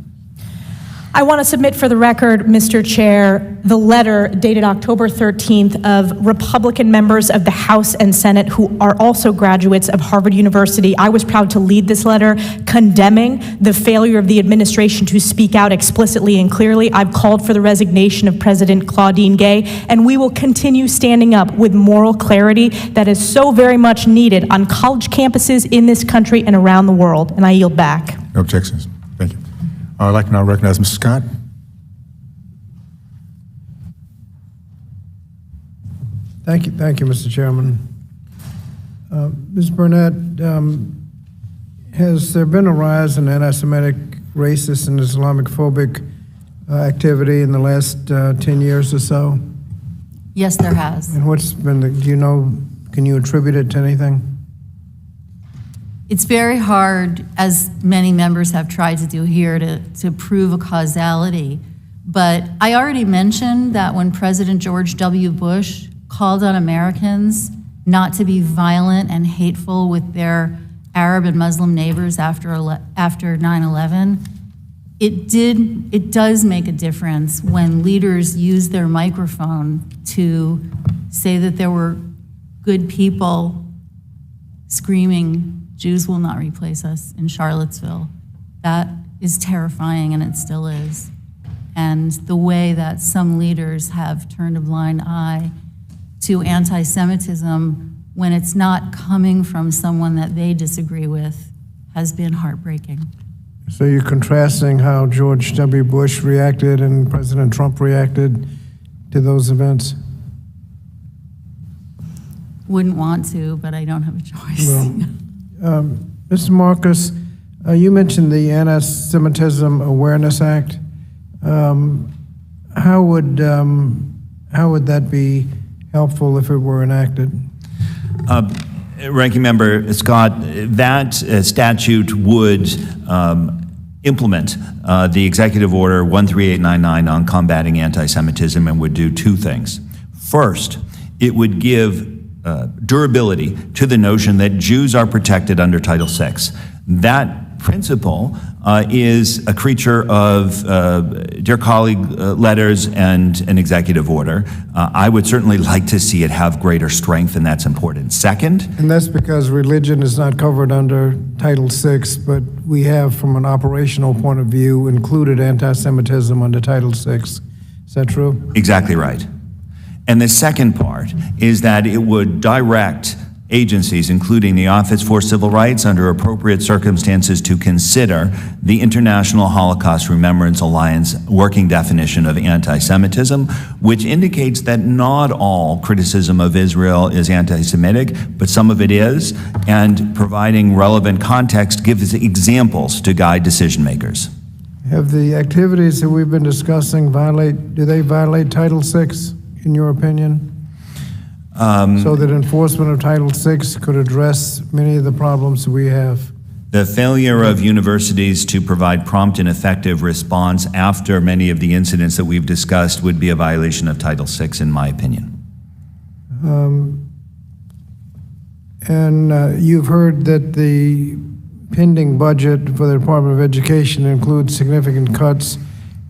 I want to submit for the record, Mr. Chair, the letter dated October 13th of Republican members of the House and Senate who are also graduates of Harvard University. I was proud to lead this letter condemning the failure of the administration to speak out explicitly and clearly. I've called for the resignation of President Claudine Gay, and we will continue standing up with moral clarity that is so very much needed on college campuses in this country and around the world. And I yield back. No objections. Thank you. I'd like to now recognize Mr. Scott. Thank you, Mr. Chairman. Ms. Burnett, has there been a rise in anti-Semitic, racist, and Islamophobic activity in the last 10 years or so? Yes, there has. And what's been do you know, can you attribute it to anything? It's very hard, as many members have tried to do here, to prove a causality. But I already mentioned that when President George W. Bush called on Americans not to be violent and hateful with their Arab and Muslim neighbors after 9/11, it does make a difference when leaders use their microphone to say that there were good people screaming, "Jews will not replace us," in Charlottesville. That is terrifying, and it still is. And the way that some leaders have turned a blind eye to anti-Semitism when it's not coming from someone that they disagree with has been heartbreaking. So you're contrasting how George W. Bush reacted and President Trump reacted to those events? Wouldn't want to, but I don't have a choice. Well, Mr. Marcus, you mentioned the Anti-Semitism Awareness Act. How would that be helpful if it were enacted? Ranking Member Scott, that statute would implement the Executive Order 13899 on combating anti-Semitism and would do two things. First, it would give durability to the notion that Jews are protected under Title VI. That principle is a creature of dear colleague letters and an executive order. I would certainly like to see it have greater strength, and that's important. Second, And that's because religion is not covered under Title VI, but we have, from an operational point of view, included anti-Semitism under Title VI. Is that true? exactly right. And the second part is that it would direct agencies, including the Office for Civil Rights, under appropriate circumstances to consider the International Holocaust Remembrance Alliance working definition of anti-Semitism, which indicates that not all criticism of Israel is anti-Semitic, but some of it is, and providing relevant context gives examples to guide decision makers. Have the activities that we've been discussing do they violate Title VI, in your opinion? So that enforcement of Title VI could address many of the problems that we have? The failure of universities to provide prompt and effective response after many of the incidents that we've discussed would be a violation of Title VI, in my opinion. You've heard that the pending budget for the Department of Education includes significant cuts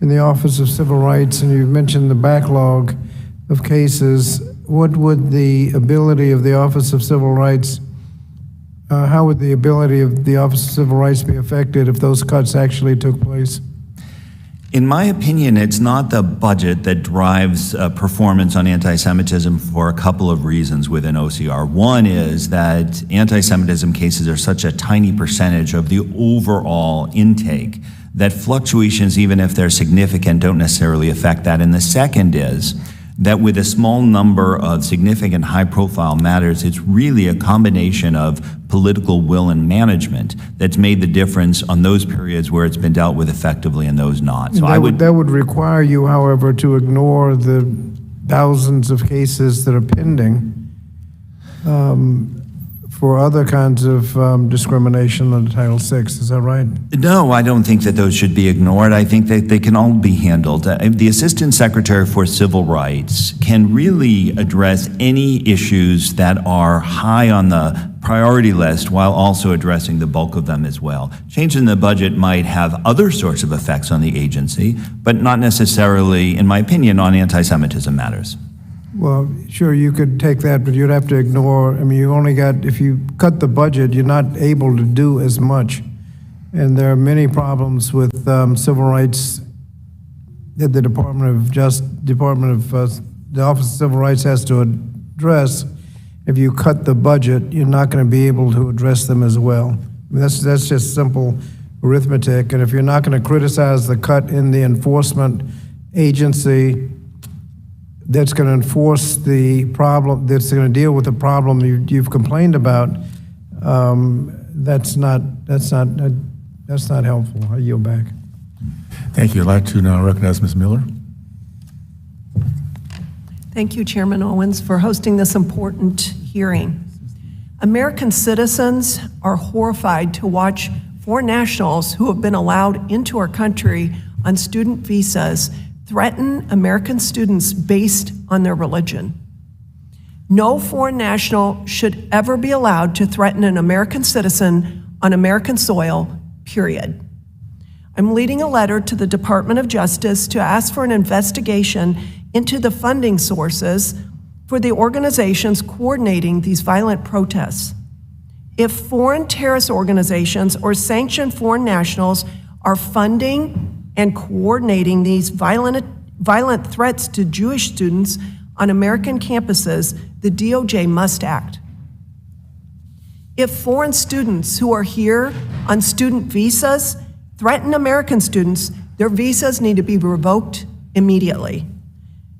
in the Office of Civil Rights, and you've mentioned the backlog of cases. What would the ability of the Office of Civil Rights, how would the ability of the Office of Civil Rights be affected if those cuts actually took place? In my opinion, it's not the budget that drives performance on anti-Semitism for a couple of reasons within OCR. One is that anti-Semitism cases are such a tiny percentage of the overall intake that fluctuations, even if they're significant, don't necessarily affect that. And the second is that with a small number of significant high-profile matters, it's really a combination of political will and management that's made the difference on those periods where it's been dealt with effectively and those not. So that would require you, however, to ignore the thousands of cases that are pending for other kinds of discrimination under Title VI. Is that right? No, I don't think that those should be ignored. I think that they can all be handled. The Assistant Secretary for Civil Rights can really address any issues that are high on the priority list while also addressing the bulk of them as well. Change in the budget might have other sorts of effects on the agency, but not necessarily, in my opinion, on anti-Semitism matters. Well, sure, you could take that, but you'd have to ignore, if you cut the budget, you're not able to do as much. And there are many problems with civil rights that the the Office of Civil Rights has to address. If you cut the budget, you're not going to be able to address them as well. That's just simple arithmetic. And if you're not going to criticize the cut in the enforcement agency, that's going to enforce the problem, that's going to deal with the problem you've complained about, that's not helpful. I yield back. Thank you. I'd like to now recognize Ms. Miller. Thank you, Chairman Owens, for hosting this important hearing. American citizens are horrified to watch foreign nationals who have been allowed into our country on student visas threaten American students based on their religion. No foreign national should ever be allowed to threaten an American citizen on American soil, period. I'm leading a letter to the Department of Justice to ask for an investigation into the funding sources for the organizations coordinating these violent protests. If foreign terrorist organizations or sanctioned foreign nationals are funding and coordinating these violent threats to Jewish students on American campuses, the DOJ must act. If foreign students who are here on student visas threaten American students, their visas need to be revoked immediately.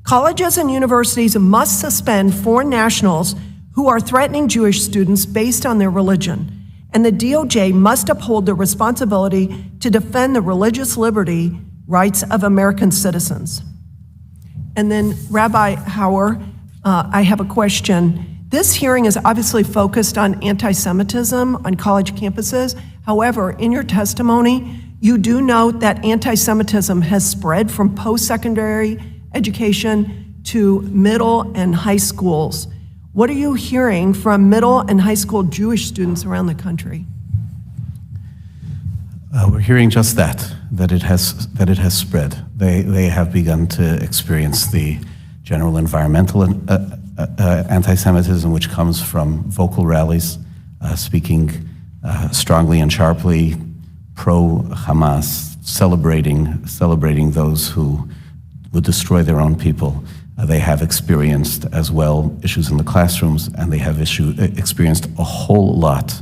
Colleges and universities must suspend foreign nationals who are threatening Jewish students based on their religion, and the DOJ must uphold the responsibility to defend the religious liberty rights of American citizens. And then, Rabbi Hauer, I have a question. This hearing is obviously focused on anti-Semitism on college campuses. However, in your testimony, you do note that anti-Semitism has spread from post-secondary education to middle and high schools. What are you hearing from middle and high school Jewish students around the country? We're hearing just that it has spread. They have begun to experience the general environmental anti-Semitism, which comes from vocal rallies, speaking strongly and sharply pro-Hamas, celebrating those who would destroy their own people. They have experienced as well issues in the classrooms, and they have experienced a whole lot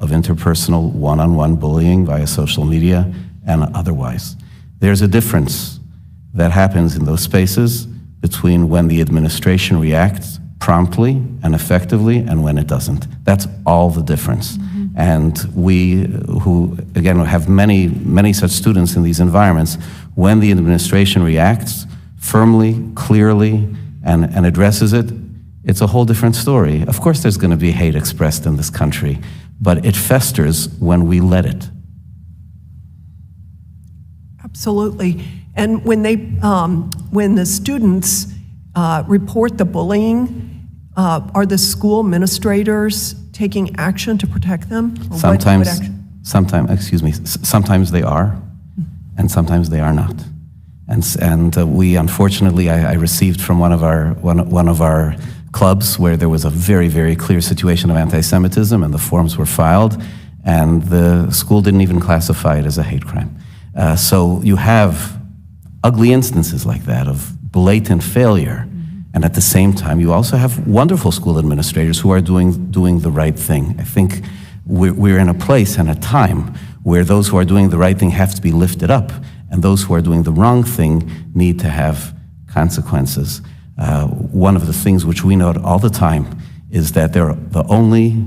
of interpersonal one-on-one bullying via social media and otherwise. There's a difference that happens in those spaces between when the administration reacts promptly and effectively and when it doesn't. That's all the difference. And we, who again have many such students in these environments, when the administration reacts firmly, clearly, and addresses it, it's a whole different story. Of course there's going to be hate expressed in this country, but it festers when we let it. Absolutely. And when the students report the bullying, are the school administrators taking action to protect them? Or sometimes they are, and sometimes they are not. And we, unfortunately, I received from one of our clubs where there was a very, very clear situation of anti-Semitism, and the forms were filed, and the school didn't even classify it as a hate crime. So you have ugly instances like that of blatant failure, and at the same time, you also have wonderful school administrators who are doing the right thing. I think we're in a place and a time where those who are doing the right thing have to be lifted up, and those who are doing the wrong thing need to have consequences. One of the things which we note all the time is that they're the only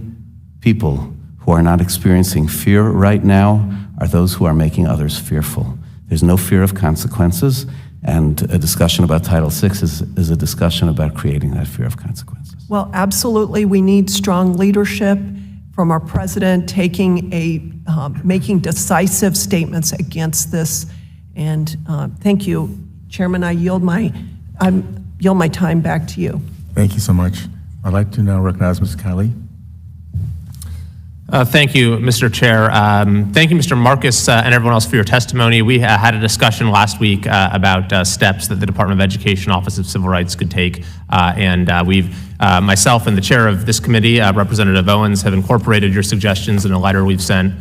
people who are not experiencing fear right now are those who are making others fearful. There's no fear of consequences, and a discussion about Title VI is a discussion about creating that fear of consequences. Well, absolutely, we need strong leadership from our president making decisive statements against this. And thank you, Chairman. I yield my time back to you. Thank you so much. I'd like to now recognize Mr. Kiley. Thank you, Mr. Chair. Thank you, Mr. Marcus, and everyone else for your testimony. We had a discussion last week about steps that the Department of Education Office of Civil Rights could take, and myself and the chair of this committee, Representative Owens, have incorporated your suggestions in a letter we've sent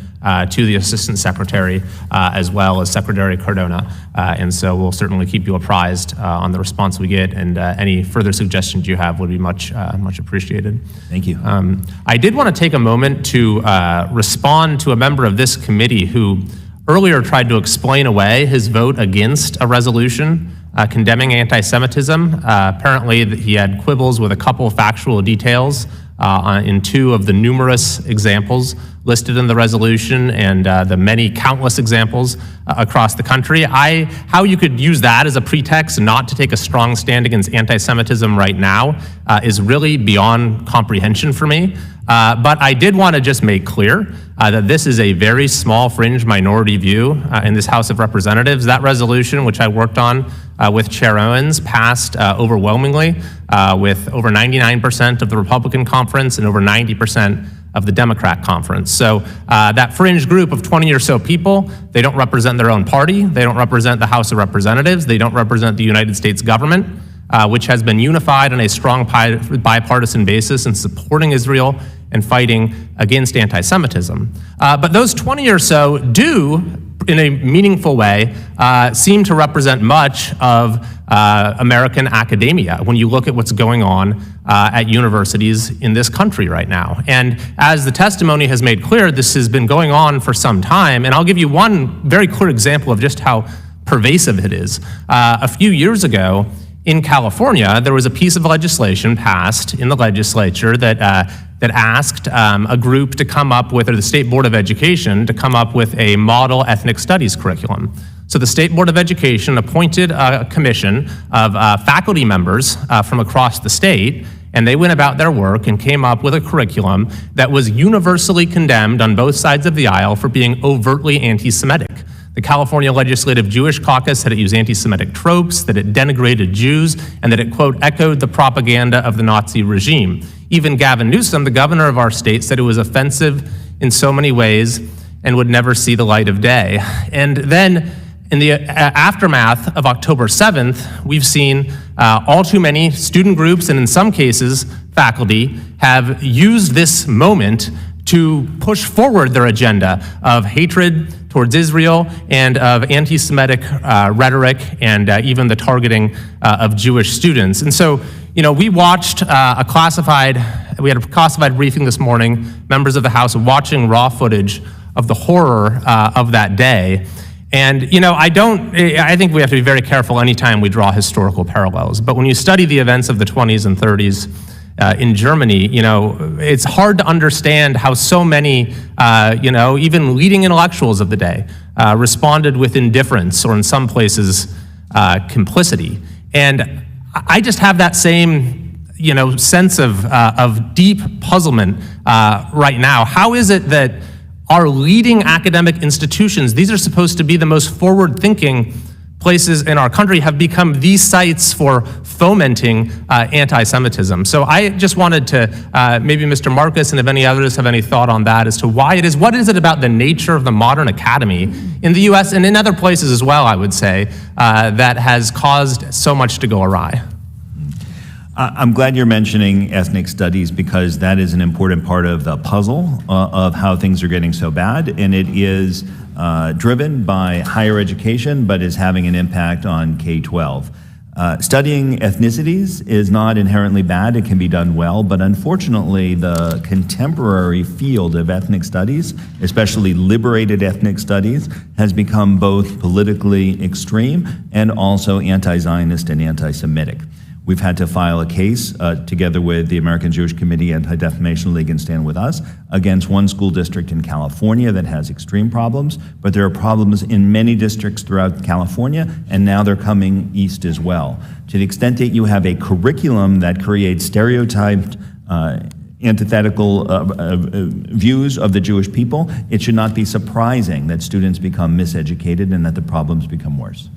to the Assistant Secretary, as well as Secretary Cardona, and so we'll certainly keep you apprised on the response we get, and any further suggestions you have would be much appreciated. Thank you. I did want to take a moment to respond to a member of this committee who earlier tried to explain away his vote against a resolution condemning anti-Semitism. Apparently, he had quibbles with a couple of factual details in two of the numerous examples listed in the resolution and the many countless examples across the country. How you could use that as a pretext not to take a strong stand against anti-Semitism right now is really beyond comprehension for me. But I did want to just make clear that this is a very small fringe minority view in this House of Representatives. That resolution, which I worked on with Chair Owens, passed overwhelmingly with over 99% of the Republican conference and over 90% of the Democrat conference. So that fringe group of 20 or so people, they don't represent their own party, they don't represent the House of Representatives, they don't represent the United States government, which has been unified on a strong bipartisan basis in supporting Israel and fighting against anti-Semitism. But those 20 or so do, in a meaningful way, seem to represent much of American academia when you look at what's going on at universities in this country right now. And as the testimony has made clear, this has been going on for some time, and I'll give you one very clear example of just how pervasive it is. A few years ago, in California, there was a piece of legislation passed in the legislature that asked a group to come up with, or the State Board of Education, to come up with a model ethnic studies curriculum. So the State Board of Education appointed a commission of faculty members from across the state, and they went about their work and came up with a curriculum that was universally condemned on both sides of the aisle for being overtly anti-Semitic. The California Legislative Jewish Caucus said it used anti-Semitic tropes, that it denigrated Jews, and that it, quote, echoed the propaganda of the Nazi regime. Even Gavin Newsom, the governor of our state, said it was offensive in so many ways and would never see the light of day. And then in the aftermath of October 7th, we've seen all too many student groups, and in some cases, faculty, have used this moment to push forward their agenda of hatred towards Israel and of anti-Semitic rhetoric and even the targeting of Jewish students. And so, we watched we had a classified briefing this morning, members of the House watching raw footage of the horror of that day. And, I think we have to be very careful anytime we draw historical parallels. But when you study the events of the 20s and 30s, in Germany, it's hard to understand how so many, even leading intellectuals of the day responded with indifference or in some places complicity. And I just have that same, sense of deep puzzlement right now. How is it that our leading academic institutions, these are supposed to be the most forward-thinking places in our country, have become these sites for fomenting anti-Semitism? So I just wanted to, maybe Mr. Marcus and if any others have any thought on that as to why it is, what is it about the nature of the modern academy in the US and in other places as well, I would say, that has caused so much to go awry? I'm glad you're mentioning ethnic studies because that is an important part of the puzzle of how things are getting so bad, and it is driven by higher education, but is having an impact on K-12. Studying ethnicities is not inherently bad. It can be done well, but unfortunately, the contemporary field of ethnic studies, especially liberated ethnic studies, has become both politically extreme and also anti-Zionist and anti-Semitic. We've had to file a case together with the American Jewish Committee, Anti-Defamation League, and Stand With Us against one school district in California that has extreme problems, but there are problems in many districts throughout California, and now they're coming east as well. To the extent that you have a curriculum that creates stereotyped, antithetical views of the Jewish people, it should not be surprising that students become miseducated and that the problems become worse.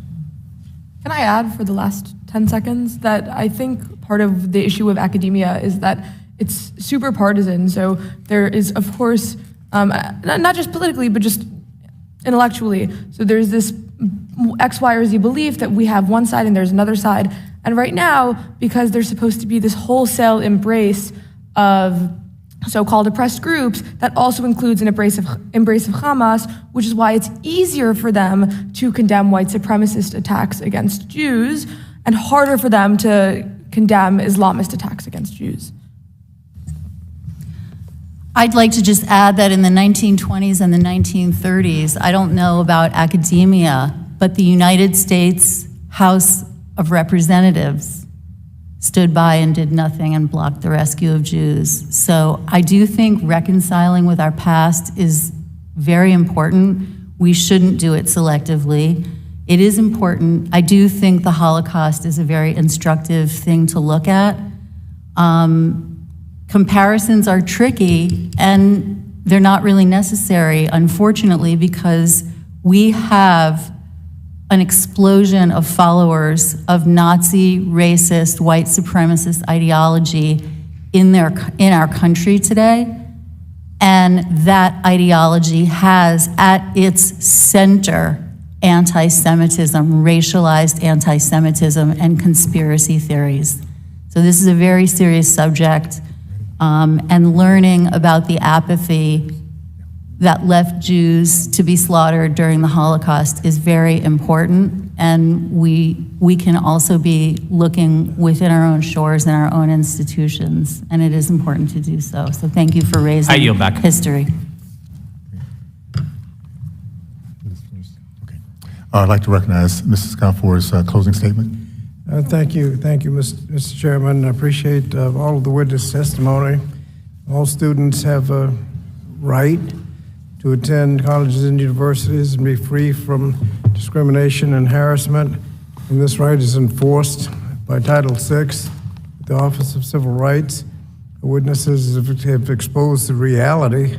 Can I add for the last 10 seconds that I think part of the issue of academia is that it's super partisan. So there is, of course, not just politically, but just intellectually. So there's this X, Y, or Z belief that we have one side and there's another side. And right now, because there's supposed to be this wholesale embrace of so-called oppressed groups, that also includes an embrace of Hamas, which is why it's easier for them to condemn white supremacist attacks against Jews and harder for them to condemn Islamist attacks against Jews. I'd like to just add that in the 1920s and the 1930s, I don't know about academia, but the United States House of Representatives stood by and did nothing and blocked the rescue of Jews. So I do think reconciling with our past is very important. We shouldn't do it selectively. It is important. I do think the Holocaust is a very instructive thing to look at. Comparisons are tricky, and they're not really necessary, unfortunately, because we have an explosion of followers of Nazi, racist, white supremacist ideology in our country today. And that ideology has at its center anti-Semitism, racialized anti-Semitism, and conspiracy theories. So this is a very serious subject, and learning about the apathy that left Jews to be slaughtered during the Holocaust is very important, and we can also be looking within our own shores and our own institutions, and it is important to do so. So thank you for raising I yield back. history. I'd like to recognize Mrs. Scott for his closing statement. Thank you, Mr. Chairman. I appreciate all of the witness testimony. All students have a right to attend colleges and universities and be free from discrimination and harassment. And this right is enforced by Title VI, the Office of Civil Rights. The witnesses have exposed the reality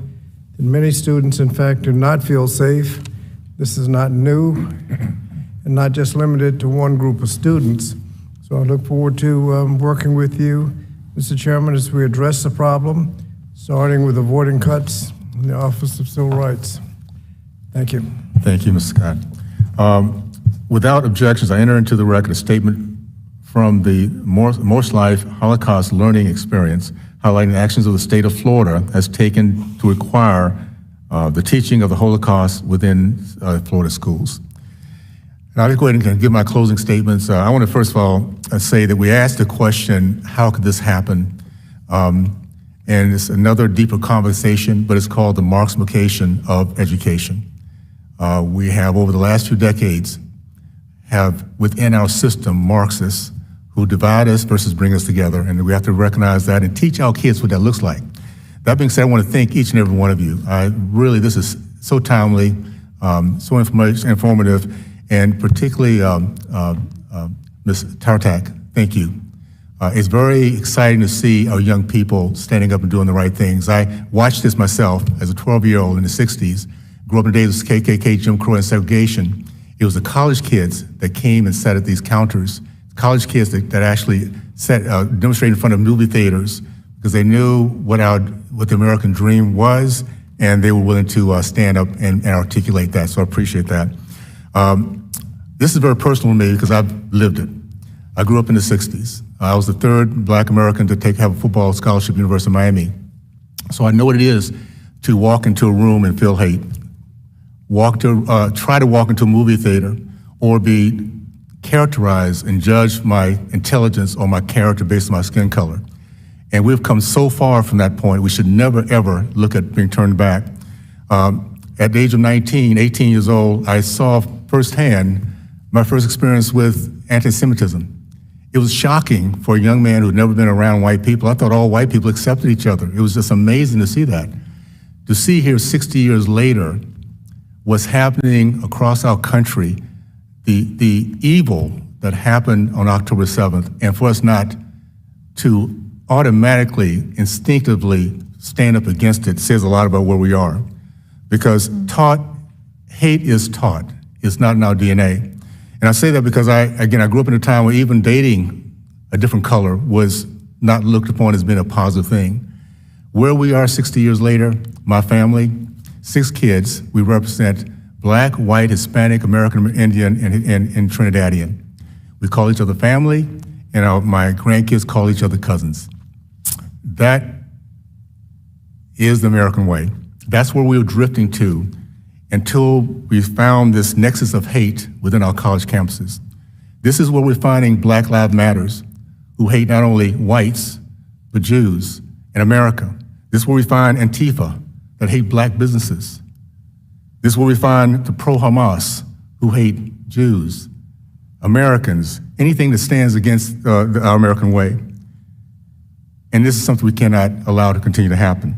that many students, in fact, do not feel safe. This is not new and not just limited to one group of students. So I look forward to working with you, Mr. Chairman, as we address the problem, starting with avoiding cuts in the Office of Civil Rights. Thank you. Thank you, Mr. Scott. Without objections, I enter into the record a statement from the Morse Life Holocaust Learning Experience, highlighting the actions of the state of Florida has taken to require the teaching of the Holocaust within Florida schools. And I'll just go ahead and give my closing statements. I want to first of all say that we asked the question, how could this happen? And it's another deeper conversation, but it's called the Marxification of education. We have, over the last few decades, have within our system Marxists who divide us versus bring us together, and we have to recognize that and teach our kids what that looks like. That being said, I want to thank each and every one of you. This is so timely, so informative, and particularly Ms. Tartak, thank you. It's very exciting to see our young people standing up and doing the right things. I watched this myself as a 12-year-old in the 60s, grew up in the days of KKK, Jim Crow, and segregation. It was the college kids that came and sat at these counters, college kids that actually demonstrated in front of movie theaters because they knew what the American dream was, and they were willing to stand up and articulate that, so I appreciate that. This is very personal to me because I've lived it. I grew up in the 60s. I was the third Black American to have a football scholarship at the University of Miami. So I know what it is to walk into a room and feel hate, try to walk into a movie theater, or be characterized and judge my intelligence or my character based on my skin color. And we've come so far from that point, we should never, ever look at being turned back. At the age of 18 years old, I saw firsthand my first experience with anti-Semitism. It was shocking for a young man who'd never been around white people. I thought all white people accepted each other. It was just amazing to see that. To see here 60 years later what's happening across our country, the evil that happened on October 7th, and for us not to automatically, instinctively stand up against it says a lot about where we are. Because hate is taught. It's not in our DNA. And I say that because I grew up in a time where even dating a different color was not looked upon as being a positive thing. Where we are 60 years later, my family, 6 kids, we represent Black, white, Hispanic, American, Indian, and Trinidadian. We call each other family, and my grandkids call each other cousins. That is the American way. That's where we were drifting to until we found this nexus of hate within our college campuses. This is where we're finding Black Lives Matters, who hate not only whites, but Jews in America. This is where we find Antifa, that hate Black businesses. This is where we find the pro-Hamas, who hate Jews. Americans, anything that stands against our American way. And this is something we cannot allow to continue to happen.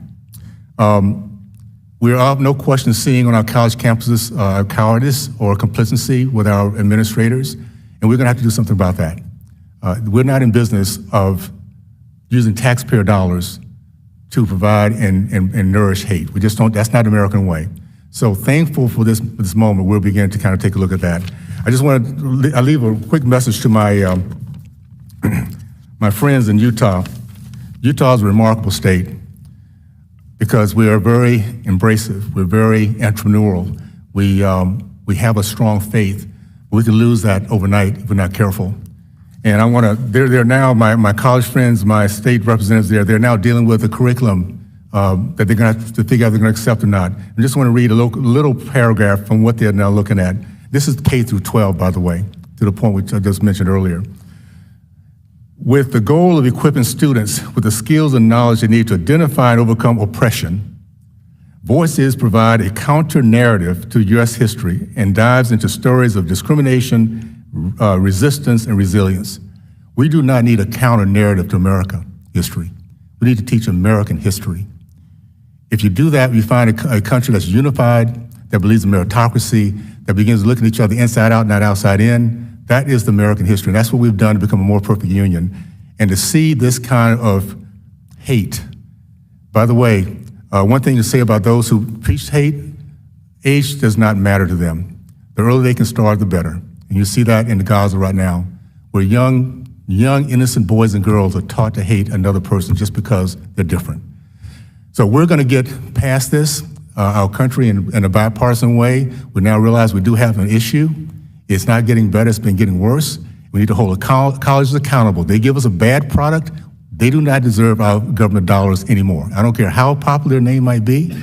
We are, no question, seeing on our college campuses cowardice or complicity with our administrators, and we're going to have to do something about that. We're not in business of using taxpayer dollars to provide and nourish hate. We just don't, that's not the American way. So thankful for this moment, we'll begin to kind of take a look at that. I just want to, I leave a quick message to my, my friends in Utah. Utah is a remarkable state because we are very embracive, we're very entrepreneurial, we have a strong faith. We can lose that overnight if we're not careful. And I want to, they're now, my college friends, my state representatives there, they're now dealing with the curriculum that they're going to have to figure out if they're going to accept or not. I just want to read a little paragraph from what they're now looking at. This is K through 12, by the way, to the point which I just mentioned earlier. With the goal of equipping students with the skills and knowledge they need to identify and overcome oppression, Voices provide a counter-narrative to U.S. history and dives into stories of discrimination, resistance, and resilience. We do not need a counter-narrative to America history. We need to teach American history. If you do that, we find a country that's unified, that believes in meritocracy, that begins looking at each other inside out, not outside in. That is the American history, and that's what we've done to become a more perfect union. And to see this kind of hate, by the way, one thing to say about those who preach hate, age does not matter to them. The earlier they can start, the better. And you see that in the Gaza right now, where young, innocent boys and girls are taught to hate another person just because they're different. So we're going to get past this, our country, in a bipartisan way. We now realize we do have an issue. It's not getting better, it's been getting worse. We need to hold colleges accountable. They give us a bad product, they do not deserve our government dollars anymore. I don't care how popular their name might be.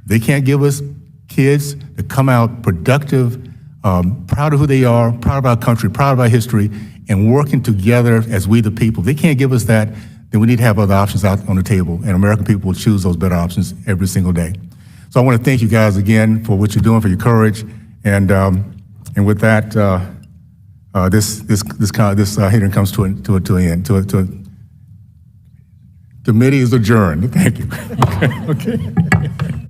They can't give us kids that come out productive, proud of who they are, proud of our country, proud of our history, and working together as we the people. If they can't give us that, then we need to have other options out on the table, and American people will choose those better options every single day. So I want to thank you guys again for what you're doing, for your courage, and with that, this hearing comes to an end. Committee is adjourned. Thank you. Okay.